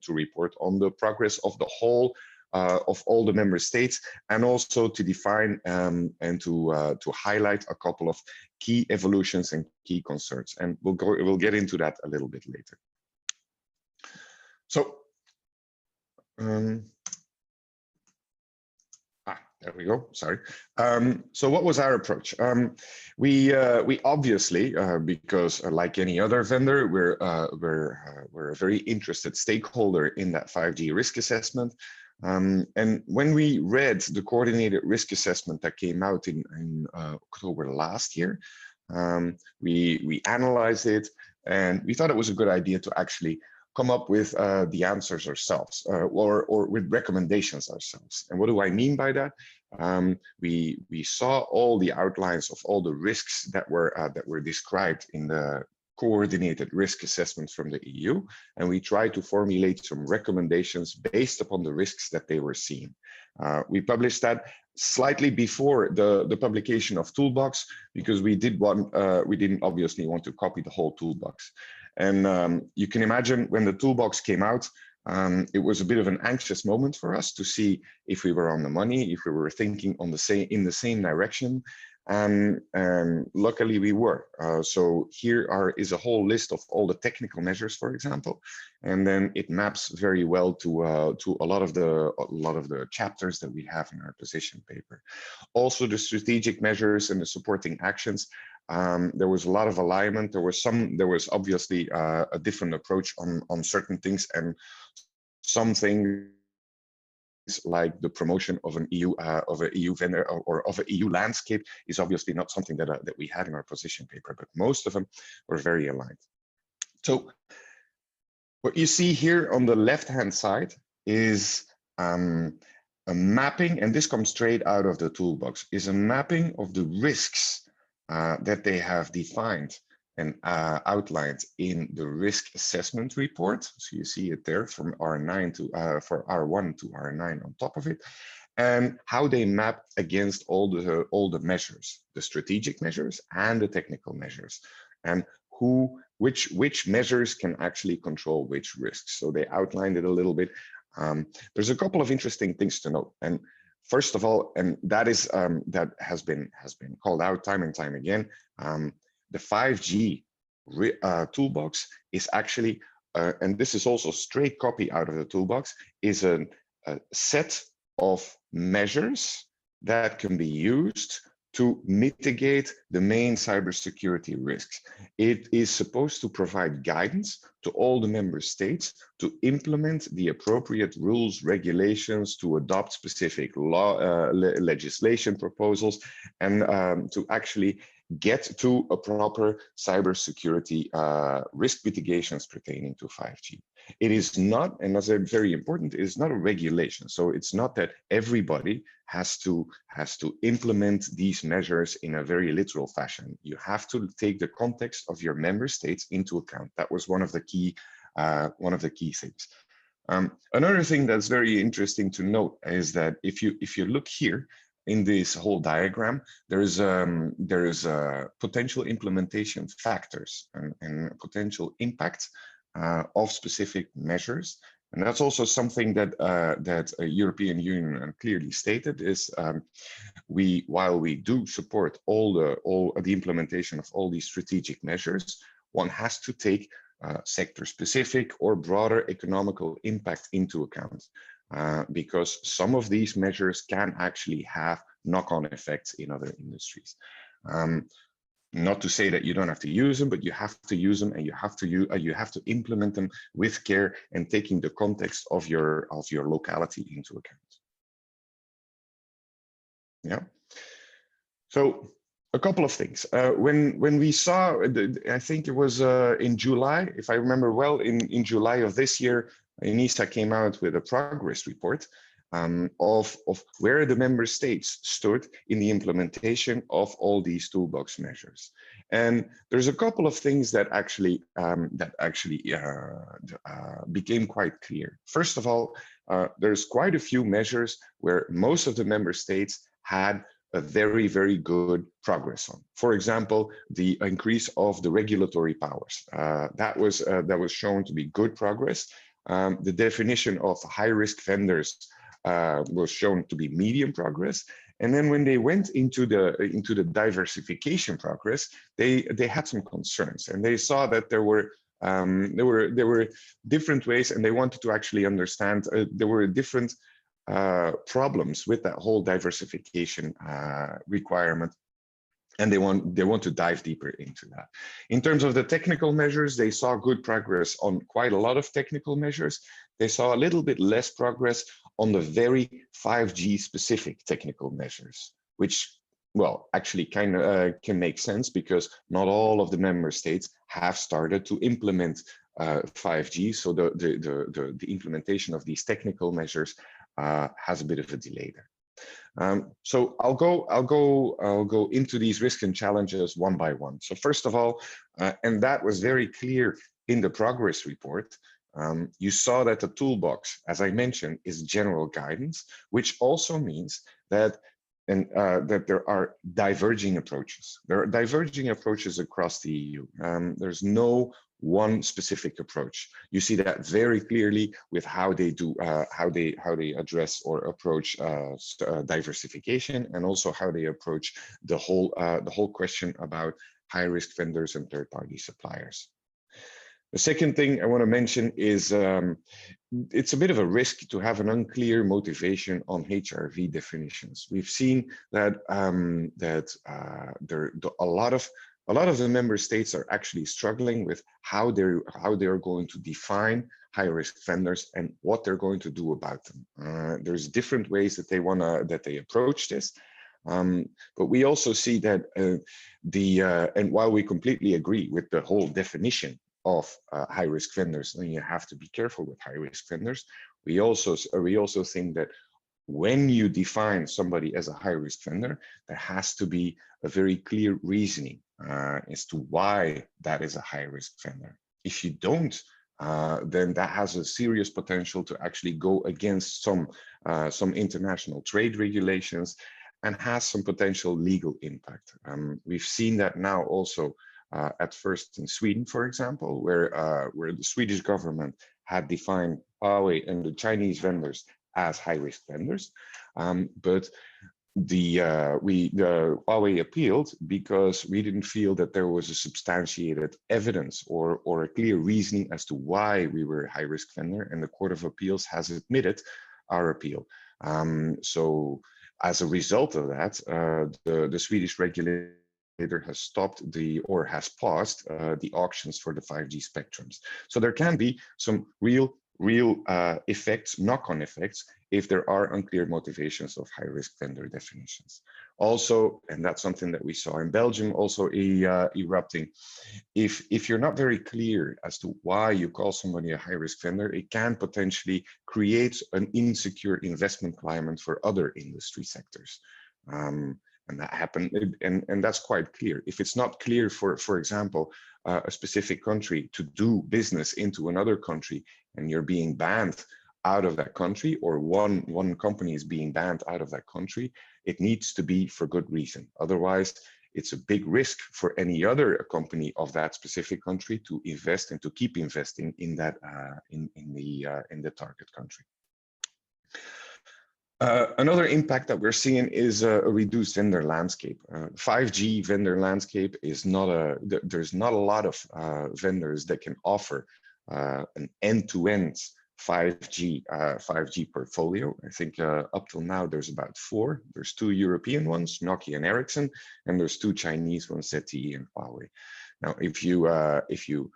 report on the progress of the whole of all the member states, and also to define and to highlight a couple of key evolutions and key concerns. And we'll get into that a little bit later. So There we go. Sorry. So what was our approach? We obviously, because like any other vendor, we're a very interested stakeholder in that 5G risk assessment. And when we read the coordinated risk assessment that came out in October last year, we analyzed it, and we thought it was a good idea to actually come up with the answers ourselves, or with recommendations ourselves. And what do I mean by that? We saw all the outlines of all the risks that were described in the coordinated risk assessments from the EU, and we tried to formulate some recommendations based upon the risks that they were seeing. We published that slightly before the publication of Toolbox, because we didn't obviously want to copy the whole Toolbox. And you can imagine when the Toolbox came out, it was a bit of an anxious moment for us to see if we were on the money, if we were thinking in the same direction. And luckily we were. So here is a whole list of all the technical measures, for example, and then it maps very well to a lot of the chapters that we have in our position paper. Also, the strategic measures and the supporting actions. There was a lot of alignment. There was obviously a different approach on certain things, and some things like the promotion of an EU vendor or of an EU landscape is obviously not something that we had in our position paper, but most of them were very aligned. So what you see here on the left-hand side is a mapping, and this comes straight out of the Toolbox, is a mapping of the risks that they have defined and outlined in the risk assessment report. So you see it there from R9 to for R1 to R9 on top of it, and how they map against all the measures, the strategic measures and the technical measures, and which measures can actually control which risks. So they outlined it a little bit. There's a couple of interesting things to note. And first of all, and that is that has been called out time and time again, the 5G Toolbox is actually, and this is also straight copy out of the Toolbox, is a set of measures that can be used to mitigate the main cybersecurity risks. It is supposed to provide guidance to all the member states to implement the appropriate rules, regulations, to adopt specific law, legislation proposals, and to actually get to a proper cybersecurity risk mitigations pertaining to 5G. It is not, and that's very important, it is not a regulation. So it's not that everybody has to implement these measures in a very literal fashion. You have to take the context of your member states into account. That was one of the key things. Another thing that's very interesting to note is that if you look here in this whole diagram, there is potential implementation factors and potential impact of specific measures. And that's also something that that a European Union clearly stated is while we do support all the implementation of all these strategic measures, one has to take sector-specific or broader economical impact into account, because some of these measures can actually have knock-on effects in other industries. Not to say that you don't have to use them, but you have to use them, and you have to implement them with care and taking the context of your locality into account. Yeah. So a couple of things. When we saw, I think it was in July, if I remember well, in July of this year, ENISA came out with a progress report of where the member states stood in the implementation of all these toolbox measures. And there's a couple of things that actually became quite clear. First of all, there's quite a few measures where most of the member states had a very, very good progress on. For example, the increase of the regulatory powers. That was shown to be good progress. The definition of high-risk vendors was shown to be medium progress, and then when they went into the diversification progress, they had some concerns, and they saw that there were different ways, and they wanted to actually understand there were different problems with that whole diversification requirement, and they want to dive deeper into that. In terms of the technical measures, they saw good progress on quite a lot of technical measures. They saw a little bit less progress on the very 5G specific technical measures, which, well, actually kind of can make sense, because not all of the member states have started to implement 5G. So the implementation of these technical measures has a bit of a delay there. So I'll go into these risks and challenges one by one. So first of all, and that was very clear in the progress report, you saw that the toolbox, as I mentioned, is general guidance, which also means that that there are diverging approaches. There are diverging approaches across the EU. There's no one specific approach. You see that very clearly with how they do, how they address or approach diversification, and also how they approach the whole question about high-risk vendors and third-party suppliers. The second thing I want to mention is it's a bit of a risk to have an unclear motivation on HRV definitions. We've seen that a lot of the member states are actually struggling with how they're going to define high-risk vendors and what they're going to do about them. There's different ways that they approach this. But we also see that and while we completely agree with the whole definition of high-risk vendors, and you have to be careful with high-risk vendors, we also think that when you define somebody as a high-risk vendor, there has to be a very clear reasoning as to why that is a high-risk vendor. If you don't, then that has a serious potential to actually go against some international trade regulations and has some potential legal impact. We've seen that now also at first in Sweden, for example, where the Swedish government had defined Huawei and the Chinese vendors as high-risk vendors, but the Huawei appealed because we didn't feel that there was a substantiated evidence or a clear reasoning as to why we were a high-risk vendor, and the Court of Appeals has admitted our appeal. So as a result of that, the Swedish regulator has stopped has paused the auctions for the 5G spectrums. So there can be some real effects, knock-on effects, if there are unclear motivations of high-risk vendor definitions. Also, and that's something that we saw in Belgium also erupting, if you're not very clear as to why you call somebody a high-risk vendor, it can potentially create an insecure investment climate for other industry sectors. And that happened, and that's quite clear. If it's not clear for example, a specific country to do business into another country, and you're being banned out of that country, or one company is being banned out of that country, it needs to be for good reason. Otherwise, it's a big risk for any other company of that specific country to invest and to keep investing in that in the target country. Another impact that we're seeing is a reduced vendor landscape. 5G vendor landscape is there's not a lot of vendors that can offer an end-to-end 5G portfolio. I think up till now there's about 4. There's 2 European ones, Nokia and Ericsson, and there's 2 Chinese ones, ZTE and Huawei. Now, if you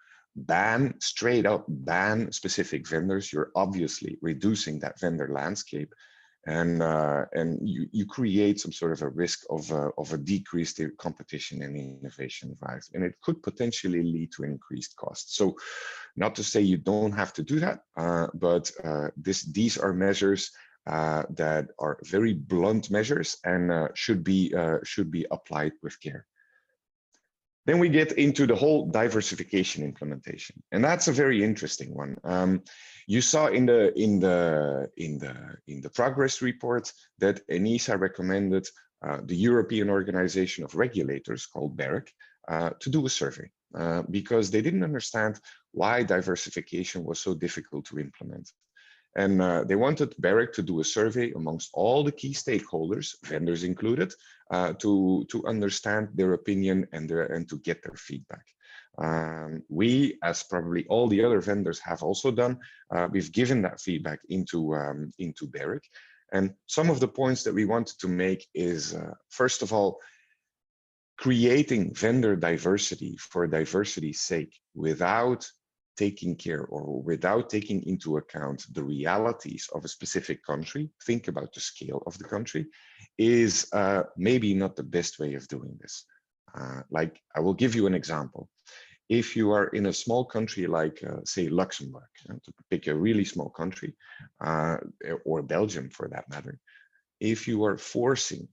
straight up ban specific vendors, you're obviously reducing that vendor landscape. And you create some sort of a risk of a decreased competition and innovation, right? And it could potentially lead to increased costs. So, not to say you don't have to do that, but these are measures that are very blunt measures and should be applied with care. Then we get into the whole diversification implementation, and that's a very interesting one. You saw in the progress report that ENISA recommended the European Organization of Regulators, called BEREC, to do a survey because they didn't understand why diversification was so difficult to implement. And they wanted BEREC to do a survey amongst all the key stakeholders, vendors included, to understand their opinion and to get their feedback. We, as probably all the other vendors have also done, we've given that feedback into BEREC, And some of the points that we wanted to make is, first of all, creating vendor diversity for diversity's sake without taking care or without taking into account the realities of a specific country, think about the scale of the country, is maybe not the best way of doing this. Like, I will give you an example. If you are in a small country like, say, Luxembourg, to pick a really small country, or Belgium for that matter, if you are forcing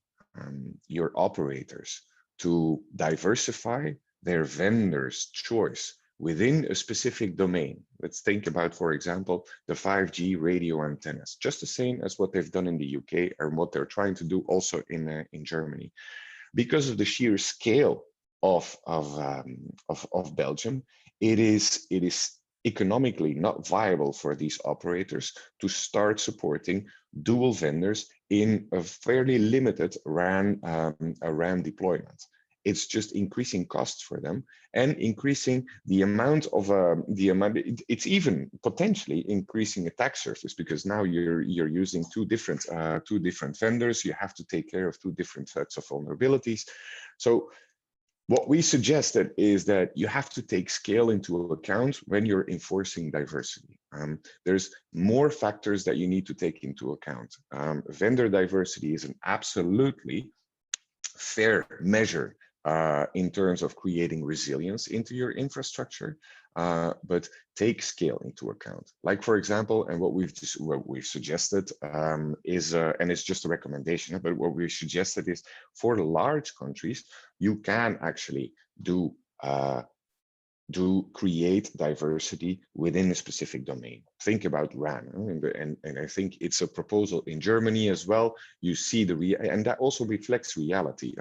your operators to diversify their vendors' choice within a specific domain. Let's think about, for example, the 5G radio antennas, just the same as what they've done in the UK and what they're trying to do also in Germany. Because of the sheer scale of Belgium, it is economically not viable for these operators to start supporting dual vendors in a fairly limited RAN deployment. It's just increasing costs for them and increasing the amount of it's even potentially increasing attack surface, because now you're using two different vendors. You have to take care of two different sets of vulnerabilities. So what we suggested is that you have to take scale into account when you're enforcing diversity. There's more factors that you need to take into account. Vendor diversity is an absolutely fair measure in terms of creating resilience into your infrastructure, but take scale into account. Like, for example, and what we've suggested is, and it's just a recommendation, but what we suggested is for the large countries, you can actually do create diversity within a specific domain. Think about RAN, and I think it's a proposal in Germany as well. You see and that also reflects reality.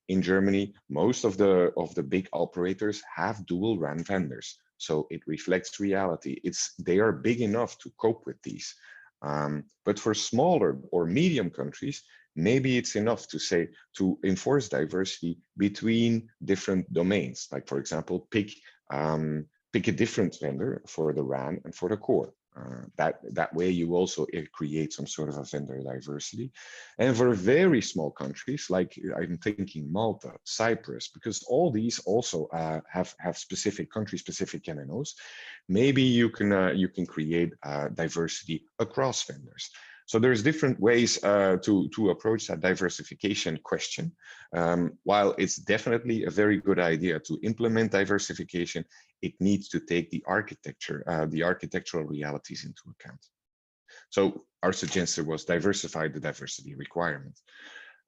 In Germany, most of the big operators have dual RAN vendors, so it reflects reality. They are big enough to cope with these. But for smaller or medium countries, maybe it's enough to enforce diversity between different domains. Like, for example, pick a different vendor for the RAN and for the core. That way you also create some sort of a vendor diversity. And for very small countries, like I'm thinking Malta, Cyprus, because all these also have specific country-specific MNOs, maybe you can create diversity across vendors. So there's different ways to approach that diversification question. While it's definitely a very good idea to implement diversification, it needs to take the architectural realities into account. So our suggestion was diversify the diversity requirement.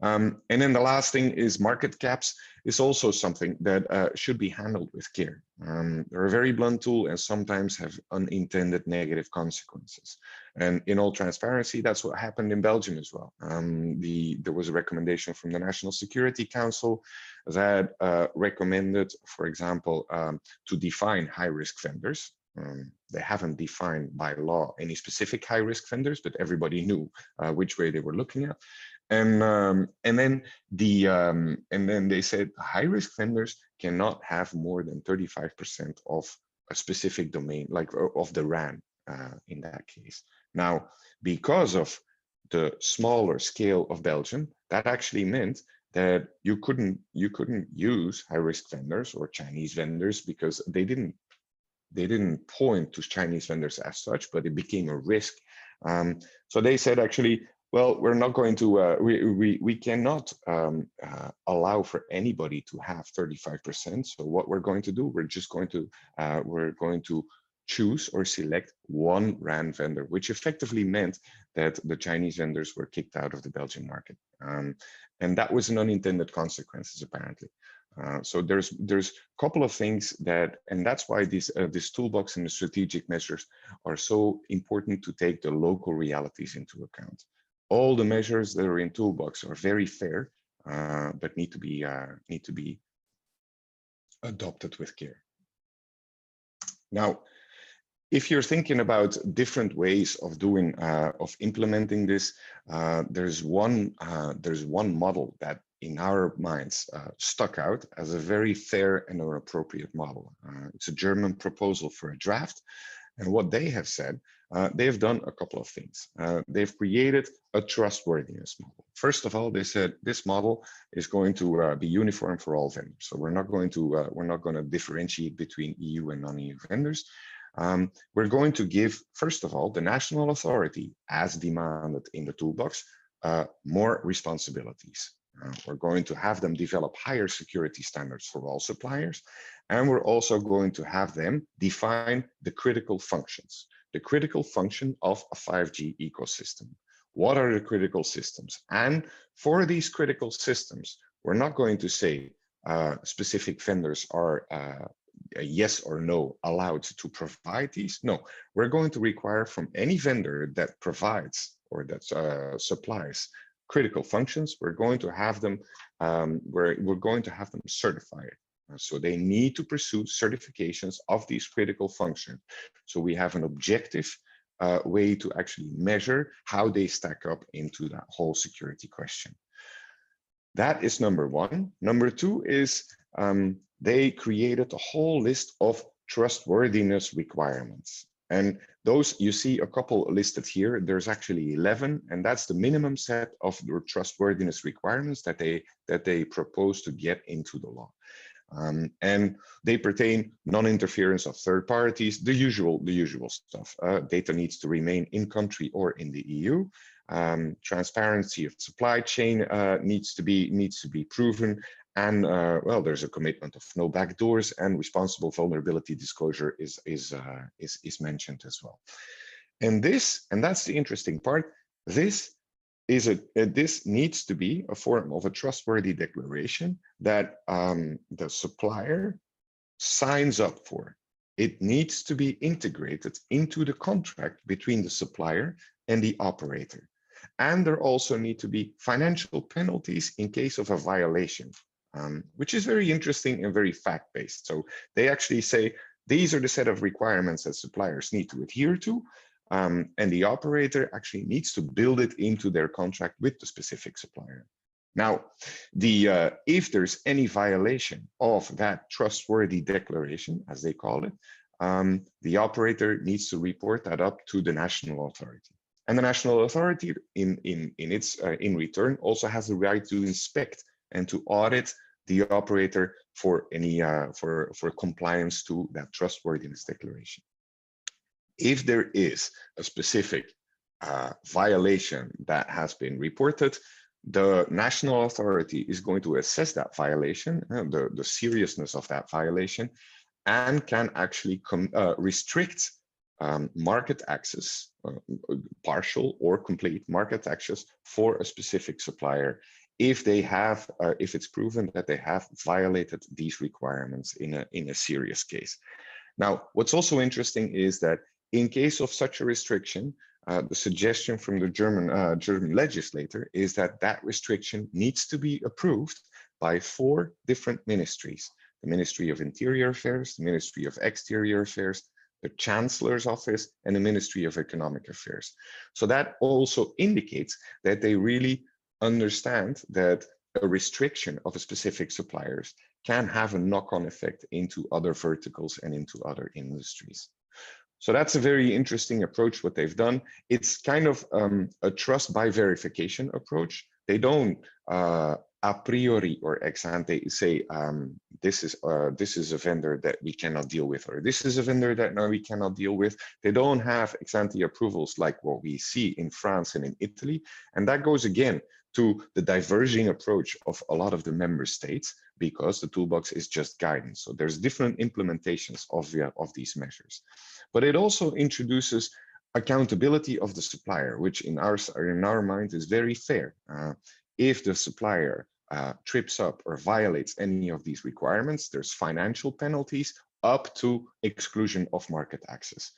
And then the last thing is market caps is also something that should be handled with care. They're a very blunt tool and sometimes have unintended negative consequences. And in all transparency, that's what happened in Belgium as well. There was a recommendation from the National Security Council that recommended, for example, to define high-risk vendors. They haven't defined by law any specific high-risk vendors, but everybody knew which way they were looking at. And then they said high-risk vendors cannot have more than 35% of a specific domain, like of the RAN in that case. Now, because of the smaller scale of Belgium, that actually meant that you couldn't use high-risk vendors or Chinese vendors because they didn't point to Chinese vendors as such, but it became a risk. So they said actually, well, we're not going to, we cannot allow for anybody to have 35%. So what we're going to do, we're going to choose or select one RAN vendor, which effectively meant that the Chinese vendors were kicked out of the Belgian market. And that was an unintended consequences, apparently. So there's a couple of things and that's why this toolbox and the strategic measures are so important to take the local realities into account. All the measures that are in toolbox are very fair, but need to be adopted with care. Now, if you're thinking about different ways of implementing this, there's one model that in our minds stuck out as a very fair and an appropriate model. It's a German proposal for a draft. And what they have said they've done a couple of things. They've created a trustworthiness model. First of all, they said this model is going to be uniform for all vendors. So we're not going to differentiate between EU and non-EU vendors. We're going to give, first of all, the national authority, as demanded in the toolbox, more responsibilities. We're going to have them develop higher security standards for all suppliers, and we're also going to have them define the critical functions, the critical function of a 5G ecosystem. What are the critical systems? And for these critical systems, we're not going to say specific vendors are a yes or no allowed to provide these. No, we're going to require from any vendor that provides or that supplies critical functions, we're going to have them certified. So they need to pursue certifications of these critical functions. So we have an objective way to actually measure how they stack up into that whole security question. That is number one. Number two is they created a whole list of trustworthiness requirements. And those, you see a couple listed here. There's actually 11, and that's the minimum set of the trustworthiness requirements that they propose to get into the law. And they pertain non-interference of third parties, the usual stuff. Data needs to remain in country or in the EU. Transparency of supply chain needs to be proven. And well, there's a commitment of no backdoors, and responsible vulnerability disclosure is mentioned as well. And that's the interesting part. This needs to be a form of a trustworthy declaration that the supplier signs up for. It needs to be integrated into the contract between the supplier and the operator. And there also need to be financial penalties in case of a violation. Which is very interesting and very fact-based. So they actually say, these are the set of requirements that suppliers need to adhere to, and the operator actually needs to build it into their contract with the specific supplier. Now, if there's any violation of that trustworthy declaration, as they call it, the operator needs to report that up to the national authority. And the national authority, in return, also has the right to inspect and to audit the operator for any for compliance to that trustworthiness declaration. If there is a specific violation that has been reported, the national authority is going to assess that violation, the seriousness of that violation, and can actually restrict market access, partial or complete market access for a specific supplier if it's proven that they have violated these requirements in a serious case. Now, what's also interesting is that in case of such a restriction, the suggestion from the German legislator is that that restriction needs to be approved by 4 different ministries: the Ministry of Interior Affairs, the Ministry of Exterior Affairs, the Chancellor's Office, and the Ministry of Economic Affairs. So that also indicates that they really understand that a restriction of a specific suppliers can have a knock-on effect into other verticals and into other industries. So that's a very interesting approach, what they've done. It's kind of a trust by verification approach. They don't a priori or ex ante say this is a vendor that we cannot deal with, or this is a vendor that no, we cannot deal with. They don't have ex ante approvals like what we see in France and in Italy, and that goes again to the diverging approach of a lot of the member states, because the toolbox is just guidance. So there's different implementations of these measures, but it also introduces accountability of the supplier, which in our mind is very fair. If the supplier trips up or violates any of these requirements, there's financial penalties up to exclusion of market access.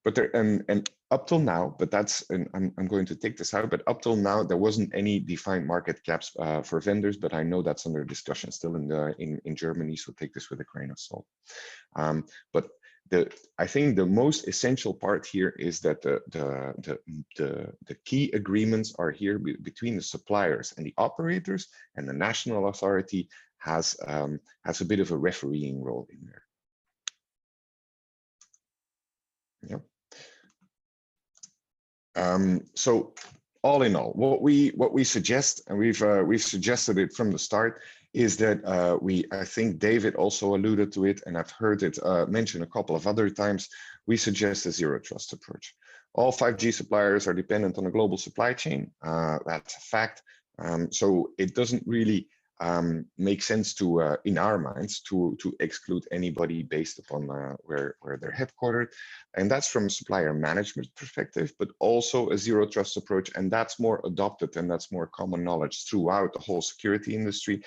But there, and up till now, but that's, and I'm going to take this out, but up till now, there wasn't any defined market caps for vendors, but I know that's under discussion still in Germany, so take this with a grain of salt. But I think the most essential part here is that the key agreements are here between the suppliers and the operators, and the national authority has a bit of a refereeing role in there. Yep. So all in all, what we suggest, and we've suggested it from the start, is that I think David also alluded to it, and I've heard it mentioned a couple of other times. We suggest a zero trust approach. All 5G suppliers are dependent on a global supply chain. That's a fact. So it doesn't really make sense to, in our minds, to exclude anybody based upon where they're headquartered. And that's from a supplier management perspective, but also a zero trust approach. And that's more adopted and that's more common knowledge throughout the whole security industry.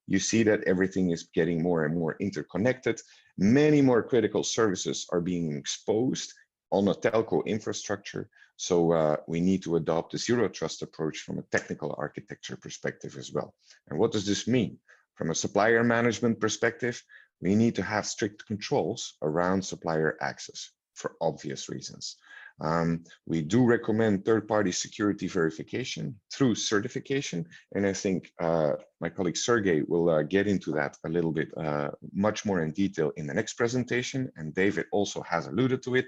You see that everything is getting more and more interconnected. Many more critical services are being exposed on a telco infrastructure. So we need to adopt a zero trust approach from a technical architecture perspective as well. And what does this mean? From a supplier management perspective, we need to have strict controls around supplier access for obvious reasons. We do recommend third-party security verification through certification. And I think my colleague Sergey will get into that a little bit much more in detail in the next presentation. And David also has alluded to it,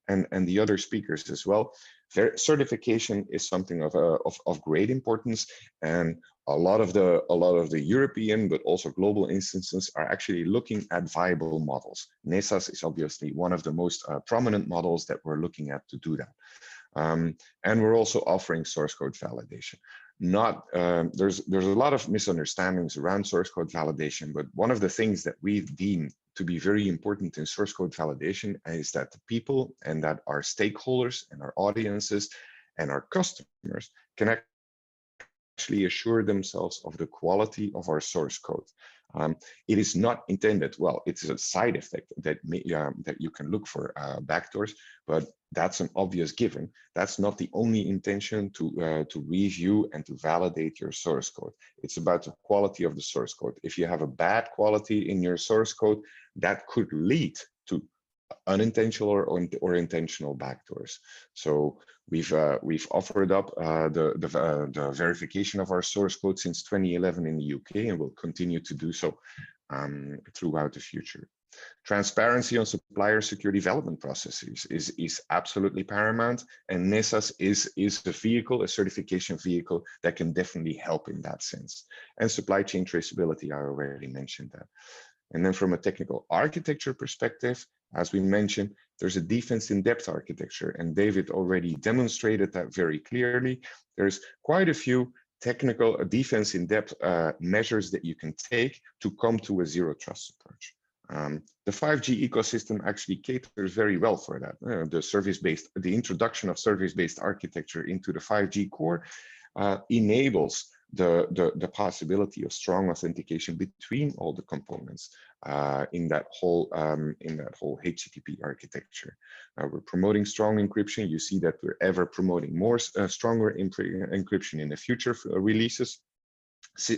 and the other speakers as well. Certification is something of great importance, and a lot of the European but also global instances are actually looking at viable models. NESAS is obviously one of the most prominent models that we're looking at to do that. And we're also offering source code validation. There's a lot of misunderstandings around source code validation, but one of the things that we deem to be very important in source code validation is that the people and that our stakeholders and our audiences and our customers can actually assure themselves of the quality of our source code. It is not intended, well, it's a side effect that you can look for backdoors, but that's an obvious given. That's not the only intention to review and to validate your source code. It's about the quality of the source code. If you have a bad quality in your source code, that could lead to unintentional or intentional backdoors. So we've offered up the verification of our source code since 2011 in the UK, and will continue to do so throughout the future. Transparency on supplier security development processes is absolutely paramount, and NESAS is the vehicle, a certification vehicle that can definitely help in that sense. And supply chain traceability, I already mentioned that. And then from a technical architecture perspective, as we mentioned, there's a defense in depth architecture, and David already demonstrated that very clearly. There's quite a few technical defense in depth measures that you can take to come to a zero trust approach. The 5G ecosystem actually caters very well for that. The introduction of service-based architecture into the 5G core enables the possibility of strong authentication between all the components in that whole HTTP architecture. We're promoting strong encryption. You see that we're ever promoting more stronger encryption in the future releases.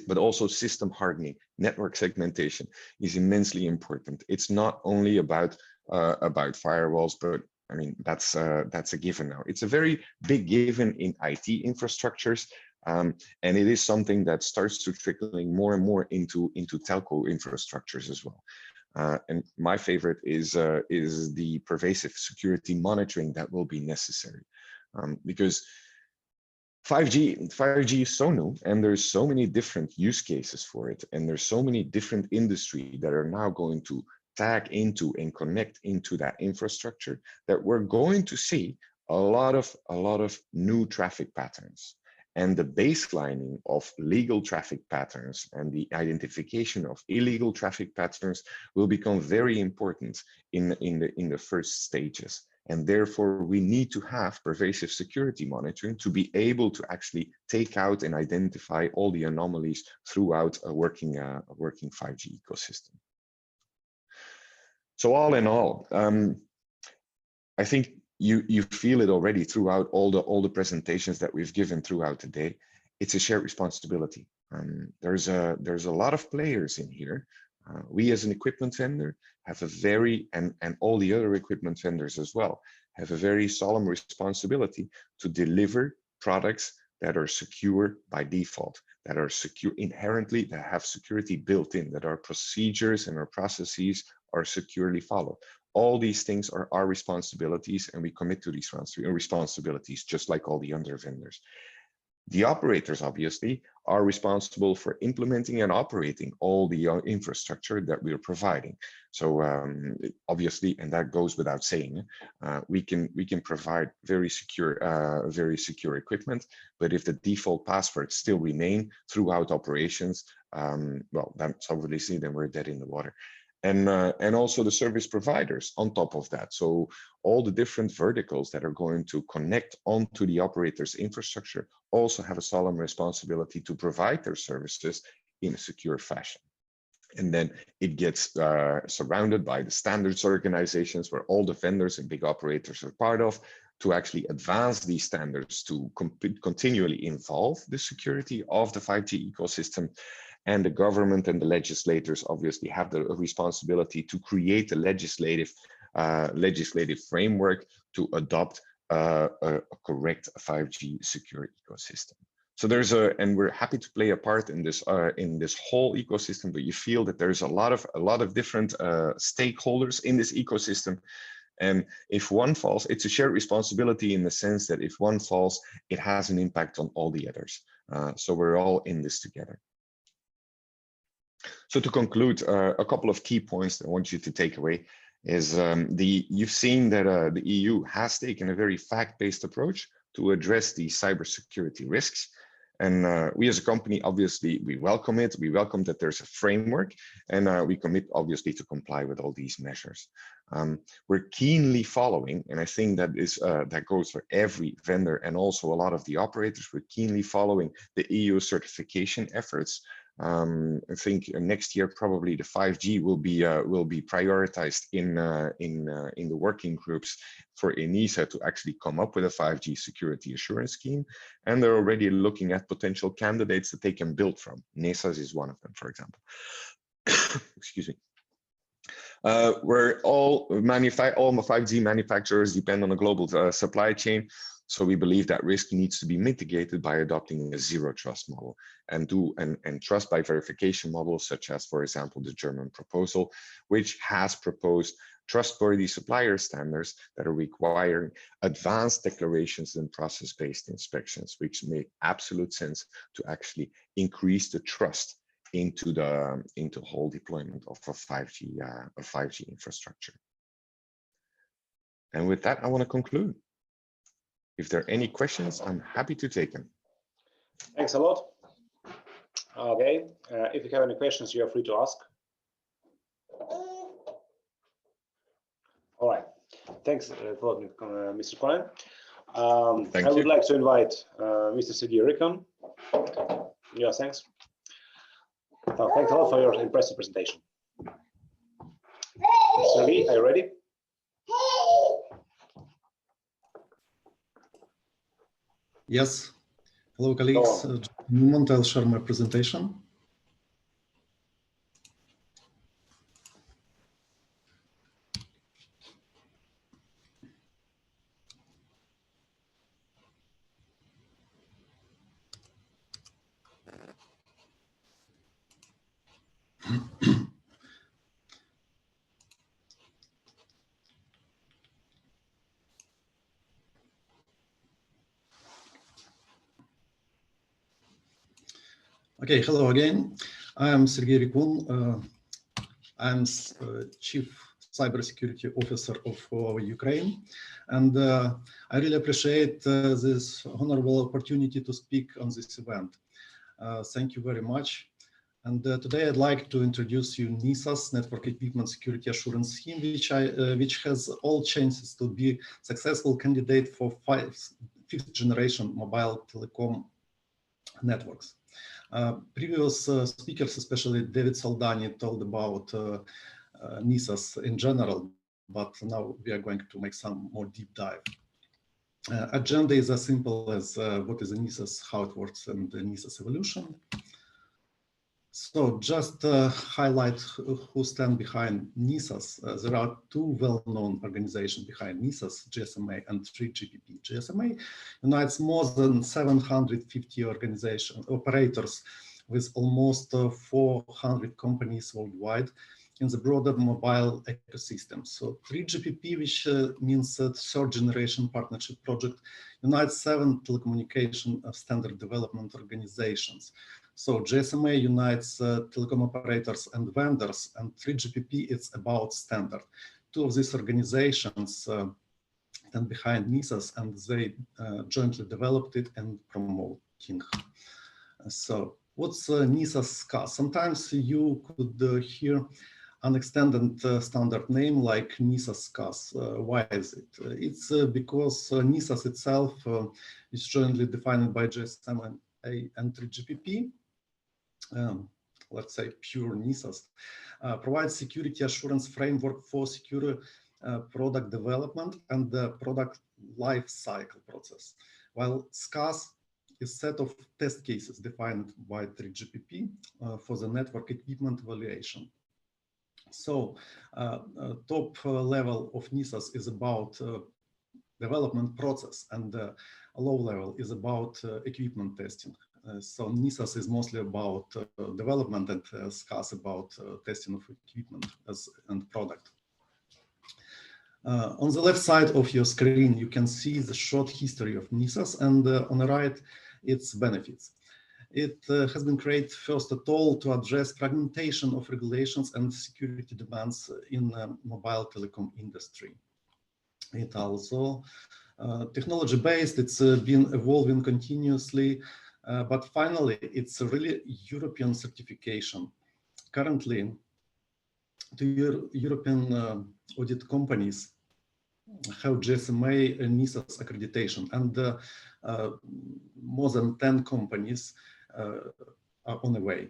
But also system hardening, network segmentation is immensely important. It's not only about firewalls, but I mean that's a given now. It's a very big given in IT infrastructures, and it is something that starts to trickling more and more into telco infrastructures as well. And my favorite is the pervasive security monitoring that will be necessary, because 5G is so new, and there's so many different use cases for it, and there's so many different industries that are now going to tag into and connect into that infrastructure, that we're going to see a lot of new traffic patterns. And the baselining of legal traffic patterns and the identification of illegal traffic patterns will become very important in the first stages. And therefore, we need to have pervasive security monitoring to be able to actually take out and identify all the anomalies throughout a working 5G ecosystem. So all in all, I think you feel it already throughout all the presentations that we've given throughout the day. It's a shared responsibility. There's a lot of players in here. We as an equipment vendor have a very, and all the other equipment vendors as well, have a very solemn responsibility to deliver products that are secure by default, that are secure inherently, that have security built in, that our procedures and our processes are securely followed. All these things are our responsibilities, and we commit to these responsibilities, just like all the other vendors. The operators, obviously, are responsible for implementing and operating all the infrastructure that we're providing. So obviously, and that goes without saying, we can provide very secure equipment, but if the default passwords still remain throughout operations, well, that's obviously then we're dead in the water. And also the service providers on top of that. So all the different verticals that are going to connect onto the operator's infrastructure also have a solemn responsibility to provide their services in a secure fashion. And then it gets surrounded by the standards organizations where all the vendors and big operators are part of, to actually advance these standards to continually involve the security of the 5G ecosystem. And the government and the legislators obviously have the responsibility to create a legislative framework to adopt a correct 5G secure ecosystem. So and we're happy to play a part in this whole ecosystem, but you feel that there's a lot of different stakeholders in this ecosystem. And if one falls, it's a shared responsibility in the sense that if one falls, it has an impact on all the others. So we're all in this together. So to conclude, a couple of key points that I want you to take away is you've seen that the EU has taken a very fact-based approach to address the cybersecurity risks. And we as a company, obviously, we welcome it. We welcome that there's a framework, and we commit, obviously, to comply with all these measures. We're keenly following, and I think that goes for every vendor and also a lot of the operators. We're keenly following the EU certification efforts. I think next year probably the 5G will be prioritized in the working groups for ENISA to actually come up with a 5G security assurance scheme, and they're already looking at potential candidates that they can build from. NESA's is one of them, for example. Excuse me. Where all 5G manufacturers depend on a global supply chain. So we believe that risk needs to be mitigated by adopting a zero trust model and trust by verification models, such as, for example, the German proposal, which has proposed trustworthy supplier standards that are requiring advanced declarations and process-based inspections, which make absolute sense to actually increase the trust into the whole deployment of a 5G infrastructure. And with that, I want to conclude. If there are any questions, I'm happy to take them. Thanks a lot. Okay, if you have any questions, you are free to ask. All right, thanks for Mr. Cohen. I would like to invite Mr. Sergey Rikon. Yeah, thanks. So, thanks a lot for your impressive presentation. Sergey, are you ready? Yes. Hello, colleagues. Just a moment, I'll share my presentation. Okay, hello again. I am Sergey Rikun. I'm Chief Cybersecurity Officer of Ukraine, and I really appreciate this honorable opportunity to speak on this event. Thank you very much. And today I'd like to introduce you NISA's Network Equipment Security Assurance Scheme, which has all chances to be successful candidate for fifth generation mobile telecom networks. Previous speakers, especially David Soldani, told about NISA's in general, but now we are going to make some more deep dive. Agenda is as simple as what is NISA's, how it works, and the NISA's evolution. So just highlight who stand behind NISA's. There are two well-known organizations behind NISA's, GSMA and 3GPP. GSMA unites more than 750 operators with almost 400 companies worldwide in the broader mobile ecosystem. So 3GPP, which means third generation partnership project, unites 7 telecommunication standard development organizations. So GSMA unites telecom operators and vendors, and 3GPP is about standard. 2 of these organizations stand behind NISAS, and they jointly developed it and promoting. So what's NISAS CAS? Sometimes you could hear an extended standard name like NISAS CAS. Why is it? It's because NISAS itself is jointly defined by GSMA and 3GPP. Let's say pure NISAS, provides security assurance framework for secure product development and the product life cycle process, while SCAS is a set of test cases defined by 3GPP for the network equipment evaluation. So top level of NISAS is about development process, and low level is about equipment testing. So NISAS is mostly about development, and SCAS about testing of equipment and product. On the left side of your screen, you can see the short history of NISAS, and on the right, its benefits. It has been created first of all to address fragmentation of regulations and security demands in the mobile telecom industry. It also technology-based, it's been evolving continuously, but finally, it's a really European certification. Currently, the European audit companies have GSMA and NISAS accreditation, and more than 10 companies are on the way.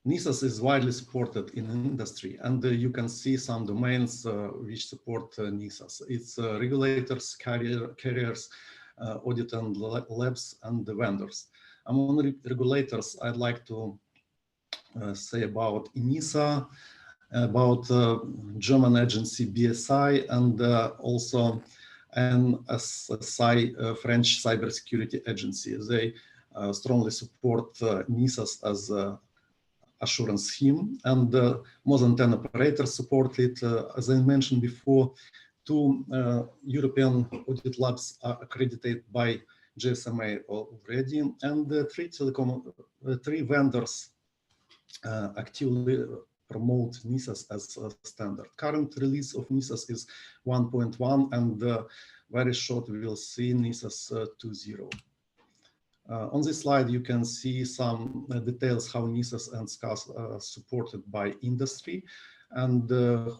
NISAS is widely supported in industry, and you can see some domains which support NISAS. It's regulators, carriers, audit and labs, and the vendors. Among regulators, I'd like to say about ENISA, about German agency BSI, and also NSI, French cybersecurity agency. They strongly support NISAS as assurance scheme, and more than 10 operators support it. As I mentioned before, 2 European audit labs are accredited by GSMA already, and 3 vendors actively promote NISAS as a standard. Current release of NISAS is 1.1, and very short we will see NISAS 2.0. On this slide, you can see some details how NISAS and SCAS are supported by industry, and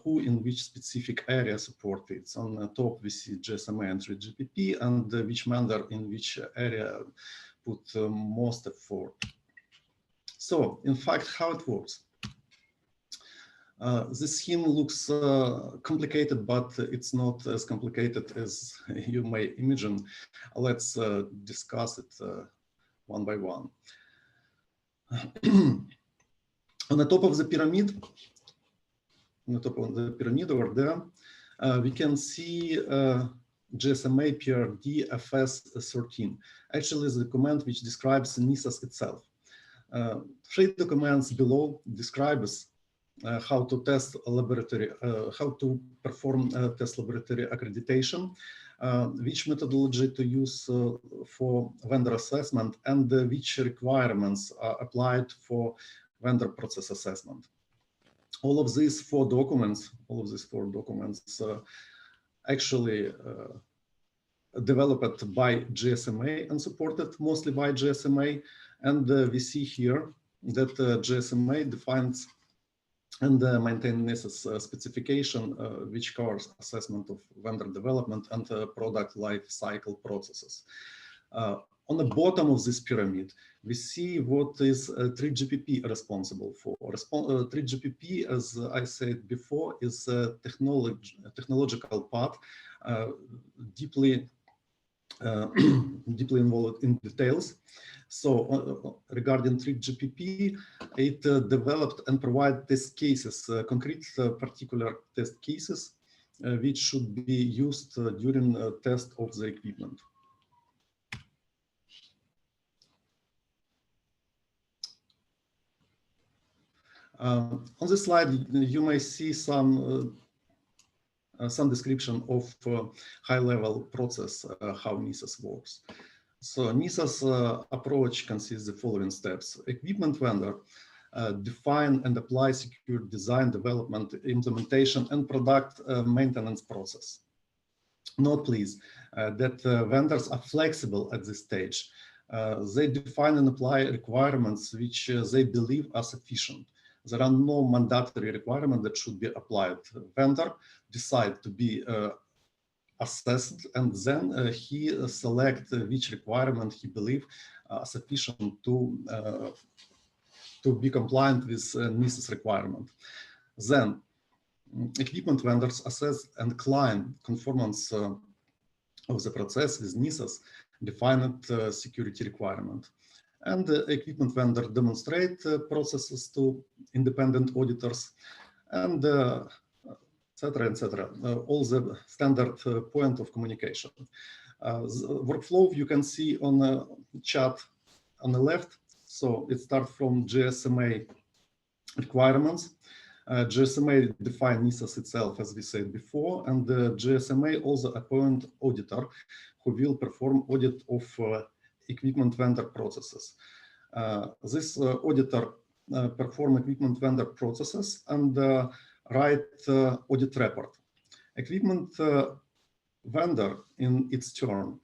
who in which specific area support it. On the top, we see GSMA and 3GPP, and which vendor in which area put most effort. So, in fact, how it works. This scheme looks complicated, but it's not as complicated as you may imagine. Let's discuss it one by one. On the top of the pyramid, over there, we can see GSMA PRD FS13. Actually, the document which describes NISAS itself. 3 documents below describes how to test laboratory, how to perform test laboratory accreditation, which methodology to use for vendor assessment, and which requirements are applied for vendor process assessment. All of these 4 documents, actually developed by GSMA and supported mostly by GSMA, and we see here that GSMA defines and maintain NISAS specification, which covers assessment of vendor development and product life cycle processes. On the bottom of this pyramid, we see what is 3GPP responsible for. 3GPP, as I said before, is a technological part, deeply involved in details. So regarding 3GPP, it developed and provided test cases, concrete particular test cases, which should be used during a test of the equipment. On this slide, you may see some description of high-level process, how NISAS works. So NISAS approach consists of the following steps. Equipment vendor define and apply secure design, development, implementation, and product maintenance process. Note, please, that vendors are flexible at this stage. They define and apply requirements which they believe are sufficient. There are no mandatory requirements that should be applied. Vendor decide to be assessed, and then he select which requirement he believe are sufficient to be compliant with NISAS requirement. Then equipment vendors assess and claim conformance of the process with NISAS defined security requirement. And the equipment vendor demonstrate processes to independent auditors, and etc., etc. All the standard point of communication. Workflow you can see on the chart on the left. So it starts from GSMA requirements. GSMA define NISAS itself, as we said before, and the GSMA also appoint auditor who will perform audit of equipment vendor processes. This auditor perform equipment vendor processes and write audit report. Equipment vendor, in its turn,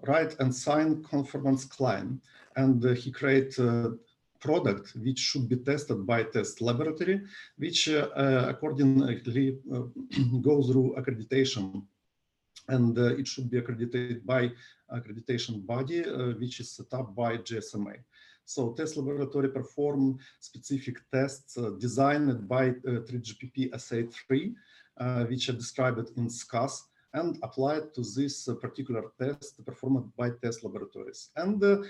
write and sign conformance claim, and he create product which should be tested by test laboratory, which accordingly goes through accreditation, and it should be accredited by accreditation body, which is set up by GSMA. So test laboratory perform specific tests designed by 3GPP SA3, which are described in SCAS, and applied to this particular test performed by test laboratories. And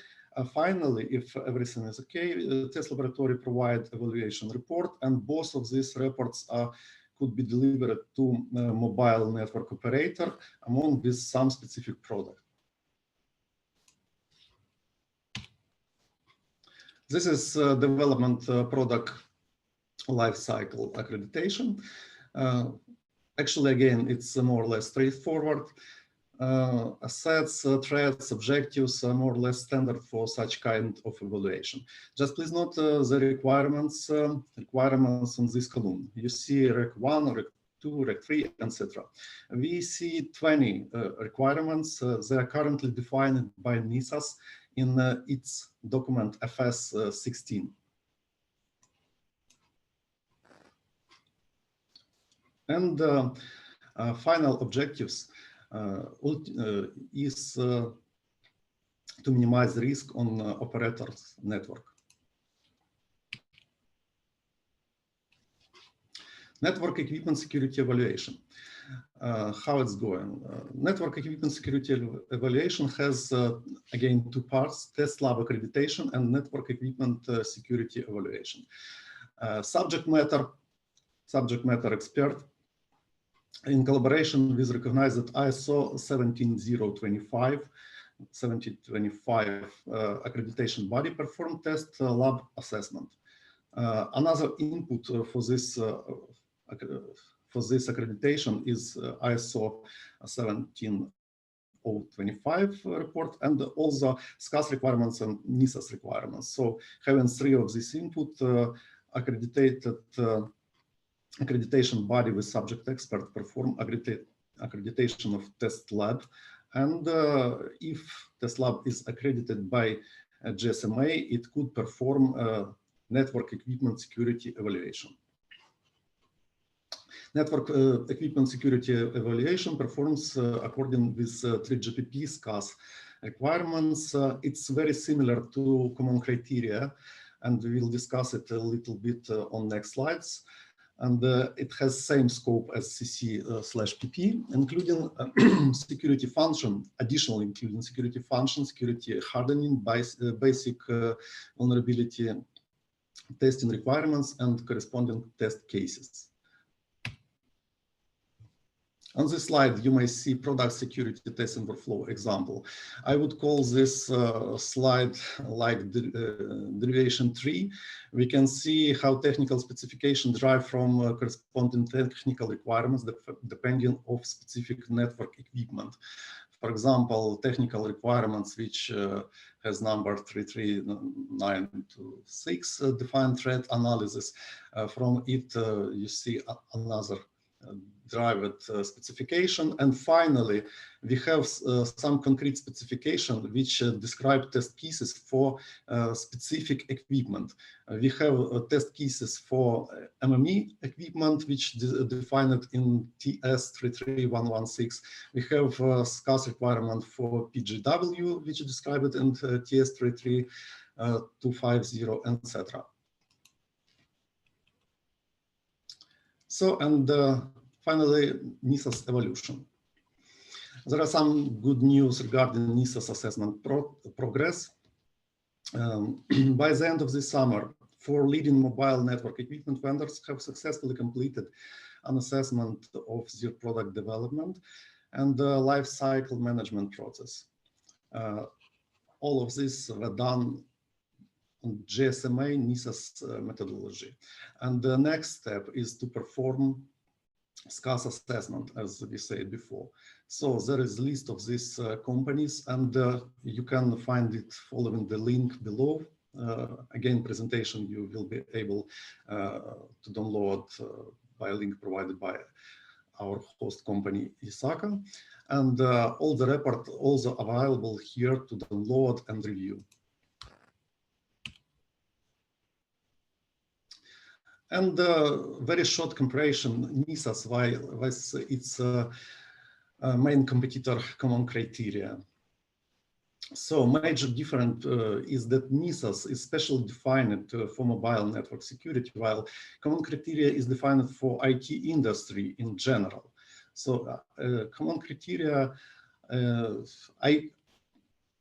finally, if everything is okay, test laboratory provide evaluation report, and both of these reports could be delivered to mobile network operator along with some specific product. This is development product lifecycle accreditation. Actually, again, it's more or less straightforward. Assets, threats, objectives are more or less standard for such kind of evaluation. Just please note the requirements on this column. You see Rec 1, Rec 2, Rec 3, etc. We see 20 requirements. They are currently defined by NISAS in its document FS 16. And final objectives is to minimize risk on operators' network. Network equipment security evaluation. How it's going? Network equipment security evaluation has, again, two parts: test lab accreditation and network equipment security evaluation. Subject matter expert, in collaboration with recognized ISO 17025 accreditation body, perform test lab assessment. Another input for this accreditation is ISO 17025 report, and also SCAS requirements and NISAS requirements. So having three of these input, accreditation body with subject expert perform accreditation of test lab, and if test lab is accredited by GSMA, it could perform network equipment security evaluation. Network equipment security evaluation performs according with 3GPP SCAS requirements. It's very similar to common criteria, and we will discuss it a little bit on next slides. And it has same scope as CC/PP, including security function, additional including security function, security hardening, basic vulnerability testing requirements, and corresponding test cases. On this slide, you may see product security testing workflow example. I would call this slide like derivation tree. We can see how technical specifications derive from corresponding technical requirements depending on specific network equipment. For example, technical requirements which has number 33926 define threat analysis. From it, you see another derived specification. And finally, we have some concrete specification which describe test cases for specific equipment. We have test cases for MME equipment, which defined in TS33116. We have SCAS requirement for PGW, which is described in TS33250, etc. So, and finally, NISA's evolution. There are some good news regarding NISA's assessment progress. By the end of this summer, 4 leading mobile network equipment vendors have successfully completed an assessment of their product development and the life cycle management process. All of this were done on GSMA NISA's methodology. And the next step is to perform SCAS assessment, as we said before. So there is a list of these companies, and you can find it following the link below. Again, presentation you will be able to download by a link provided by our host company, Isaka. And all the report also available here to download and review. And very short comparison, NISA's with its main competitor common criteria. So major difference is that NISA's is specially defined for mobile network security, while common criteria is defined for IT industry in general. So common criteria,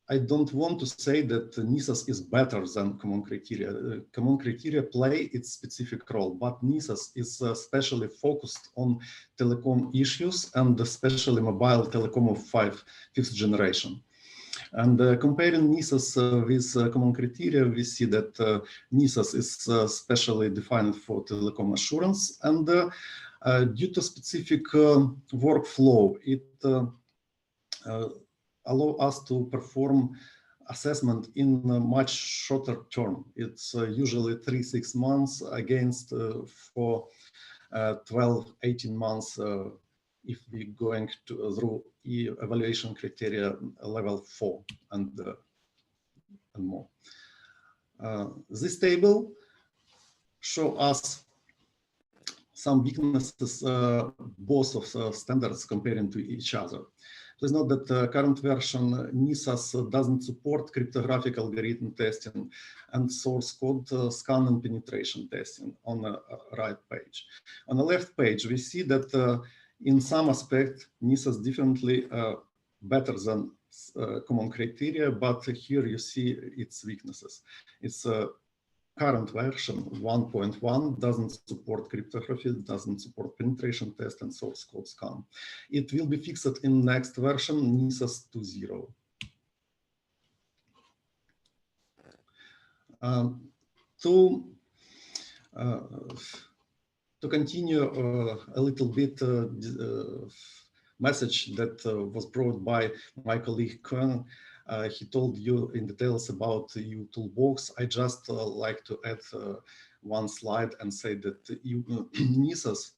I don't want to say that NISA's is better than common criteria. Common criteria play its specific role, but NISA's is especially focused on telecom issues and especially mobile telecom of fifth generation. And comparing NISA's with common criteria, we see that NISA's is specially defined for telecom assurance, and due to specific workflow, it allow us to perform assessment in a much shorter term. It's usually 3-6 months against for 12-18 months if we're going through evaluation criteria level 4 and more. This table shows us some weaknesses both of standards comparing to each other. Please note that the current version NISA's doesn't support cryptographic algorithm testing and source code scan and penetration testing on the right page. On the left page, we see that in some aspect, NISA's definitely better than common criteria, but here you see its weaknesses. Its current version 1.1 doesn't support cryptography, doesn't support penetration test and source code scan. It will be fixed in next version, NISA's 2.0. To continue a little bit message that was brought by my colleague Cohen. He told you in details about the EU toolbox. I just like to add one slide and say that NISA's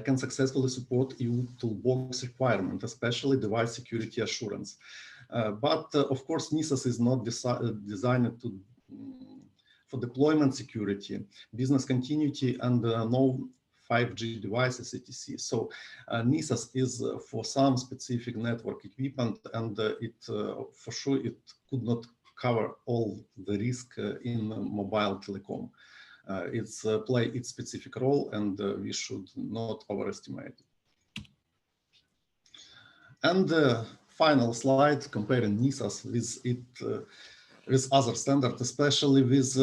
can successfully support EU toolbox requirement, especially device security assurance. But of course, NISA's is not designed to for deployment security, business continuity, and no 5G devices, etc. So NISA's is for some specific network equipment, and for sure it could not cover all the risk in mobile telecom. It's play its specific role, and we should not overestimate it. And the final slide comparing NISA's with with other standards, especially with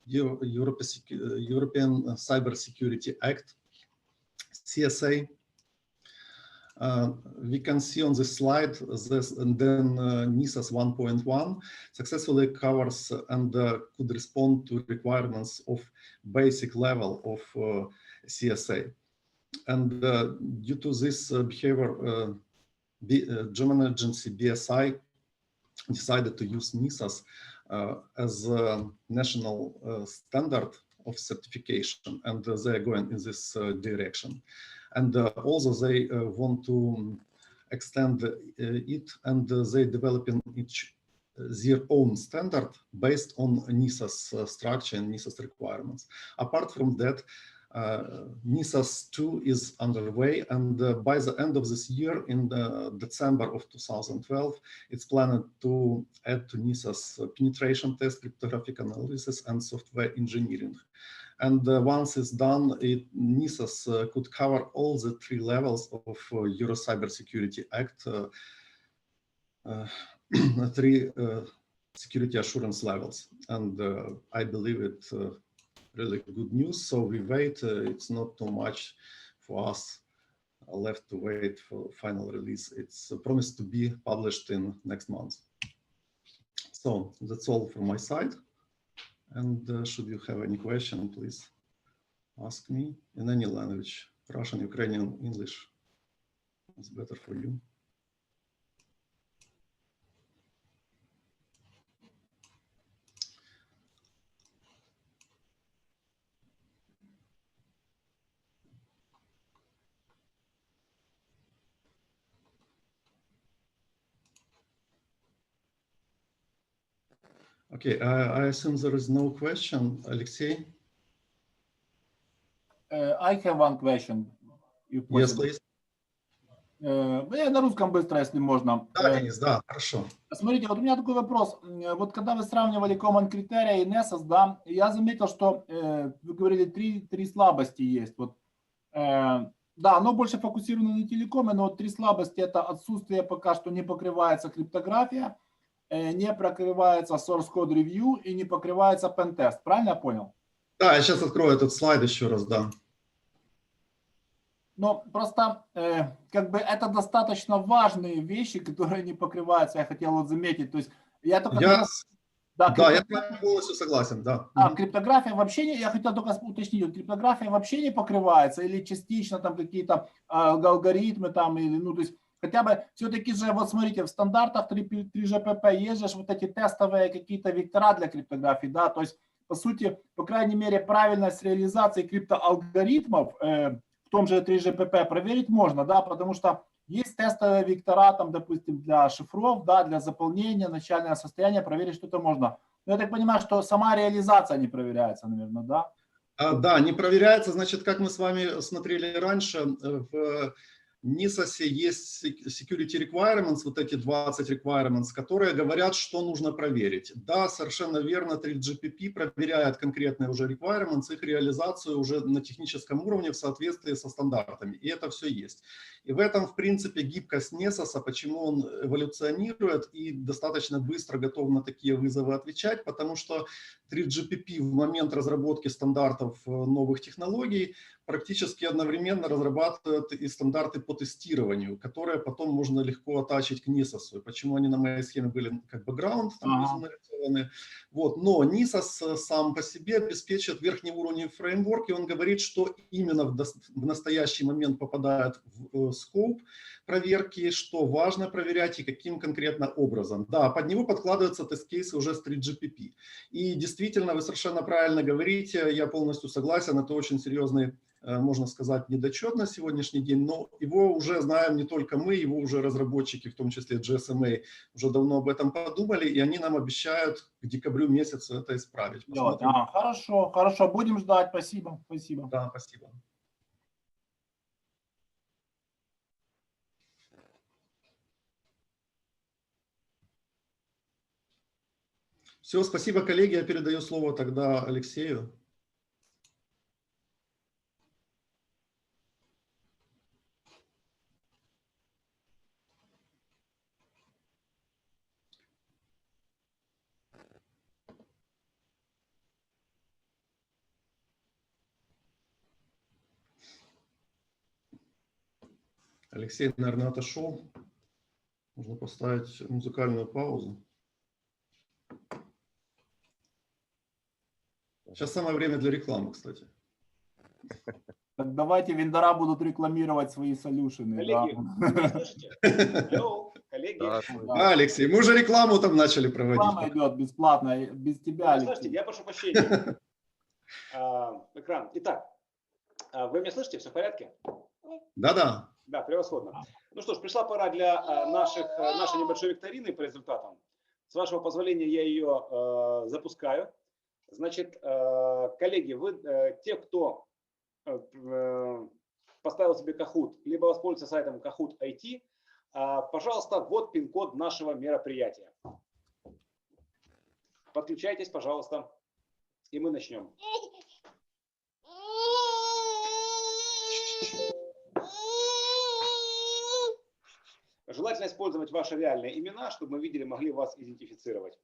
European Cybersecurity Act, CSA. we can see on this slide this, and then NISAS 1.1 successfully covers and could respond to requirements of basic level of CSA. And due to this behavior, the German agency BSI decided to use NISAS as a national standard of certification, and they are going in this direction. And also they want to extend it, and they developing each their own standard based on NISAS structure and NISAS requirements. Apart from that, NISAS 2 is underway, and by the end of this year, in December of 2012, it's planned to add to NISAS penetration test, cryptographic analysis, and software engineering. And once it's done, NISAS could cover all the 3 levels of Euro Cybersecurity Act, 3 security assurance levels. And I believe it really good news. So we wait. It's not too much for us left to wait for final release. It's promised to be published in next month. So that's all from my side. And should you have any question, please ask me in any language. Russian, Ukrainian, English. It's better for you. Okay, I assume there is no question. Alexei? I have one question. Yes, please. Я на русском быстро, если можно. Да, Денис, да, хорошо. Смотрите, вот у меня такой вопрос. Вот когда вы сравнивали Common Criteria и NESAS, да, я заметил, что вы говорили, три слабости есть. Вот, да, оно больше фокусировано на телекоме, но вот 3 слабости – это отсутствие пока что не покрывается криптография, не покрывается source code review и не покрывается pen-test. Правильно я понял? Да, я сейчас открою этот слайд еще раз, да. Но просто как бы это достаточно важные вещи, которые не покрываются, я хотел вот заметить. То есть я только... Да, я полностью согласен, да. Криптография вообще не... Я хотел только уточнить, вот криптография вообще не покрывается или частично там какие-то алгоритмы там, или, ну, то есть хотя бы все-таки же, вот смотрите, в стандартах 3GPP есть же вот эти тестовые какие-то вектора для криптографии, да, то есть по сути, по крайней мере, правильность реализации криптоалгоритмов в том же 3GPP проверить можно, да, потому что есть тестовые вектора, там, допустим, для шифров, да, для заполнения, начального состояния, проверить что-то можно. Но я так понимаю, что сама реализация не проверяется, наверное, да? Да, не проверяется. Значит, как мы с вами смотрели раньше, в NISAS есть security requirements, вот эти 20 requirements, которые говорят, что нужно проверить. Да, совершенно верно, 3GPP проверяет конкретные уже requirements, их реализацию уже на техническом уровне в соответствии со стандартами. И это все есть. И в этом, в принципе, гибкость NISAS, почему он эволюционирует и достаточно быстро готов на такие вызовы отвечать, потому что 3GPP в момент разработки стандартов новых технологий практически одновременно разрабатывают и стандарты по тестированию, которые потом можно легко оттачить к NISAS. Почему они на моей схеме были как background нарисованы. Вот. Но NISAS сам по себе обеспечивает верхнеуровневый фреймворк, и он говорит, что именно в настоящий момент попадает в скоп проверки, что важно проверять и каким конкретно образом. Да, под него подкладываются тест-кейсы уже с 3GPP. И действительно, вы совершенно правильно говорите, я полностью согласен, это очень серьезный, можно сказать, недочет на сегодняшний день, но его уже знаем не только мы, его уже разработчики, в том числе GSMA, уже давно об этом подумали, и они нам обещают к декабрю месяцу это исправить. Хорошо, хорошо, будем ждать, спасибо. Спасибо. Да, спасибо. Все, спасибо, коллеги, я передаю слово тогда Алексею. Алексей, наверное, отошел. Можно поставить музыкальную паузу. Сейчас самое время для рекламы, кстати. Так давайте вендора будут рекламировать свои солюшены. Коллеги, Да. вы меня слышите? Алло, коллеги. Да. Алексей, мы уже рекламу там начали проводить. Реклама идет бесплатно, без тебя, Слушайте, Алексей. я прошу прощения. Экран. Итак, вы меня слышите? Все в порядке? Да-да. Да, превосходно. Ну что ж, пришла пора для нашей небольшой викторины по результатам. С вашего позволения я ее запускаю. Значит, коллеги, вы те, кто поставил себе Kahoot, либо воспользуется сайтом Kahoot IT, пожалуйста, вот пин-код нашего мероприятия. Подключайтесь, пожалуйста, и мы начнем. Желательно использовать ваши реальные имена, чтобы мы видели, могли вас идентифицировать.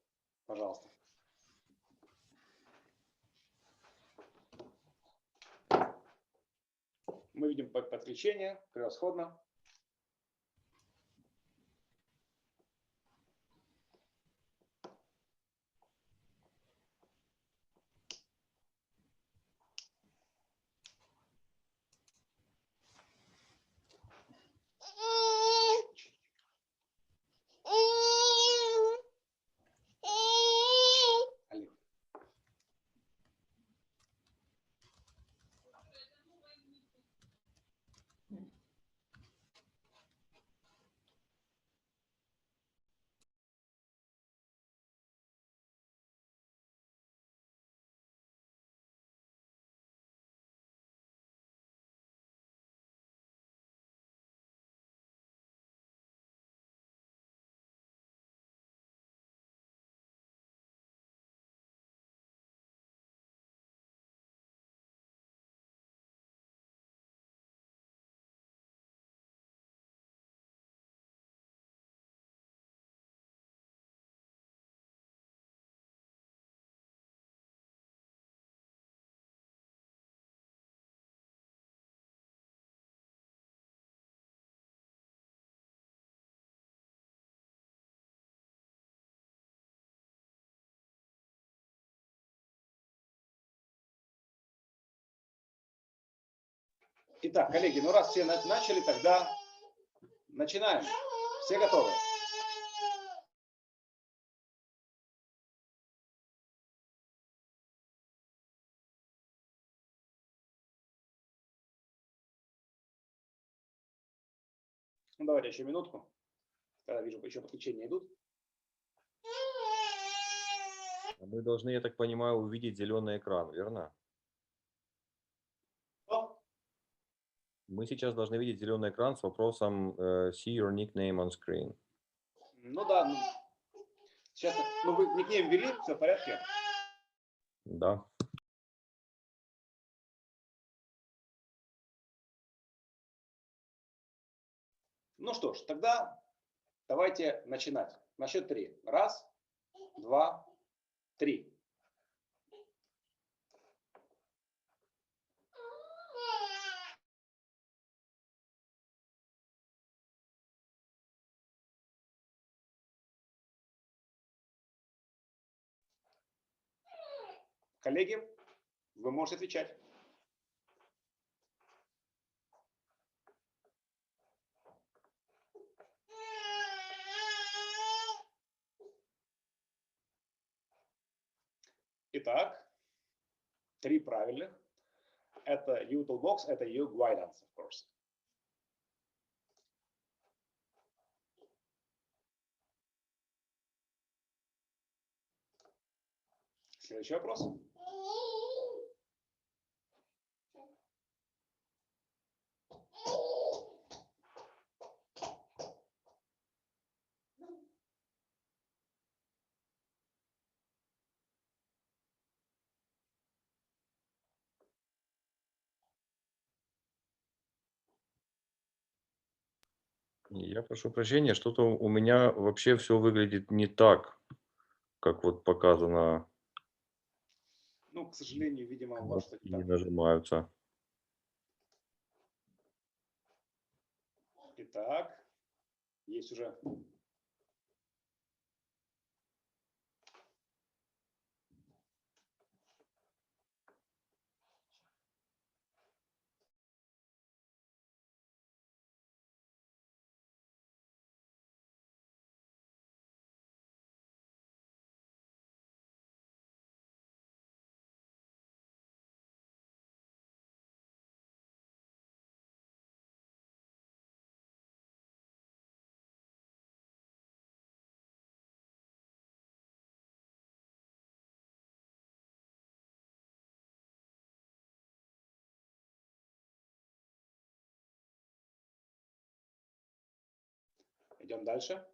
Пожалуйста. Мы видим подключение. Превосходно. Итак, коллеги, ну раз все начали, тогда начинаем. Все готовы? Ну, давайте еще минутку. Когда вижу, еще подключения идут. Мы должны, я так понимаю, увидеть зеленый экран, верно? Что? Мы сейчас должны видеть зеленый экран с вопросом See your nickname on screen. Ну да. Сейчас, ну вы никнейм ввели, все в порядке? Да. Ну что ж, тогда давайте начинать. На счет 3. Раз, два, три. Коллеги, вы можете отвечать. Итак, 3 правильных. Это you toolbox, это you guidance, of course. Следующий вопрос. Я прошу прощения, что-то у меня вообще все выглядит не так, как вот показано. Ну, к сожалению, видимо, у вас что-то Не так. нажимаются. Итак, есть уже. Идем дальше.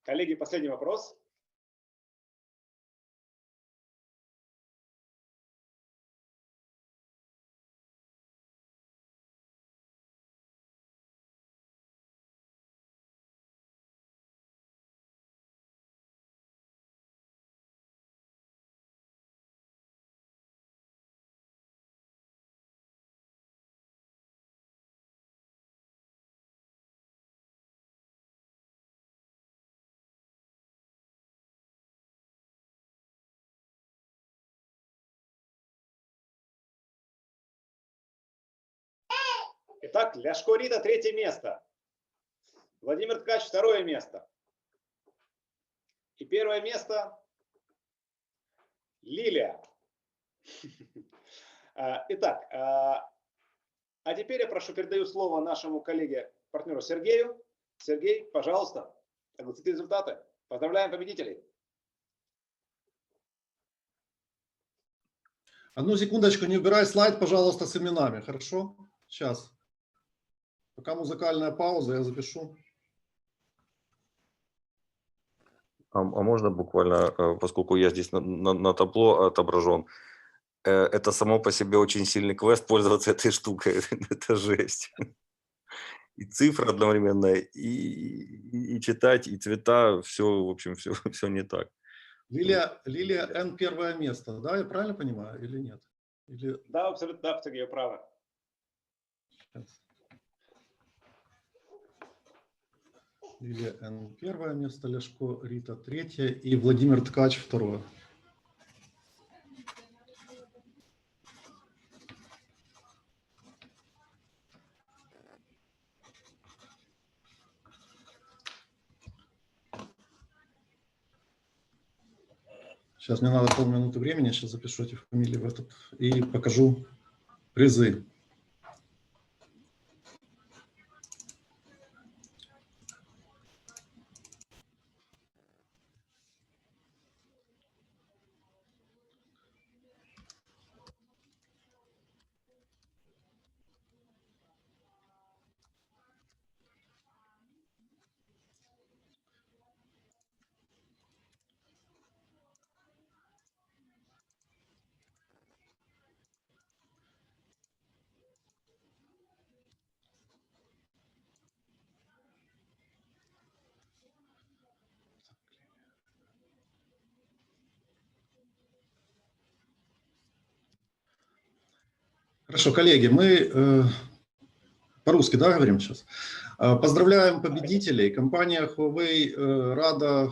Коллеги, последний вопрос. Итак, Ляшко Рита третье место. Владимир Ткач второе место. И первое место Лилия. Итак, а теперь я передаю слово нашему коллеге, партнеру Сергею. Сергей, пожалуйста, огласите результаты. Поздравляем победителей. Одну секундочку, не убирай слайд, пожалуйста, с именами, хорошо? Сейчас. Пока музыкальная пауза, я запишу. А можно буквально, поскольку я здесь на табло отображен, это само по себе очень сильный квест пользоваться этой штукой. Это жесть. И цифры одновременно, и читать, и цвета, все, в общем, все не так. Лилия Н первое место, да, я правильно понимаю или нет? Или... Да, абсолютно, да, Сергей, правы. Лилия Н первое место, Ляшко Рита третье и Владимир Ткач второе. Сейчас мне надо полминуты времени, сейчас запишу эти фамилии в этот и покажу призы. Хорошо, коллеги, мы по-русски, да, говорим сейчас? Поздравляем победителей. Компания Huawei рада,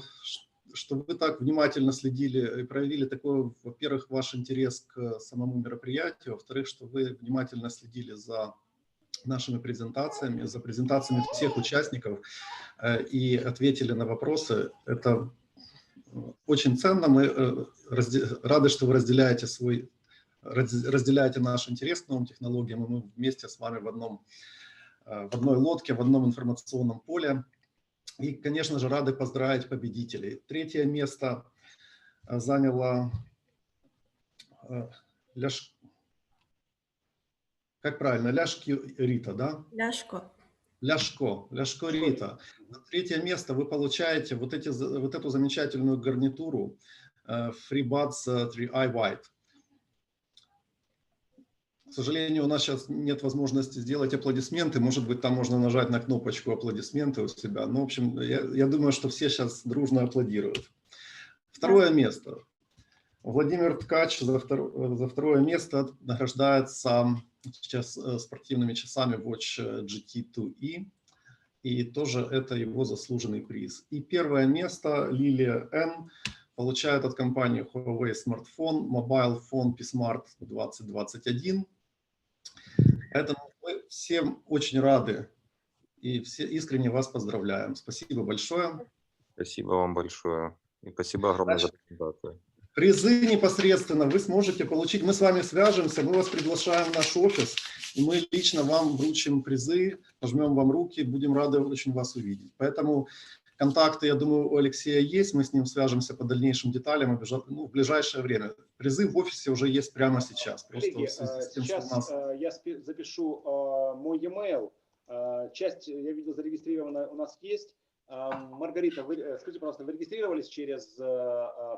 что вы так внимательно следили и проявили такой, во-первых, ваш интерес к самому мероприятию, во-вторых, что вы внимательно следили за нашими презентациями, за презентациями всех участников и ответили на вопросы. Это очень ценно. Мы рады, что вы разделяете наш интерес к новым технологиям, и мы вместе с вами в одной лодке, в одном информационном поле. И, конечно же, рады поздравить победителей. Третье место заняла как правильно? Ляшки Рита, да? Ляшко Рита. На третье место вы получаете вот эту замечательную гарнитуру FreeBuds 3i White. К сожалению, у нас сейчас нет возможности сделать аплодисменты. Может быть, там можно нажать на кнопочку аплодисменты у себя. Ну, в общем, я думаю, что все сейчас дружно аплодируют. Второе место. Владимир Ткач за второе место награждается сейчас спортивными часами Watch GT2E. И тоже это его заслуженный приз. И первое место Лилия Н. получает от компании Huawei смартфон Mobile Phone P-Smart 2021. Поэтому мы всем очень рады и все искренне вас поздравляем. Спасибо большое. Спасибо вам большое. И спасибо огромное за презентацию. Призы непосредственно вы сможете получить. Мы с вами свяжемся, мы вас приглашаем в наш офис, и мы лично вам вручим призы, пожмем вам руки, будем рады очень вас увидеть. Поэтому контакты, я думаю, у Алексея есть, мы с ним свяжемся по дальнейшим деталям в ближайшее время. Призы в офисе уже есть прямо сейчас. Коллеги, сейчас я запишу мой e-mail. Часть, я видел, зарегистрирована у нас есть. Маргарита, скажите, пожалуйста, вы регистрировались через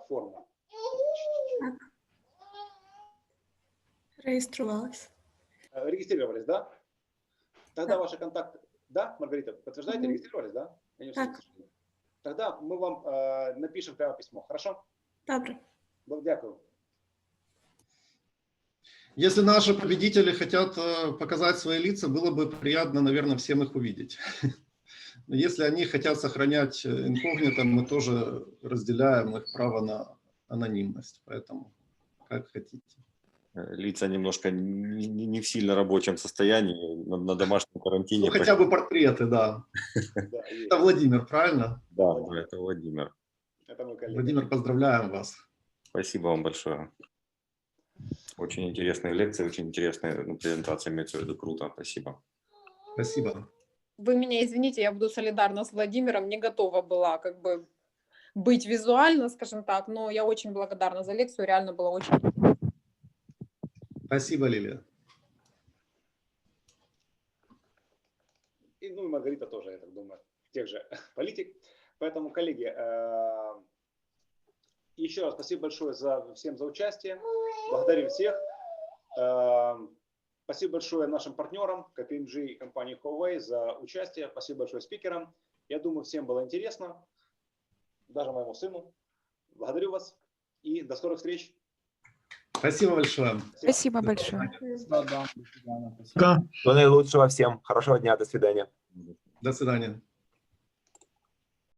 форму? Так. Регистрировалась. Регистрировались, да? Тогда ваши контакты... Да, Маргарита, подтверждаете, регистрировались, да? Так. Тогда мы вам напишем прямо письмо, хорошо? Добре. Дякую. Если наши победители хотят показать свои лица, было бы приятно, наверное, всем их увидеть. Если они хотят сохранять инкогнито, мы тоже разделяем их право на анонимность, поэтому как хотите. Лица немножко не в сильно рабочем состоянии, на домашнем карантине. Ну, хотя бы портреты, да. Это Владимир, правильно? Да, это Владимир. Владимир, поздравляем вас. Спасибо вам большое. Очень интересные лекции, очень интересная презентация, имеется в виду, круто, спасибо. Спасибо. Вы меня извините, я буду солидарна с Владимиром, не готова была как бы быть визуально, скажем так, но я очень благодарна за лекцию, реально было очень... Спасибо, Лилия. И, ну и Маргарита тоже, я так думаю, тех же политик. Поэтому, коллеги, еще раз спасибо большое всем за участие. Благодарим всех. Спасибо большое нашим партнерам, KPMG и компании Huawei за участие. Спасибо большое спикерам. Я думаю, всем было интересно, даже моему сыну. Благодарю вас и до скорых встреч. Спасибо большое. Спасибо большое. Да, до свидания. Спасибо. Всего наилучшего всем. Хорошего дня. До свидания. До свидания.